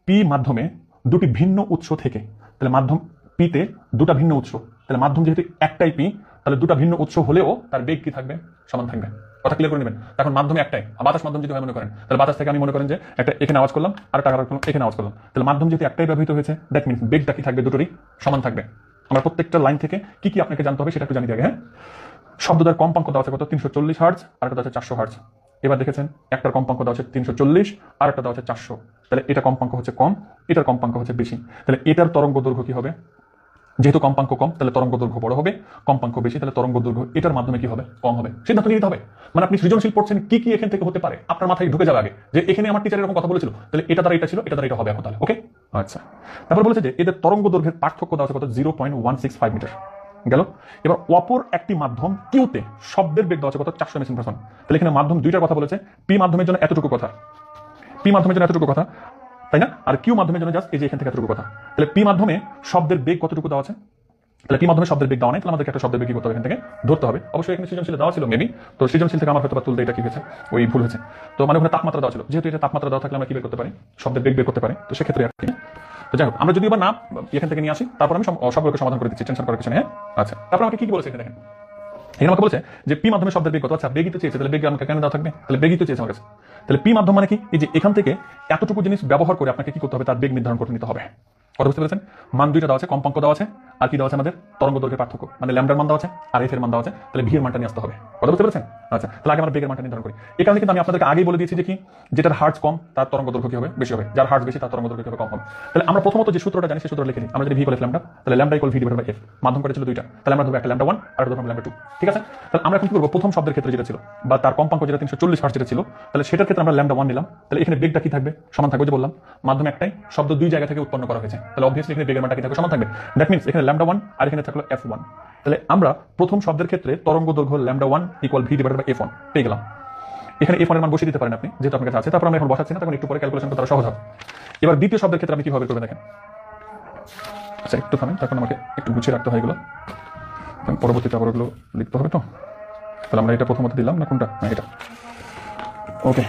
পি মাধ্যমে দুটি ভিন্ন উৎস থেকে, তাহলে মাধ্যম পিতে দুটা ভিন্ন উৎস, তাহলে মাধ্যম যেহেতু একটাই পি তাহলে দুটা ভিন্ন উৎস হলেও তার বেগ কি থাকবে, সমান থাকবে। কথা ক্লিয়ার করে নেবেন। এখন মাধ্যমে একটাই, বাতাস মাধ্যম যদি হয় মনে করেন, তাহলে বাতাস থেকে আমি মনে করেন যে একটা এখানে আওয়াজ করলাম আর একটা এখানে আওয়াজ করলাম, তাহলে মাধ্যম যেহেতু একটাই ব্যবহৃত হয়েছে দ্যাট মিনস বেগটা কি থাকবে, দুটোরই সমান থাকবে। আমরা প্রত্যেকটা লাইন থেকে কি কি আপনাকে জানতে হবে সেটা একটু জানিয়ে আগে। হ্যাঁ, শব্দটার কম্পাঙ্ক দেওয়া আছে কত, 340 হার্টজ, আর একটা দেওয়া আছে 400 হার্টজ। এবার দেখেছেন একটার কম্পাঙ্ক দেওয়া আছে 340 আর একটা দেওয়া আছে 400, তাহলে এটা কম্পাঙ্ক হচ্ছে কম, এটার কম্পাঙ্ক হচ্ছে বেশি। তাহলে এটার তরঙ্গ দৈর্ঘ্য কি হবে, যেহেতু কম্পাঙ্ক কম তাহলে তরঙ্গ দৈর্ঘ্য বড় হবে, কম্পাঙ্ক বেশি তাহলে তরঙ্গ দৈর্ঘ্য এটার মাধ্যমে কি হবে, কম হবে। সিদ্ধান্ত নিতে হবে। মানে আপনি সৃজনশীল পড়ছেন কি কি এখান থেকে হতে পারে আপনার মাথায় ঢুকে যাবে আগে, যে এখানে আমার টিচার এরকম কথা বলেছিল তাহলে এটা দ্বারা এটা ছিল, এটা দ্বারা এটা হবে এখন তাহলে। ওকে, আচ্ছা। তারপর বলেছে যে এদের তরঙ্গ দৈর্ঘ্যের পার্থক্য দেওয়া আছে কত, 0.165 মিটার। গেল। এবার অপর একটি মাধ্যম কিউতে শব্দের বেগ দেওয়া আছে কত 400 ms ইনভার্সন। তাহলে এখানে মাধ্যম দুইটার কথা বলেছে, পি মাধ্যমের জন্য এতটুকু কথা, পি মাধ্যমের জন্য এতটুকু কথা, তাই না? আর কিউ মাধ্যমের জন্য জাস্ট এই যে এখান থেকে এতটুকু কথা। তাহলে পি মাধ্যমে শব্দের বেগ কতটুকু দেওয়া আছে? তাহলে পি মাধ্যমে শব্দের বেগ দেওয়া নাই, তাহলে আমাদেরকে একটা শব্দের বেগ কি করতে হবে এখান থেকে ধরতে হবে। অবশ্যই এখানে সৃজনশীল দেওয়া ছিল মেবি, তো সৃজনশীল থেকে আমার হয়তো বা তুলতে এটা কি হয়েছে, ওই ভুল হয়েছে। তো মানে ওখানে তাপমাত্রা দেওয়া ছিল, যেহেতু এটা তাপমাত্রা দেওয়া থাকলে আমরা কি বের করতে পারি, শব্দের বেগ বের করতে পারি। তো সেক্ষেত্রে আর কি, তো যাই হোক, আমরা যদি এবার না এখান থেকে নিয়ে আসি, তারপর আমি সবগুলোকে সমাধান করে দিচ্ছি, টেনশন করার কিছু নেই। হ্যাঁ আচ্ছা, তারপর আমাকে কি বলেছে এখানে দেখেন, এখানে আমাকে বলেছে যে পি মাধ্যমে শব্দের বেগ কত। আচ্ছা বেগই তো চেয়েছে, তাহলে বেগ আমাকে কেন দেওয়া থাকবে, তাহলে বেগই তো চেয়েছে আমার কাছে। তাহলে পি মাধ্যম মানে কি, এই যে এখান থেকে এতটুকু জিনিস ব্যবহার করে আপনাকে কি করতে হবে, তার বেগ নির্ধারণ করে নিতে হবে। কথা বুঝতে পেরেছেন? মান দুইটা দেওয়া আছে, কম্পাঙ্ক দেওয়া আছে, আর কি দেওয়া আছে আমাদের তরঙ্গ দৈর্ঘ্যের পার্থক্য, মানে ল্যামডার মান দেওয়া আছে আর এফ এর মান দেওয়া আছে। তাহলে ভি এর মানটা নিয়ে আসতে হবে। কথা বুঝতে পেরেছেন? আচ্ছা, তাহলে আগে আমরা বেগের মানটা নির্ধারণ করি। এই কারণে কিন্তু আমি আপনাদেরকে আগেই বলে দিয়েছি যে কি, যেটার হার্টজ কম তার তরঙ্গ দৈর্ঘ্য কি হবে, বেশি হবে, যার হার্টজ বেশি তার তরঙ্গ দৈর্ঘ্য কম হবে। তাহলে আমরা প্রথমত যে সূত্রটা জানি সেই সূত্রটা লিখে নিই। আমরা যদি ভি ইকুয়াল ল্যামডা, তাহলে lambda equal V divided by F. মাধ্যম করেছিল দুইটা, তাহলে আমরা ধরবো একটা ল্যামডা 1 আর একটা ধরবো ল্যামডা 2। ঠিক আছে? তাহলে আমরা এখন কি করব, প্রথম শব্দের ক্ষেত্রে যেটা ছিল বা তার কম্পাঙ্ক যেটা 340 হার্টজ যেটা ছিল, তাহলে সেটার ক্ষেত্রে আমরা ল্যামডা 1 নিলাম। তাহলে এখানে বেগটা কি থাকবে, সমান থাকবে। যে বললাম মাধ্যম একটাই, শব্দ দুই জায়গা থেকে উৎপন্ন করা হয়েছে, তাহলে অবভিয়াসলি এখানে বেগের মানটা কি থাকবে, সমান থাকবে। দ্যাট মিন্স এখানে ল্যামডা 1 আর এখানে থাকলো f1। তাহলে আমরা প্রথম শব্দের ক্ষেত্রে তরঙ্গ দৈর্ঘ্য lambda 1 equal V divided by f1 পেয়ে গেলাম। এখানে f1 এর মান বসিয়ে দিতে পারেন আপনি, যেহেতু আপনার কাছে আছে। তারপর আমরা এখন বসাচ্ছি না, তখন একটু পরে ক্যালকুলেশন করতে সহজ হবে। এবার দ্বিতীয় শব্দের ক্ষেত্রে আপনি কিভাবে করবেন দেখেন। আচ্ছা একটু থামেন, তখন আমাকে একটু গুছিয়ে রাখতে হয় এগুলো, পরবর্তীতে আবার ওগুলো লিখতে হবে। তো তাহলে আমরা এটা প্রথমত দিলাম না কোনটা, না এটা। ওকে,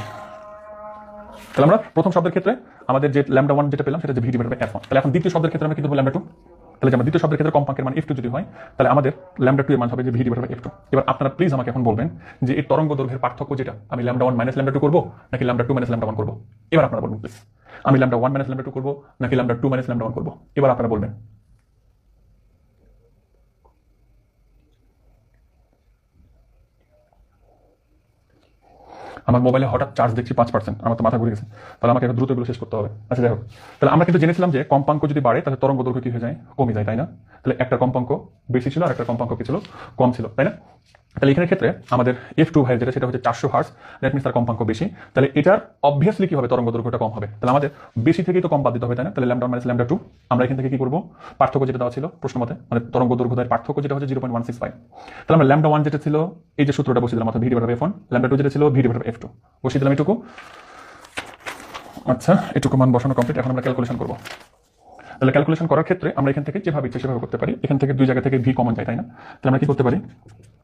তাহলে আমরা প্রথম শব্দের ক্ষেত্রে আমাদের যে ল্যামডা 1 যেটা পেলাম সেটা যে ভি ডিভাইডেড বাই f1। তাহলে এখন দ্বিতীয় শব্দের ক্ষেত্রে আমরা কি দেবো, ল্যামডা 2। তাহলে যে আমরা দ্বিতীয় শব্দের ক্ষেত্রে কম্পাঙ্কের মান f2 যদি হয়, তাহলে আমাদের ল্যামডা 2 এর মান হবে যে ভি ডিভাইডেড বাই f2। এবার আপনারা প্লিজ আমাকে এখন বলবেন যে এই তরঙ্গ দৈর্ঘ্যের পার্থক্য যেটা, আমি ল্যামডা 1 মাইনাস ল্যামডা 2 করব নাকি ল্যামডা 2 মাইনাস ল্যামডা 1 করব। এবার আপনারা বলবেন প্লিজ, আমি ল্যামডা 1 মাইনাস ল্যামডা 2 করব নাকি ল্যামডা 2 মাইনাস ল্যামডা 1 করব। এবার আপনারা বলবেন। আমার মোবাইলে হঠাৎ চার্জ দেখছি 5%, আমার তো মাথা ঘুরে গেছে। তাহলে আমাকে দ্রুত এগুলো শেষ করতে হবে। আচ্ছা যাই হোক, তাহলে আমরা কিন্তু জেনেছিলাম যে কম্পাঙ্ক যদি বাড়ে তাহলে তরঙ্গ দৈর্ঘ্য কি হয়ে যায়, কমে যায়, তাই না? তাহলে একটা কম্পাঙ্ক বেশি ছিল আর একটা কম্পাঙ্ক কি ছিল, কম ছিল, তাই না? তাহলে এখানে ক্ষেত্রে আমাদের f2 ভাই যেটা, সেটা হচ্ছে 400 হার্টজ, দ্যাট মিন্স তার কম্পাঙ্ক বেশি। তাহলে এটার অবভিয়াসলি কি হবে, তরঙ্গ দৈর্ঘ্যটা কম হবে। তাহলে আমাদের বেশি থেকেই তো কম বাদ দিতে হবে, তাই না? তাহলে ল্যামডা 1 মাইনাস ল্যামডা 2, আমরা এখান থেকে কি করব, পার্থক্য যেটা দেওয়া ছিল প্রশ্ন মতে, মানে তরঙ্গ দৈর্ঘ্যের পার্থক্য যেটা হচ্ছে 0.165। তাহলে আমরা ল্যামডা 1 যেটা ছিল এই যে সূত্রটা বসিয়ে দিলাম, অর্থাৎ V divided by f1, lambda 2 যেটা ছিল ভি ডিভাইডেড বাই f2 বসিয়ে দিলাম এটুকু। আচ্ছা এটুকু মান বসানো কমপ্লিট। এখন আমরা ক্যালকুলেশন করব। তাহলে ক্যালকুলেশন করার ক্ষেত্রে আমরা এখান থেকে যেভাবে ইচ্ছে সেভাবে করতে পারি। এখান থেকে দুই জায়গা থেকে ভি কমন যায়, তাই না? তাহলে আমরা কি করতে পারি,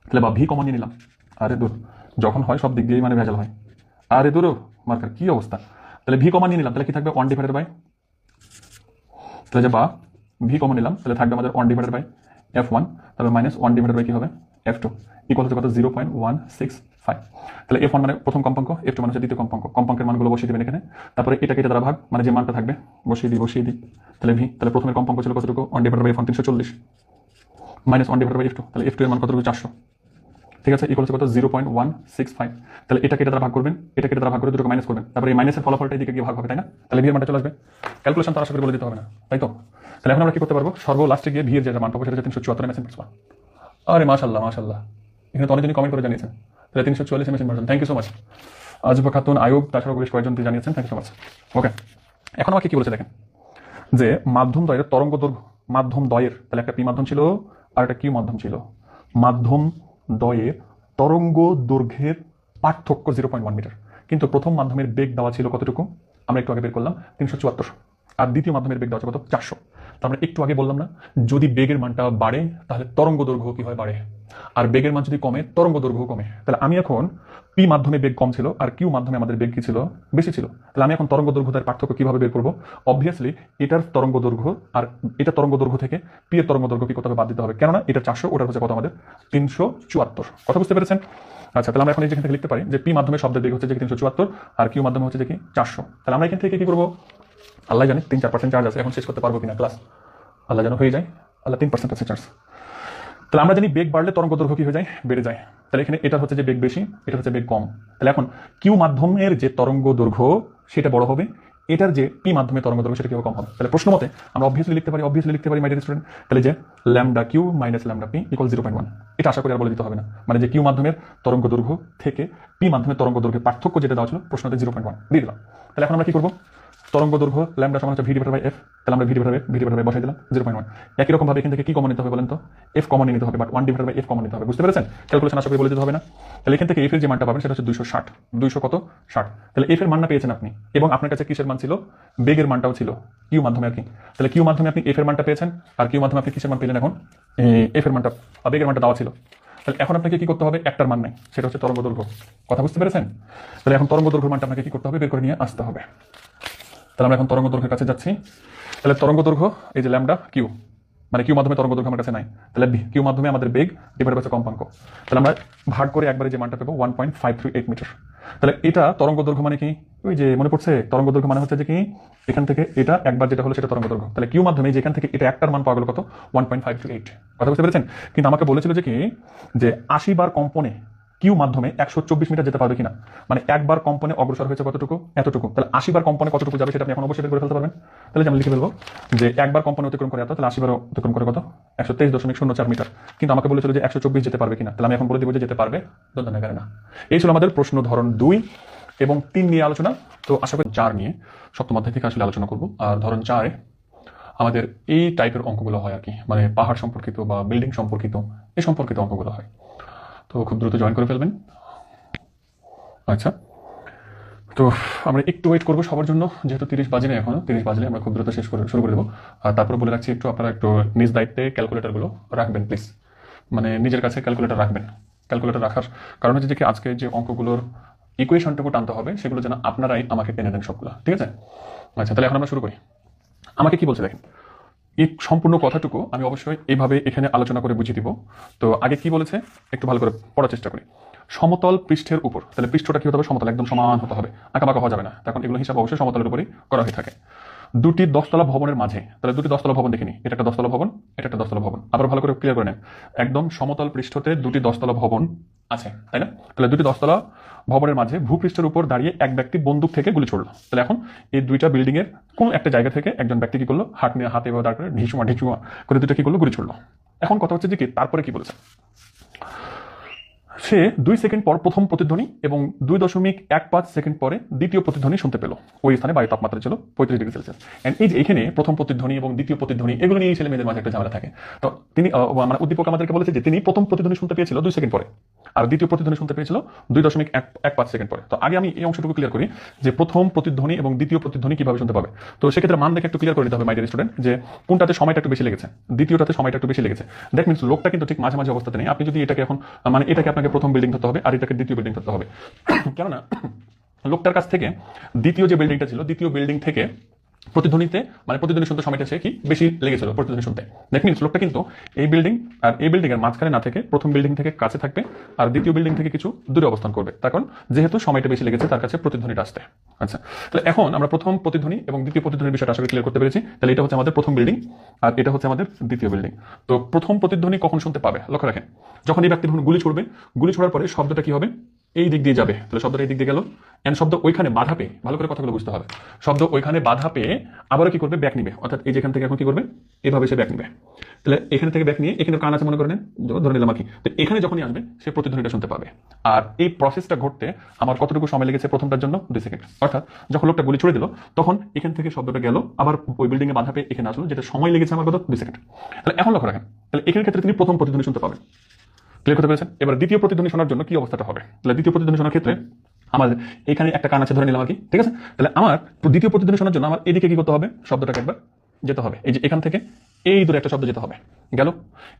তাহলে বা ভি কমন নিয়ে নিলাম। আরে দূর, যখন হয় সব দিক দিয়েই মানে ভেজাল হয়। আরে দূর মার্কার কি অবস্থা। তাহলে ভি কমন নিয়ে নিলাম, তাহলে কি থাকবে 1 ডিভাইডেড বাই, তাহলে যে বা ভি কমন নিলাম, তাহলে থাকবে আমাদের 1 ডিভাইডেড বাই f1, তাহলে মাইনাস 1 ডিভাইডেড বাই কি হবে f2 ইকুয়াল হচ্ছে কত 0.165। তাহলে f1 মানে প্রথম কম্পাঙ্ক, f2 মানে হচ্ছে দ্বিতীয় কম্পাঙ্ক। কম্পাঙ্কের মানগুলো বসিয়ে দিবেন এখানে, তারপরে এটাকে এটা দ্বারা ভাগ, মানে যে মানটা থাকবে বসিয়ে দিই। তাহলে ভি, তাহলে প্রথমের কম্পাঙ্ক ছিল কতটুকু, 1 divided by f1 340 minus 1 divided by f2, তাহলে f2 এর মান কতটুকু 400। ঠিক আছে, ইকুয়াল হচ্ছে কত 0.165। তাহলে এটাকে এটা দ্বারা ভাগ করবেন, এটাকে এটা দ্বারা ভাগ করে দুটোকে মাইনাস করবেন, তারপরে এই মাইনাসের ফলাফলটা এদিকে গিয়ে ভাগ হবে, তাই না? তাহলে ভি এর মানটা চলে আসবে। ক্যালকুলেশন তো আশা করি বলে দিতে হবে না, তাই তো? তাহলে এখন আমরা কি করতে পারবো, সর্বলাস্টে গিয়ে ভি এর যেটা মান পাবো সেটা হচ্ছে 374 ms ইনভার্স। আরে মাশাআল্লাহ মাশাআল্লাহ, এখানে তো অনেকজনই কমেন্ট করে জানিয়েছেন। তাহলে 344 ms inverse, thank you so much. Azba Khatun, Ayub, তাছাড়াও বেশ কয়েকজন জানিয়েছেন, thank you so much. Okay, এখন আমাকে কি বলেছে দেখেন, যে মাধ্যম দ্বয়ের তরঙ্গ দৈর্ঘ্য, মাধ্যম দ্বয়ের, তাহলে একটা পি মাধ্যম ছিল আর একটা কিউ মাধ্যম ছিল, মাধ্যম দ্বয়ের তরঙ্গ দৈর্ঘ্যের পার্থক্য 0.1 মিটার। কিন্তু প্রথম মাধ্যমের বেগ দেওয়া ছিল কতটুকু, আমরা একটু আগে বের করলাম 374, আর দ্বিতীয় মাধ্যমের বেগ দেওয়া আছে কত 400। তো আমরা একটু আগে বললাম না, যদি বেগের মানটা বাড়ে তাহলে তরঙ্গ দৈর্ঘ্য কি হয়, বাড়ে, আর বেগের মান যদি কমে তরঙ্গ দৈর্ঘ্য কমে। তাহলে আমি এখন পি মাধ্যমে বেগ কম ছিল আর কিউ মাধ্যমে আমাদের বেগ কি ছিল, বেশি ছিল। তাহলে আমি এখন তরঙ্গ দৈর্ঘ্যের পার্থক্য কিভাবে বের করবো, অবভিয়াসলি এটার তরঙ্গ দৈর্ঘ্য আর এটা তরঙ্গ দৈর্ঘ্য থেকে পি এর তরঙ্গ দৈর্ঘ্য কি করতে হবে, বাদ দিতে হবে। কেননা এটা 400, ওটার হচ্ছে কত আমাদের 374। কথা বুঝতে পেরেছেন? আচ্ছা, তাহলে আমরা এখন এখান থেকে লিখতে পারি যে পি মাধ্যমে শব্দের বেগ হচ্ছে যে 374 আর কিউ মাধ্যমে হচ্ছে যে কি 400। তাহলে আমরা এখান থেকে কি করবো, আল্লাহ জানে 3-4% চার্জ আছে, এখন শেষ করতে পারবো কিনা ক্লাস, আল্লাহ যেন হয়ে যায়। আল্লাহ 3% আছে চার্জ। তাহলে আমরা জানি বেগ বাড়লে তরঙ্গ দৈর্ঘ্য কি হয়ে যায়, বেড়ে যায়। তাহলে এখানে এটা হচ্ছে যে বেগ বেশি, এটা হচ্ছে বেগ কম। তাহলে এখন কিউ মাধ্যমের যে তরঙ্গ দৈর্ঘ্য সেটা বড় হবে, এটার যে পি মাধ্যমে তরঙ্গ দৈর্ঘ্য সেটা কিভাবে কম হবে। তাহলে প্রশ্ন মতে আমরা অবভিয়াসলি লিখতে পারি মাই ডিয়ার স্টুডেন্ট, তাহলে যে lambda Q minus lambda P equal 0.1। এটা আশা করি আর বলে দিতে হবে না, মানে যে কিউ মাধ্যমের তরঙ্গ দৈর্ঘ্য থেকে পি মাধ্যমের তরঙ্গ দৈর্ঘ্যের পার্থক্য যেটা দেওয়া ছিল প্রশ্নতে 0.1 দিয়ে দিলাম। তাহলে এখন আমরা কি করবো, তরঙ্গ দৈর্ঘ্য ল্যামডা সমান হচ্ছে v/f, তাহলে আমরা v/f বসাই দিলাম 0.1। একই রকম ভাবে এখান থেকে কি কমন নিতে হবে বলেন তো, f কমন নিতে হবে, বাট 1/f কমন নিতে হবে। বুঝতে পেরেছেন? ক্যালকুলেশন আশা করি বলে দিতে হবে না। তাহলে এখান থেকে f এর যে মানটা পাবেন সেটা হচ্ছে 260। 200 কত? 60। তাহলে f এর মানটা পেয়েছেন আপনি, এবং আপনার কাছে কিসের মান ছিল? বেগের মানটাও ছিল, কিউ মাধ্যমে আর কি। তাহলে কিউ মাধ্যমে আপনি f এর মানটা পেয়েছেন, আর কিউ মাধ্যমে আপনি কিসের মান পেলেন? এখন f এর মানটা, বেগের মানটা দেওয়া ছিল। তাহলে এখন আপনাকে কি করতে হবে? একটার মান নাই, সেটা হচ্ছে তরঙ্গ দৈর্ঘ্য। কথা বুঝতে পেরেছেন? তাহলে এখন তরঙ্গ দৈর্ঘ্যের মানটা আপনাকে কি করতে হবে? বের করে নিয়ে আসতে হবে। তাহলে আমরা এখন তরঙ্গ দৈর্ঘ্যের কাছে যাচ্ছি। তাহলে তরঙ্গ দৈর্ঘ্য এই যে ল্যামডা কিউ, মানে কিউ মাধ্যমে তরঙ্গ দৈর্ঘ্য আমার কাছে নাই, তাহলে কিউ মাধ্যমে আমাদের বেগ ডিভাইড বাই কম্পাঙ্ক, তাহলে আমরা ভাগ করে একবারে যে মানটা পাবো 1.538 মিটার। তাহলে এটা তরঙ্গ দৈর্ঘ্য মানে কি? ওই যে মনে পড়ছে, তরঙ্গ দৈর্ঘ্য মানে হচ্ছে যে কি, এখান থেকে এটা একবার যেটা হলো সেটা তরঙ্গ দৈর্ঘ্য। তাহলে কিউ মাধ্যমে যেখান থেকে এটা একটার মান পাওয়া গেল কত? 1.528। কথা বুঝতে পেরেছেন? কিন্তু আমাকে বলেছিল যে কি, যে 80 বার কম্পনে কিউ মাধ্যমে 124 মিটার যেতে পারবে কিনা, মানে একবার কম্পনে অগ্রসর হয়েছে কতটুকু? এতটুকু। তাহলে 80 বার কম্পনে কতটুকু যাবে সেটা আপনি এখন অবশ্যই বের করে ফেলতে পারবেন। তাহলে যে আমি লিখে ফেলবো যে একবার কম্পনে অতিক্রম করে এত, তাহলে 80 বার অতিক্রম করে কত? 123.04 মিটার। কিন্তু আমাকে বলেছিল যে 124 যেতে পারবে কিনা, তাহলে আমি এখন বলে দিব যে যেতে পারবে, দোলনাগারে না। এই ছিল আমাদের প্রশ্ন ধরন 2 এবং 3 নিয়ে আলোচনা। তো আশা করি 4 নিয়ে সপ্তম অধ্যায় থেকে আসলে আলোচনা করব। আর ধরন 4-এ আমাদের এই টাইপের অঙ্কগুলো হয় আর কি, মানে পাহাড় সম্পর্কিত বা বিল্ডিং সম্পর্কিত, এই সম্পর্কিত অঙ্কগুলো হয়। তো খুব দ্রুত জয়েন করে ফেলবেন। আচ্ছা, তো আমরা একটু ওয়েট করবো সবার জন্য, যেহেতু 30 বাজে না, এখনো 30 বাজলে আমরা খুব দ্রুত শুরু করে দেবো। আর তারপরে বলে রাখছি, একটু আপনারা একটু নিজ দায়িত্বে ক্যালকুলেটরগুলো রাখবেন প্লিজ, মানে নিজের কাছে ক্যালকুলেটর রাখবেন। ক্যালকুলেটর রাখার কারণ হচ্ছে যে কি, আজকে যে অঙ্কগুলোর ইকুয়েশনটুকু টানতে হবে সেগুলো যেন আপনারাই আমাকে টেনে দেন সবগুলো, ঠিক আছে? আচ্ছা, তাহলে এখন আমরা শুরু করি। আমাকে কি বলছে দেখেন, এই সম্পূর্ণ কথাটুকু আমি অবশ্যই এইভাবে এখানে আলোচনা করে বুঝিয়ে দিব। তো আগে কি বলেছে একটু ভালো করে পড়ার চেষ্টা করি। সমতল পৃষ্ঠের উপর, তাহলে পৃষ্ঠটা কি হতে হবে? সমতল, একদম সমান হতে হবে, আঁকাবাঁকা হওয়া যাবে না। তখন এগুলো হিসাব অবশ্যই সমতলের উপরই করা হয়ে থাকে। দুটি 10তলা ভবনের মাঝে, তাহলে দুটি 10তলা ভবন দেখিনি, এটা একটা 10তলা ভবন, এটা একটা 10তলা ভবন। আবার ভালো করে ক্লিয়ার করে নেন, একদম সমতল পৃষ্ঠতে দুটি 10তলা ভবন আছে, তাই না? তাহলে দুটি 10তলা ভবনের মাঝে ভূপৃষ্ঠের উপর দাঁড়িয়ে এক ব্যক্তি বন্দুক থেকে গুলি ছুড়লো। তাহলে এখন এই দুইটা বিল্ডিং এর কোন একটা জায়গা থেকে একজন ব্যক্তি কি করলো? হাতে এভাবে দাঁড় করে ঢিসুমা করে দুটো কি করলো? গুলি ছুড়লো। এখন কথা হচ্ছে যে কি, তারপরে কি বলেছে, সে 2 সেকেন্ড পর প্রথম প্রতিধ্বনি এবং 2.15 সেকেন্ড পরে দ্বিতীয় প্রতিধ্বনি শুনতে পেল। ওই স্থানে বায়ু তাপমাত্রা ছিল 35 ডিগ্রি সেলসিয়াস। এন্ড এই যে এখানে প্রথম প্রতিধ্বনি এবং দ্বিতীয় প্রতিধ্বনি, এগুলো নিয়ে ছেলে মেয়েদের মাঝে একটা ঝামেলা থাকে। তো তিনি মানে উদ্দীপক আমাদেরকে বলেছে যে তিনি প্রথম প্রতিধ্বনি শুনতে পেয়েছিল 2 সেকেন্ড পরে, আর দ্বিতীয় প্রতিধ্বনি শুনতে পেয়েছিল 2.15 সেকেন্ড পরে। তো আগে আমি এই অংশটুকু ক্লিয়ার করি যে প্রথম প্রতিধ্বনি এবং দ্বিতীয় প্রতিধ্বনি কিভাবে শুনতে পাবে। তো সেক্ষেত্রে মান দেখে একটু ক্লিয়ার করে নিতে হবে মাই ডিয়ার স্টুডেন্ট, যে কোনটাতে সময়টা একটু বেশি লেগেছে, দ্বিতীয়টাতে সময়টা একটু বেশি লেগেছে। দ্যাট মিনস লোকটা কিন্তু ঠিক মাঝামাঝি অবস্থাতে নেই। আপনি যদি এটাকে এখন মানে এটাকে আপনাকে প্রথম বিল্ডিং ধরতে হবে আর এটাকে দ্বিতীয় বিল্ডিং ধরতে হবে, কেননা লোকটার কাছ থেকে দ্বিতীয় যে বিল্ডিংটা ছিল, দ্বিতীয় বিল্ডিং থেকে প্রতিধ্বনিতে মানে প্রতিধ্বনি শুনতে সময়টা সে কি বেশি লেগেছিল প্রতিধ্বনি শুনতে। দ্যাট মিনস লোকটা কিন্তু এই বিল্ডিং আর এই বিল্ডিং এর মাঝখানে না থেকে প্রথম বিল্ডিং থেকে কাছে থাকবে আর দ্বিতীয় বিল্ডিং থেকে কিছু দূরে অবস্থান করবে, তার কারণ যেহেতু সময়টা বেশি লেগেছে তার কাছে প্রতিধ্বনিটা আসতে। আচ্ছা, তাহলে এখন আমরা প্রথম প্রতিধ্বনি এবং দ্বিতীয় প্রতিধ্বনির বিষয়টা আসলে ক্লিয়ার করতে পেরেছি। তাহলে এটা হচ্ছে আমাদের প্রথম বিল্ডিং আর এটা হচ্ছে আমাদের দ্বিতীয় বিল্ডিং। তো প্রথম প্রতিধ্বনি কখন শুনতে পাবে? লক্ষ্য রাখেন, যখন এই ব্যক্তি গুলি ছুড়বে, গুলি ছোড়ার পরে শব্দটা কি হবে? এই দিক দিয়ে যাবে, তাহলে শব্দটা এই দিক দিয়ে গেল, এন্ড শব্দ ওইখানে বাধা পেয়ে, ভালো করে কথাগুলো বুঝতে হবে, শব্দ ওইখানে বাধা পেয়ে আবারও কি করবে? ব্যাক নিবে, অর্থাৎ এই যেখান থেকে এখন কি করবে? এভাবে সে ব্যাক নিবে। তাহলে এখান থেকে ব্যাক নিয়ে এখানে কান আছে মনে করেন, ধরে নিলাম আর কি। তো এখানে যখনই আসবে সে প্রতিধ্বনিটা শুনতে পাবে। আর এই প্রসেসটা ঘটতে আমার কতটুকু সময় লেগেছে? প্রথমটার জন্য 2 সেকেন্ড। অর্থাৎ যখন লোকটা গুলি ছুড়ে দিল তখন এখান থেকে শব্দটা গেল, আবার ওই বিল্ডিং এ বাধা পেয়ে এখানে আসলো, যেটা সময় লেগেছে আমার কত? 2 সেকেন্ড। তাহলে এখন লক্ষ্য রাখেন, তাহলে এখানে ক্ষেত্রে তিনি প্রথম প্রতিধ্বনি শুনতে পাবেন। ক্লিয়ার করতে পেরেছেন? এবার দ্বিতীয় প্রতিধ্বনি শোনার জন্য কি অবস্থাটা হবে? তাহলে দ্বিতীয় প্রতিধ্বনি শোনার ক্ষেত্রে আমার এখানে একটা কান আছে ধরে নিলাম আর কি, ঠিক আছে? তাহলে আমার দ্বিতীয় প্রতিধ্বনি শোনার জন্য আমার এদিকে কি করতে হবে? শব্দটাকে একবার যেতে হবে, এই যে এখান থেকে এই দূরে একটা শব্দ যেতে হবে, গেল।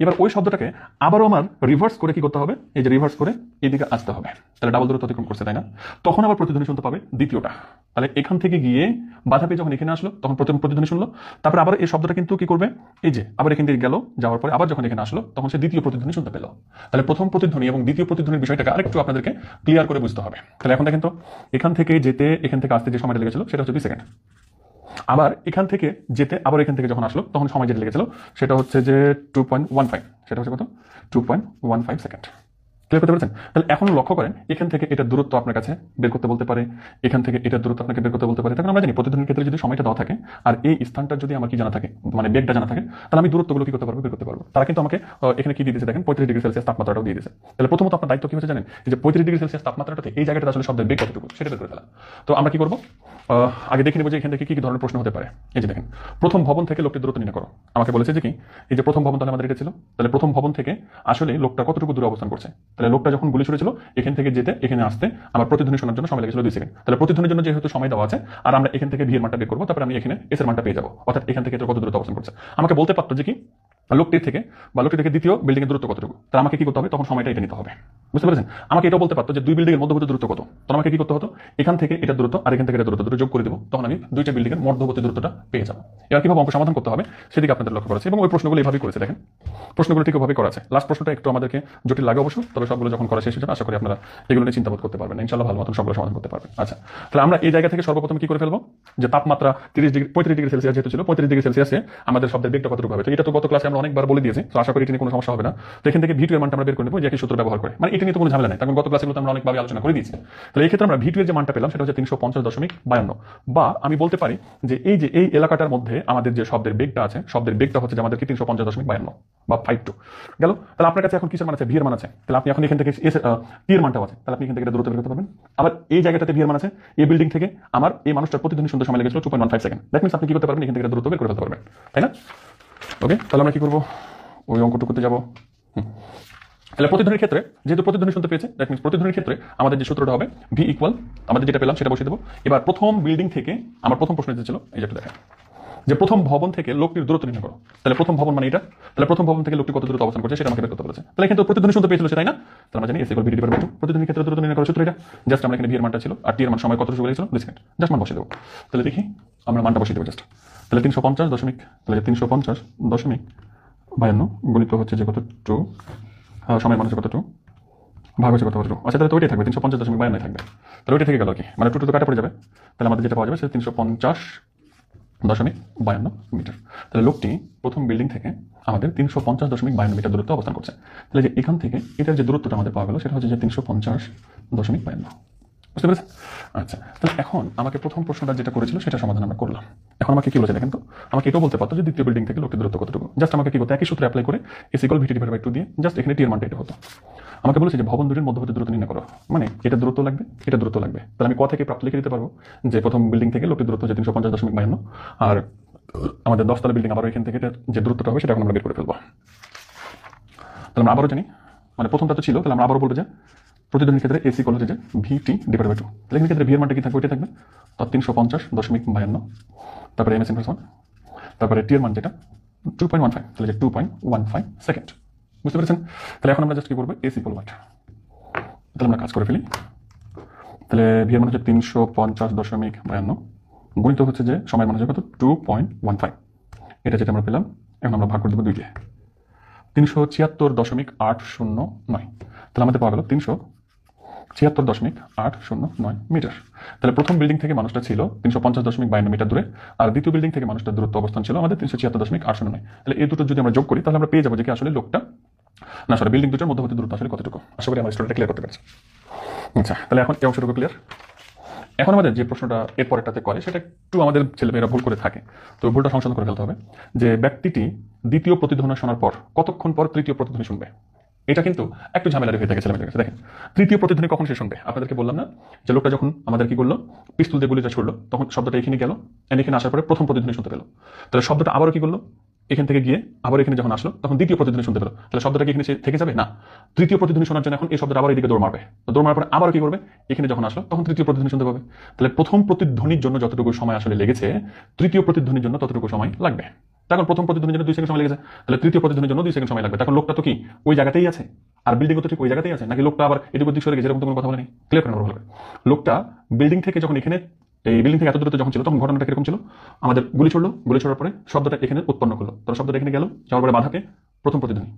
এবার ওই শব্দটাকে আবারও আমার রিভার্স করে কি করতে হবে? এই যে রিভার্স করে এইদিকে আসতে হবে, তাহলে ডাবল দূরত্ব অতিক্রম করছে, তাই না? তখন আবার প্রতিধ্বনি শুনতে পাবে দ্বিতীয়টা। তাহলে এখান থেকে গিয়ে বাধা পেয়ে যখন এখানে আসলো তখন প্রথম প্রতিধ্বনি শুনলো, তারপরে আবার এই শব্দটা কিন্তু কি করবে? এই যে আবার এখান থেকে গেল, যাওয়ার পরে আবার যখন এখানে আসলো তখন সে দ্বিতীয় প্রতিধ্বনি শুনতে পেল। তাহলে প্রথম প্রতিধ্বনি এবং দ্বিতীয় প্রতিধ্বনির বিষয়টাকে আরেকটু আপনাদেরকে ক্লিয়ার করে বুঝতে হবে। তাহলে এখন দেখেন তো, এখান থেকে যেতে এখান থেকে আসতে যে সময়টা লেগেছিল সেটা হচ্ছে 2 সেকেন্ড। আবার এখান থেকে যেতে আবার এখান থেকে যখন আসলো তখন সময় যেটা লেগেছিল সেটা হচ্ছে যে 2.15, সেটা হচ্ছে কত? 2.15 সেকেন্ড। ক্লিয়ার করতে পেরেছেন? তাহলে এখন লক্ষ্য করেন, এখান থেকে এটা দূরত্ব আপনার কাছে বের করতে বলতে পারে, এখান থেকে এটা দূরত্ব আপনাকে বের করতে বলতে পারে। তখন আমরা জানি প্রতিধ্বনির ক্ষেত্রে যদি সময়টা দেওয়া থাকে আর এই স্থানটা যদি আমার কি জানা থাকে, মানে বেগটা জানা থাকে, তাহলে আমি দূরত্বগুলো কি করতে পারবো? বের করতে পারবো। তারা কিন্তু আমাকে এখানে কি দিয়ে দিয়েছে দেখেন, 35 ডিগ্রি সেলসিয়াস তাপমাত্রাটাও দিয়ে দিয়েছে। তাহলে প্রথমত আপনার দায়িত্ব কি হচ্ছে জানেন, যে 35 ডিগ্রি সেলসিয়াস তাপমাত্রাটাতে এই জায়গাটা আসলে শব্দের বেগ কতটুকু সেটা বের করে ফেলা। তো আমরা কি করবো? আগে দেখে নেব যে এখান থেকে কি কি ধরনের প্রশ্ন হতে পারে। এই যে দেখেন, প্রথম ভবন থেকে লোকটির দূরত্ব নির্ণয় করো। আমাকে বলেছে যে কি, এই যে প্রথম ভবন তাহলে আমাদের এটা ছিল, তাহলে প্রথম ভবন থেকে আসলে লোকটা কতটুকু দূরে অবস্থান করছে। তাহলে লোকটা যখন গুলি ছুড়েছিল এখান থেকে যেতে এখানে আসতে আমার প্রতিধ্বনি শোনার জন্য সময় লেগেছিল 2 সেকেন্ড। তাহলে প্রতিধ্বনির জন্য যেহেতু সময় দেওয়া আছে, আর আমরা এখান থেকে ভি এর মানটা বের করবো, তারপরে আমি এখানে এস এর মানটা পেয়ে যাবো, অর্থাৎ এখান থেকে কত দূরত্ব অবস্থান করছে। আমাকে বলতে পারতো যে কি লোকটি থেকে দ্বিতীয় বিল্ডিং এর দূরত্ব কতটুকু, তাহলে আমাকে কি করতে হবে, তখন সময়টা এটা নিতে হবে। বুঝতে পেরেছেন? আমাকে এটাও বলতে পারতো যে 2 বিল্ডিং এর মধ্যবর্তী দূরত্ব কত, তখন আমাকে কি করতে হতো, এখান থেকে এটা দূরত্ব আর এখান থেকে এটা দূরত্ব দুটো যোগ করে দেবো, তখন আমি 2টা বিল্ডিং এর মধ্যবর্তী দূরত্বটা পেয়ে যাবো। এবার কিভাবে অঙ্ক সমাধান করতে হবে সেদিকে আপনাদের লক্ষ্য করা আছে, এবং ওই প্রশ্নগুলো এইভাবেই করেছে। দেখেন প্রশ্নগুলো ঠিক ওভাবে করা আছে। লাস্ট প্রশ্নটা একটু আমাদেরকে জটিল লাগে অবশ্য, তবে সবগুলো যখন করা শেষ হয়ে যাবে আশা করি আপনারা এগুলো নিয়ে চিন্তাবোধ করতে পারবেন, ইনশাআল্লাহ ভালো মতন সবগুলো সমাধান করতে পারবেন। আচ্ছা, তাহলে আমরা এই জায়গা থেকে সর্বপ্রথম কি করে ফেলবো, যে তাপমাত্রা 35 ডিগ্রি সেলসিয়াস যেহেতু ছিল, 35 ডিগ্রি সেলসিয়াসে আমাদের শব্দের বেগটা কতটুকু হবে, তো এটা তো গত ক্লাসে আমরা অনেকবার বলে দিয়েছি, তো আশা করি এটা নিয়ে কোনো সমস্যা হবে না। তো এখান থেকে ভি2 এর মানটা আমরা বের করে নেব, যে একই সূত্র ব্যবহার করে, মানে এটা নিয়ে তো কোনো ঝামেলা নাই, তখন গত ক্লাসগুলোতে আমরা অনেকভাবে আলোচনা করে দিয়েছি। তাহলে এই ক্ষেত্রে আমরা ভি2 এর যে মানটা পেলাম সেটা হচ্ছে 350.52, বা আমি বলতে পারি যে এই এলাকাটার মধ্যে আমাদের যে শব্দের বেগটা আছে, শব্দের বেগটা হচ্ছে যে আমাদের কি 350.52 বা 52 গেল। তাহলে আপনার কাছে এখন কিসের মান আছে, ভি এর মান আছে, তাহলে আপনি এখন এখান থেকে টি এর মানটাও আছে, তাহলে আপনি এখান থেকে দূরত্ব বের করতে পারবেন। আবার এই জায়গাটাতে ভি এর মান আছে, এই বিল্ডিং থেকে আমার এই মানুষটার প্রতিধ্বনি শুনতে সময় লেগেছিল 2.15 সেকেন্ড। দ্যাট মিন্স আপনি কি করতে পারবেন, এখান থেকে দূরত্ব বের করে ফেলতে পারবেন, তাই না? ওকে, তাহলে আমরা কি করবো, ওই অঙ্কটুকুতে যাবো। তাহলে প্রতিধ্বনির ক্ষেত্রে যেহেতু প্রতিধ্বনি শুনতে পেয়েছে, দ্যাট মিন্স প্রতিধ্বনির ক্ষেত্রে আমাদের যে সূত্রটা হবে ভি ইকুয়াল, আমাদের যেটা পেলাম সেটা বসিয়ে দেবো। এবার প্রথম বিল্ডিং থেকে আমার প্রথম প্রশ্ন ছিল এই যে একটা দেখেন, যে প্রথম ভবন থেকে লোকটির দূরত্ব নির্ণয় করো। তাহলে প্রথম ভবন মানে এটা, তাহলে প্রথম ভবন থেকে লোকটি কত দূরত্ব অবস্থান করছে সেটা আমাকে বের করতে বলেছে। তাহলে কিন্তু প্রতিধ্বনি শুনতে পেয়েছিল সেটাই না, তাহলে আমরা জানি S equal V divided by 2, প্রতিধ্বনির ক্ষেত্রে দূরত্ব নির্ণয় করার সূত্র এটা। জাস্ট আমরা এখানে ভি এর মানটা ছিল আর টি এর মান সময় কত সময় লেগেছিল 2 সেকেন্ড, জাস্ট মান বসিয়ে দেবো। তাহলে দেখি আমরা মানটা বসিয়ে দেবো জাস্ট। তাহলে 350 তাহলে 350.52 গণিত হচ্ছে যে কত 2, সময়ের মানুষের কত 2 ভাগ হচ্ছে কত 2। আচ্ছা, তাহলে তো ওইটাই থাকবে, 350.52 থাকবে। তাহলে ওইটা থেকে গেল কি, মানে 2 তো কাটা পড়ে যাবে, তাহলে আমাদের যেটা পাওয়া যাবে সেটা 350.52 মিটার। তাহলে লোকটি প্রথম বিল্ডিং থেকে আমাদের 350.52 মিটার দূরত্ব অবস্থান করছে। তাহলে যে এখান থেকে এটার যে দূরত্বটা আমাদের পাওয়া গেল সেটা হচ্ছে যে 350.52। বুঝতে পেরেছেন? আচ্ছা, তাহলে এখন আমাকে প্রথম প্রশ্নটা যেটা করেছিল সেটা সমাধান আমরা করলাম। এখন আমাকে কি বলেছে দেখেন তো, আমাকে এটাও বলতে পারতো যে দ্বিতীয় বিল্ডিং থেকে লোকটির দূরত্ব কতটুকু, জাস্ট আমাকে কি করতে, একই সূত্রে অ্যাপ্লাই করে S equal V divided by 2 দিয়ে জাস্ট এখানে টি এর মানটা এটা হতো। আমাকে বলেছে যে ভবন দুটির মধ্যবর্তী দূরত্ব নির্ণয় করো, মানে এটা দূরত্ব লাগবে, এটা দূরত্ব লাগবে। তাহলে আমি ক থেকে প্রাপ্ত লিখে দিতে পারবো যে প্রথম বিল্ডিং থেকে লোকটির দূরত্ব হচ্ছে 350.52, আর আমাদের 10 তলা বিল্ডিং আবার এখান থেকে যে দূরত্বটা হবে সেটা এখন আমরা বের করে ফেলবো। তাহলে আমরা আবারও জানি, মানে প্রথমটা তো ছিল, তাহলে আমরা আবারও বলবো যে প্রতিধ্বনির ক্ষেত্রে এসি ইকুয়াল হচ্ছে যে ভি ডিভাইডেড বাই 2। তাহলে এখানে ক্ষেত্রে ভি এর মানটা কি থাকবে, ওইটা থাকবে, তো 350.52, তারপরে এম এস ইনভার্স 1, তারপরে টি এর মান যেটা 2.15, তাহলে যে 2.15 সেকেন্ড। বুঝতে পেরেছেন? তাহলে এখন আমরা জাস্ট কি করবো, এস ইকুয়াল ওয়াট, তাহলে আমরা কাজ করে ফেলি। তাহলে ভি এর মান হচ্ছে 350.52 গণিত হচ্ছে যে সময়ের মান হচ্ছে কত 2.15, এটা যেটা আমরা পেলাম। এখন আমরা ভাগ করে দেবো 2 দিয়ে, 376.809, তাহলে আমাদের পাওয়া গেল 376.809 মিটার। তাহলে প্রথম বিল্ডিং থেকে মানুষটা ছিল 350.52 মিটার দূরে, আর দ্বিতীয় বিল্ডিং থেকে মানুষটার দূরত্ব অবস্থান ছিল আমাদের 376.809। তাহলে এই দুটো যদি আমরা যোগ করি তাহলে আমরা পেয়ে যাবো যে কি আসলে লোকটা না সরি বিল্ডিং দুটোর মধ্যবর্তী দূরত্ব আসলে কতটুকু। আশা করি আমার স্টোরিটা ক্লিয়ার করতে পেরেছি। আচ্ছা, তাহলে এখন এই অংশটুকু ক্লিয়ার। এখন আমাদের যে প্রশ্নটা এর পরেরটাতে করে সেটা একটু আমাদের ছেলেমেয়েরা ভুল করে থাকে, তো ভুলটা সংশোধন করে ফেলতে হবে। যে ব্যক্তিটি দ্বিতীয় প্রতিধ্বনি শোনার পর কতক্ষণ পর তৃতীয় প্রতিধ্বনি শুনবে, এটা কিন্তু একটু ঝামেলার হয়ে থাকে ছেলেমেয়েদের কাছে। দেখেন তৃতীয় প্রতিধ্বনি কখন সে শুনবে, আপনাদেরকে বললাম না যে লোকটা যখন আমাদের কি করলো, পিস্তল দিয়ে গুলিটা ছুড়লো, তখন শব্দটা এখানে গেল, এখানে আসার পরে প্রথম প্রতিধ্বনি শুনতে পেলো। তাহলে শব্দটা আবারও কি করলো, এখান থেকে গিয়ে আবার এখানে যখন আসলো তখন দ্বিতীয় প্রতিধ্বনি শুনতে পেলো। তাহলে শব্দটা কি এখানে থেকে যাবে না, তৃতীয় প্রতিধ্বনি শোনার জন্য এখন এই শব্দটা আবার এদিকে দৌড় মারবে, দৌড় মারার পরে আবার কি করবে, এখানে যখন আসলো তখন তৃতীয় প্রতিধ্বনি শুনতে পাবে। তাহলে প্রথম প্রতিধ্বনির জন্য যতটুকু সময় আসলে লেগেছে তৃতীয় প্রতিধ্বনির জন্য ততটুকু সময় লাগবে। তখন প্রথম প্রতিধ্বনির জন্য 2 সেকেন্ড সময় লেগেছে, তাহলে তৃতীয় প্রতিধ্বনির জন্য 2 সেকেন্ড সময় লাগবে। তখন লোকটা তো কি ওই জায়গাতেই আছে, আর বিল্ডিং তো ঠিক ওই জায়গাতেই আছে, নাকি লোকটা আবার এদিক ওদিক সরে গেছে, এরকম তো কোনো কথা বলেনি। ক্লিয়ার করেন ভালো করে। লোকটা বিল্ডিং থেকে যখন এখানে এই বিল্ডিং থেকে এত দূরত্ব যখন ছিল তখন ঘটনাটা কিরকম ছিল, আমাদের গুলি ছুড়লো, গুলি ছোড়ার পরে শব্দটা এখানে উৎপন্ন করলো, তাহলে শব্দটা এখানে গেল, যাওয়ার পরে বাধাকে প্রথম প্রতিধ্বনি।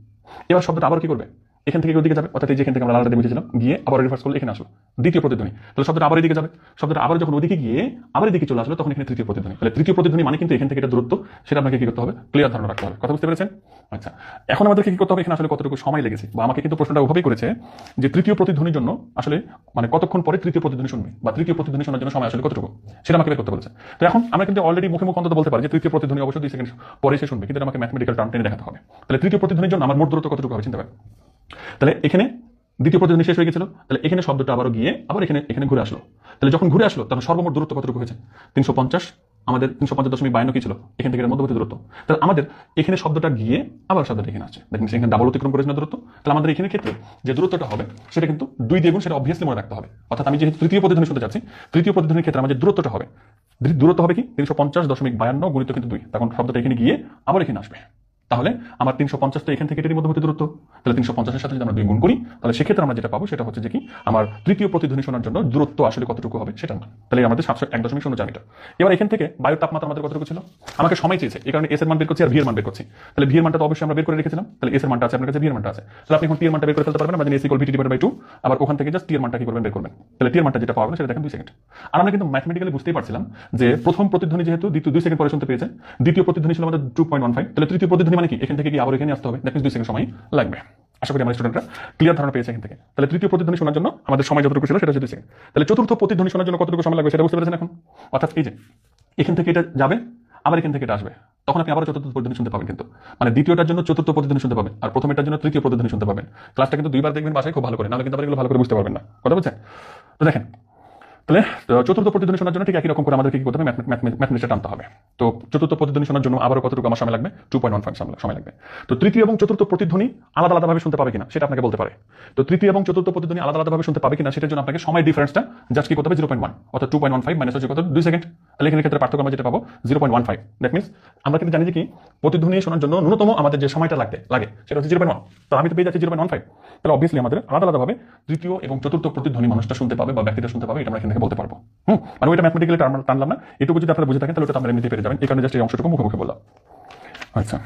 এবার শব্দটা আবার কি করবে, এখান থেকে ওদিকে যাবে, অর্থাৎ এই যেখান থেকে আমরা লালটা দিয়ে বুঝেছিলাম, গিয়ে আবার রিভার্স করলে এখানে আসলো দ্বিতীয় প্রতিধ্বনি। তাহলে শব্দটা আবার এদিকে যাবে, শব্দটা আবার যখন ওদিকে গিয়ে আবার এদিকে চলে আসলো তখন এখানে তৃতীয় প্রতিধ্বনি। তাহলে তৃতীয় প্রতিধ্বনি মানে কিন্তু এখান থেকে এটা দূরত্ব, সেটা আপনাকে কি করতে হবে, ক্লিয়ার ধারণা রাখতে হবে। কথা বুঝতে পেরেছেন? আচ্ছা, এখন আমাদেরকে কি করতে হবে, এখানে আসলে কতটুকু সময় লেগেছে, বা আমাকে কিন্তু প্রশ্নটা ওভাবেই করেছে যে তৃতীয় প্রতিধ্বনির জন্য আসলে মানে কতক্ষণ পরে তৃতীয় প্রতিধ্বনি শুনবে, বা তৃতীয় প্রতিধ্বনি শোনার জন্য সময় আসলে কতটুকু সেটা আমাকে বের করতে বলেছে। তো এখন আমরা কিন্তু অলরেডি মুখে মুখ অন্তত বলতে পারি যে তৃতীয় প্রতিধ্বনি অবশ্যই 2 সেকেন্ড পরে সে শুনবে, কিন্তু আমাকে ম্যাথমেটিক্যাল টার্ম টেনে দেখাতে হবে। তাহলে তৃতীয় প্রতিধ্বনির জন্য আমার মোট দূরত্ব কতটুকু হবে চিন্তা করেন। তাহলে এখানে দ্বিতীয় প্রতিধ্বনি শেষ হয়ে গেছিল, তাহলে এখানে শব্দটা আবারও গিয়ে আবার এখানে ঘুরে আসলো, তাহলে যখন ঘুরে আসলো তখন সর্বমোট দূরত্ব কতটুকু হয়েছে 350, আমাদের 350.52 কি ছিল এখান থেকে মধ্যবর্তী দূরত্ব। তাহলে আমাদের এখানে শব্দটা গিয়ে আবার শব্দটা এখানে আসছে, দেখুন এখানে ডাবল অতিক্রম করেছে না দূরত্ব। তাহলে আমাদের এখানে ক্ষেত্রে যে দূরত্বটা হবে সেটা কিন্তু 2 দিয়ে গুণ, সেটা অবভিয়াসলি মনে রাখতে হবে। অর্থাৎ আমি যেহেতু তৃতীয় প্রতিধ্বনি শুনতে যাচ্ছি, তৃতীয় প্রতিধ্বনির ক্ষেত্রে আমার যে দূরত্বটা হবে, দূরত্ব হবে কি 350.52 গুণিত কিন্তু 2, তখন শব্দটা এখানে গিয়ে আবার এখানে আসবে। তাহলে আমার 350 তো এখান থেকে এটারই মধ্যবর্তী দূরত্ব। তাহলে 350-এর সাথে যদি আমরা 2 গুণ করি তাহলে সেক্ষেত্রে আমরা যেটা পাবো সেটা হচ্ছে যে কি আমার তৃতীয় প্রতিধ্বনি শোনার জন্য দূরত্ব আসলে কতটুকু হবে সেটা না। তাহলে আমাদের 701.04 মিটার। এবার এখান থেকে বায়ুর তাপমাত্রা আমাদের কতটুকু ছিল, আমাকে সময় চেয়েছে, এই কারণে এস এর মান বের করছি আর ভি এর মান বের করছি। তাহলে ভি এর মানটা তো অবশ্যই আমরা বের করে রেখেছিলাম, তাহলে এস এর মানটা আছে আপনার কাছে, ভি এর মানটা আছে। তাহলে আপনি এখন টি এর মানটা বের করে ফেলতে পারবেন, আমাদের S equal VT divided by 2, আবার ওখান থেকে জাস্ট টি এর মানটা কি করবেন বের করবেন। তাহলে টি এর মানটা যেটা পাওয়া গেল সেটা দেখেন 2 সেকেন্ড। আর আমরা কিন্তু ম্যাথমেটিক্যালি বুঝতেই পারছিলাম যে প্রথম প্রতিধ্বনি যেহেতু 2 সেকেন্ড পরে শুনতে পেয়েছে, দ্বিতীয় প্রতিধ্বনি ছিল আমাদের 2.15, তাহলে তৃতীয় প্রতিধ্বনি মানে কি এখান থেকে কি আবার এখানে আসতে হবে, দ্যাট মিন্স 2 সেকেন্ড সময় লাগবে। আশা করি আমার স্টুডেন্টরা ক্লিয়ার ধারণা পেয়েছে এখান থেকে। তাহলে তৃতীয় প্রতিধ্বনি শোনার জন্য আমাদের সময় যতটুকু ছিল সেটা হচ্ছে 2 সেকেন্ড। তাহলে চতুর্থ প্রতিধ্বনি শোনার জন্য কতটুকু সময় লাগবে সেটা বুঝতে পেরেছেন এখন। অর্থাৎ এই যে এখান থেকে এটা যাবে, আবার এখান থেকে এটা আসবে, তখন আপনি আবার চতুর্থ প্রতিধ্বনি শুনতে পাবেন। কিন্তু মানে দ্বিতীয়টার জন্য চতুর্থ প্রতিধ্বনি শুনতে পাবেন, আর প্রথমটার জন্য তৃতীয় প্রতিধ্বনি শুনতে পাবেন। ক্লাসটা কিন্তু 2 বার দেখবেন বাসায় খুব ভালো করে, নাহলে কিন্তু আবার এগুলো ভালো করে বুঝতে পারবেন না। কথা বুঝছেন? তো দেখেন, তাহলে চতুর্থ প্রতিধ্বনি শোনার জন্য ঠিক একই রকম করে আমাদেরকে কি করতে হবে, ম্যাথমেটিক্সটা টানতে হবে। তো চতুর্থ প্রতিধ্বনি শোনার জন্য আবারও কতটুকু আমার সময় লাগবে, 2.15 সময় লাগবে। তো তৃতীয় এবং চতুর্থ প্রতিধ্বনি আলাদা আলাদাভাবে শুনতে পাবে কিনা সেটা আপনাকে বলতে পারে। তো তৃতীয় এবং চতুর্থ প্রতিধ্বনি আলাদা আলাদাভাবে শুনতে পাবে কিনা সেটার জন্য আপনাকে সময় ডিফারেন্সটা জাস্ট কি করতে হবে 0.1, অর্থাৎ 2.15 মাইনাস হচ্ছে কত 2 সেকেন্ড। তাহলে এখানে ক্ষেত্রে পার্থক্য আমরা যেটা পাবো 0.15। দ্যাট মিন্স আমরা কিন্তু জানি যে কি প্রতিধ্বনি শোনার জন্য ন্যূনতম আমাদের যে সময়টা লাগে সেটা হচ্ছে 0.1, তো আমি তো পেয়ে যাচ্ছি 0.15। তাহলে অবভিয়াসলি আমাদের আলাদা আলাদাভাবে তৃতীয় এবং চতুর্থ প্রতিধ্বনি মানুষটা শুনতে পাবে বা ব্যক্তিটা শুনতে পাবে, এটা আমরা এখান থেকে বলতে পারবো। মানে ওইটা ম্যাথমেটিক্যালি টানলাম না, এটুকু যদি আপনারা বুঝে থাকেন তাহলে ওটা আমরা এমনিতে পেরে যাবেন। এই কারণে জাস্ট এই অংশটুকু মুখে মুখে বললাম। আচ্ছা,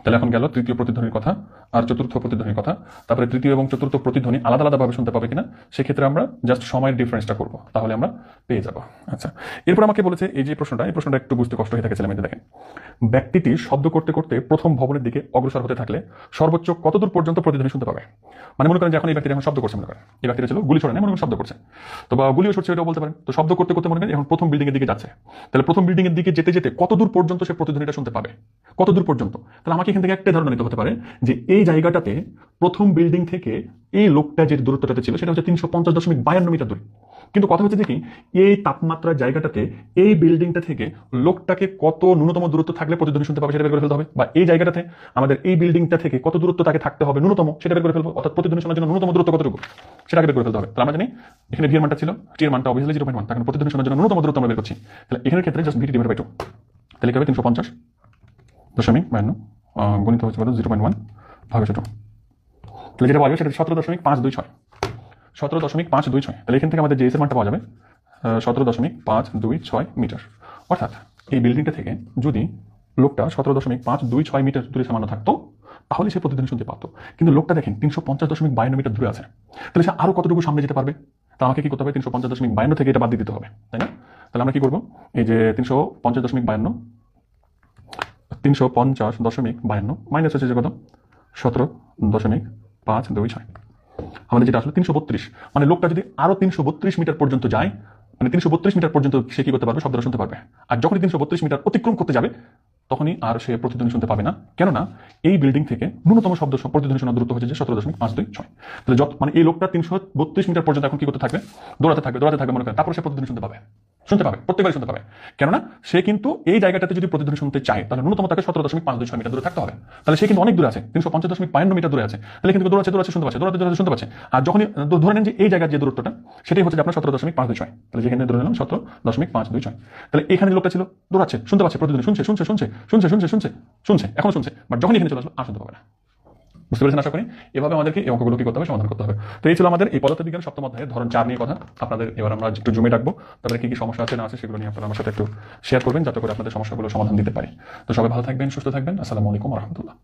তাহলে এখন গেল তৃতীয় প্রতিধ্বনির কথা আর চতুর্থ প্রতিধ্বনির কথা। তারপরে তৃতীয় এবং চতুর্থ প্রতিধ্বনি আলাদা আলাদাভাবে শুনতে পাবে কিনা সেক্ষেত্রে আমরা জাস্ট সময়ের ডিফারেন্সটা করবো, তাহলে আমরা পেয়ে যাবো। আচ্ছা, এরপর আমাকে বলেছে এই প্রশ্নটা একটু বুঝতে কষ্ট হয়ে থাকে ছেলেমেয়েদের। দেখেন, ব্যক্তিটি শব্দ করতে করতে প্রথম ভবনের দিকে অগ্রসর হতে থাকলে সর্বোচ্চ কতদূর পর্যন্ত প্রতিধ্বনি শুনতে পাবে। মানে মনে করেন যে এখন এই ব্যক্তিটা এখন শব্দ করছে, মনে করেন এই ব্যক্তিটা ছিল গুলি ছড়ে না, মনে করেন শব্দ করছে, তো বা গুলিও ছড়ছে এটাও বলতে পারেন। তো শব্দ করতে করতে মনে করেন এখন প্রথম বিল্ডিং এর দিকে যাচ্ছে, তাহলে প্রথম বিল্ডিং এর দিকে যেতে যেতে কতদূর পর্যন্ত সে প্রতিধ্বনিটা শুনতে পাবে, কতদূর পর্যন্ত। তাহলে আমাকে এখান থেকে একটা ধারণা নিতে হতে পারে যে এই জায়গাটাতে প্রথম বিল্ডিং থেকে এই লোকটা যে দূরত্বটাতে ছিল সেটা হচ্ছে 350.52 মিটার দূরে। কিন্তু কথা হচ্ছে যে কি এই তাপমাত্রার জায়গাটাতে এই বিল্ডিংটা থেকে লোকটাকে কত ন্যূনতম দূরত্ব থাকলে প্রতিধ্বনি শুনতে পাবে সেটা বের করে ফেলতে হবে, বা এই জায়গাটাতে আমাদের এই বিল্ডিংটা থেকে কত দূরত্ব তাকে থাকতে হবে ন্যূনতম সেটা বের করে ফেলবো, অর্থাৎ প্রতিধ্বনি শোনার জন্য ন্যূনতম দূরত্ব কতটুকু সেটাকে বের করে ফেলতে হবে। তাহলে আমরা জানি এখানে ভি এর মানটা ছিল, টি এর মানটা অবভিয়াসলি 0.1, তখন প্রতিধ্বনি শোনার জন্য ন্যূনতম দূরত্ব আমরা বের করছি। তাহলে এখানে ক্ষেত্রে জাস্ট ভিটি ডিভাইডেড বাই 2, তাহলে কি হবে 350.52 গুণিত হচ্ছে 0.1 ভাগে ছোট, তাহলে যেটা পাওয়া যাবে সেটা 17.526, 17.526। তাহলে এখান থেকে আমাদের যে এস এর মানটা পাওয়া যাবে 17.526 মিটার। অর্থাৎ এই বিল্ডিংটা থেকে যদি লোকটা 17.526 মিটার দূরে সামান্য থাকতো তাহলে সে প্রতিদিন শুনতে পারতো। কিন্তু লোকটা দেখেন 350.52 মিটার দূরে আছে, তাহলে সে আরো কতটুকু সামনে যেতে পারবে। তা আমাকে কি করতে হবে 350.52 থেকে এটা বাদ দিয়ে দিতে হবে, তাই না? তাহলে আমরা কি করবো, এই যে 350.52 মাইনাস হচ্ছে যে কত 17.526, আমাদের যেটা আসলে 332। মানে লোকটা যদি আরো 332 মিটার পর্যন্ত যায়, মানে 332 মিটার পর্যন্ত সে কি করতে পারবে, শব্দটা শুনতে পারবে। আর যখনই 332 মিটার অতিক্রম করতে যাবে তখনই আর সে প্রতিধ্বনি শুনতে পাবে না, কেননা এই বিল্ডিং থেকে ন্যূনতম শব্দ প্রতিধ্বনি শোনার দূরত্ব হচ্ছে যে 17.526। তাহলে মানে এই লোকটা 332 মিটার পর্যন্ত এখন কি করতে থাকবে, দৌড়াতে থাকবে মনে করেন, তারপরে সে প্রতিধ্বনি শুনতে পাবে, প্রত্যেকবারই শুনতে পাবে। কেননা সে কিন্তু এই জায়গাটাতে যদি প্রতিধ্বনি শুনতে চায় তাহলে ন্যূনতম তাকে 17.526 মিটার দূরে থাকতে হবে। তাহলে সে কিন্তু অনেক দূরে আছে, 350.52 মিটার দূরে আছে, তাহলে কিন্তু দৌড়াচ্ছে শুনতে পাচ্ছে। আর যখনই ধরে নেন যে এই জায়গার যে দূরত্বটা সেটাই হচ্ছে আপনার 17.526, তাহলে যেখানে ধরে নিলাম 17.526, তাহলে এখানে লোকটা ছিল দৌড়াচ্ছে শুনতে পাচ্ছে, প্রতিধ্বনি শুনছে, এখনো শুনছে, বাট যখন এখানে চলে আসলো আর শুনতে পাবে না। বুঝতে পেরেছেন আশা করি। এভাবে আমাদেরকে এই অঙ্কগুলো কি করতে হবে, সমাধান করতে হবে। তো এই ছিল আমাদের এই পদার্থবিজ্ঞান সপ্তম অধ্যায়ের ধরন 4 নিয়ে কথা। আপনাদের এবার আমরা একটু জমে রাখবো, তারপরে কি কি সমস্যা আছে না আছে সেগুলো নিয়ে আপনারা আমার সাথে একটু শেয়ার করবেন, যাতে করে আপনাদের সমস্যাগুলো সমাধান দিতে পারি। তো সবাই ভালো থাকবেন, সুস্থ থাকবেন। আসসালামু আলাইকুম ওয়া রাহমাতুল্লাহ।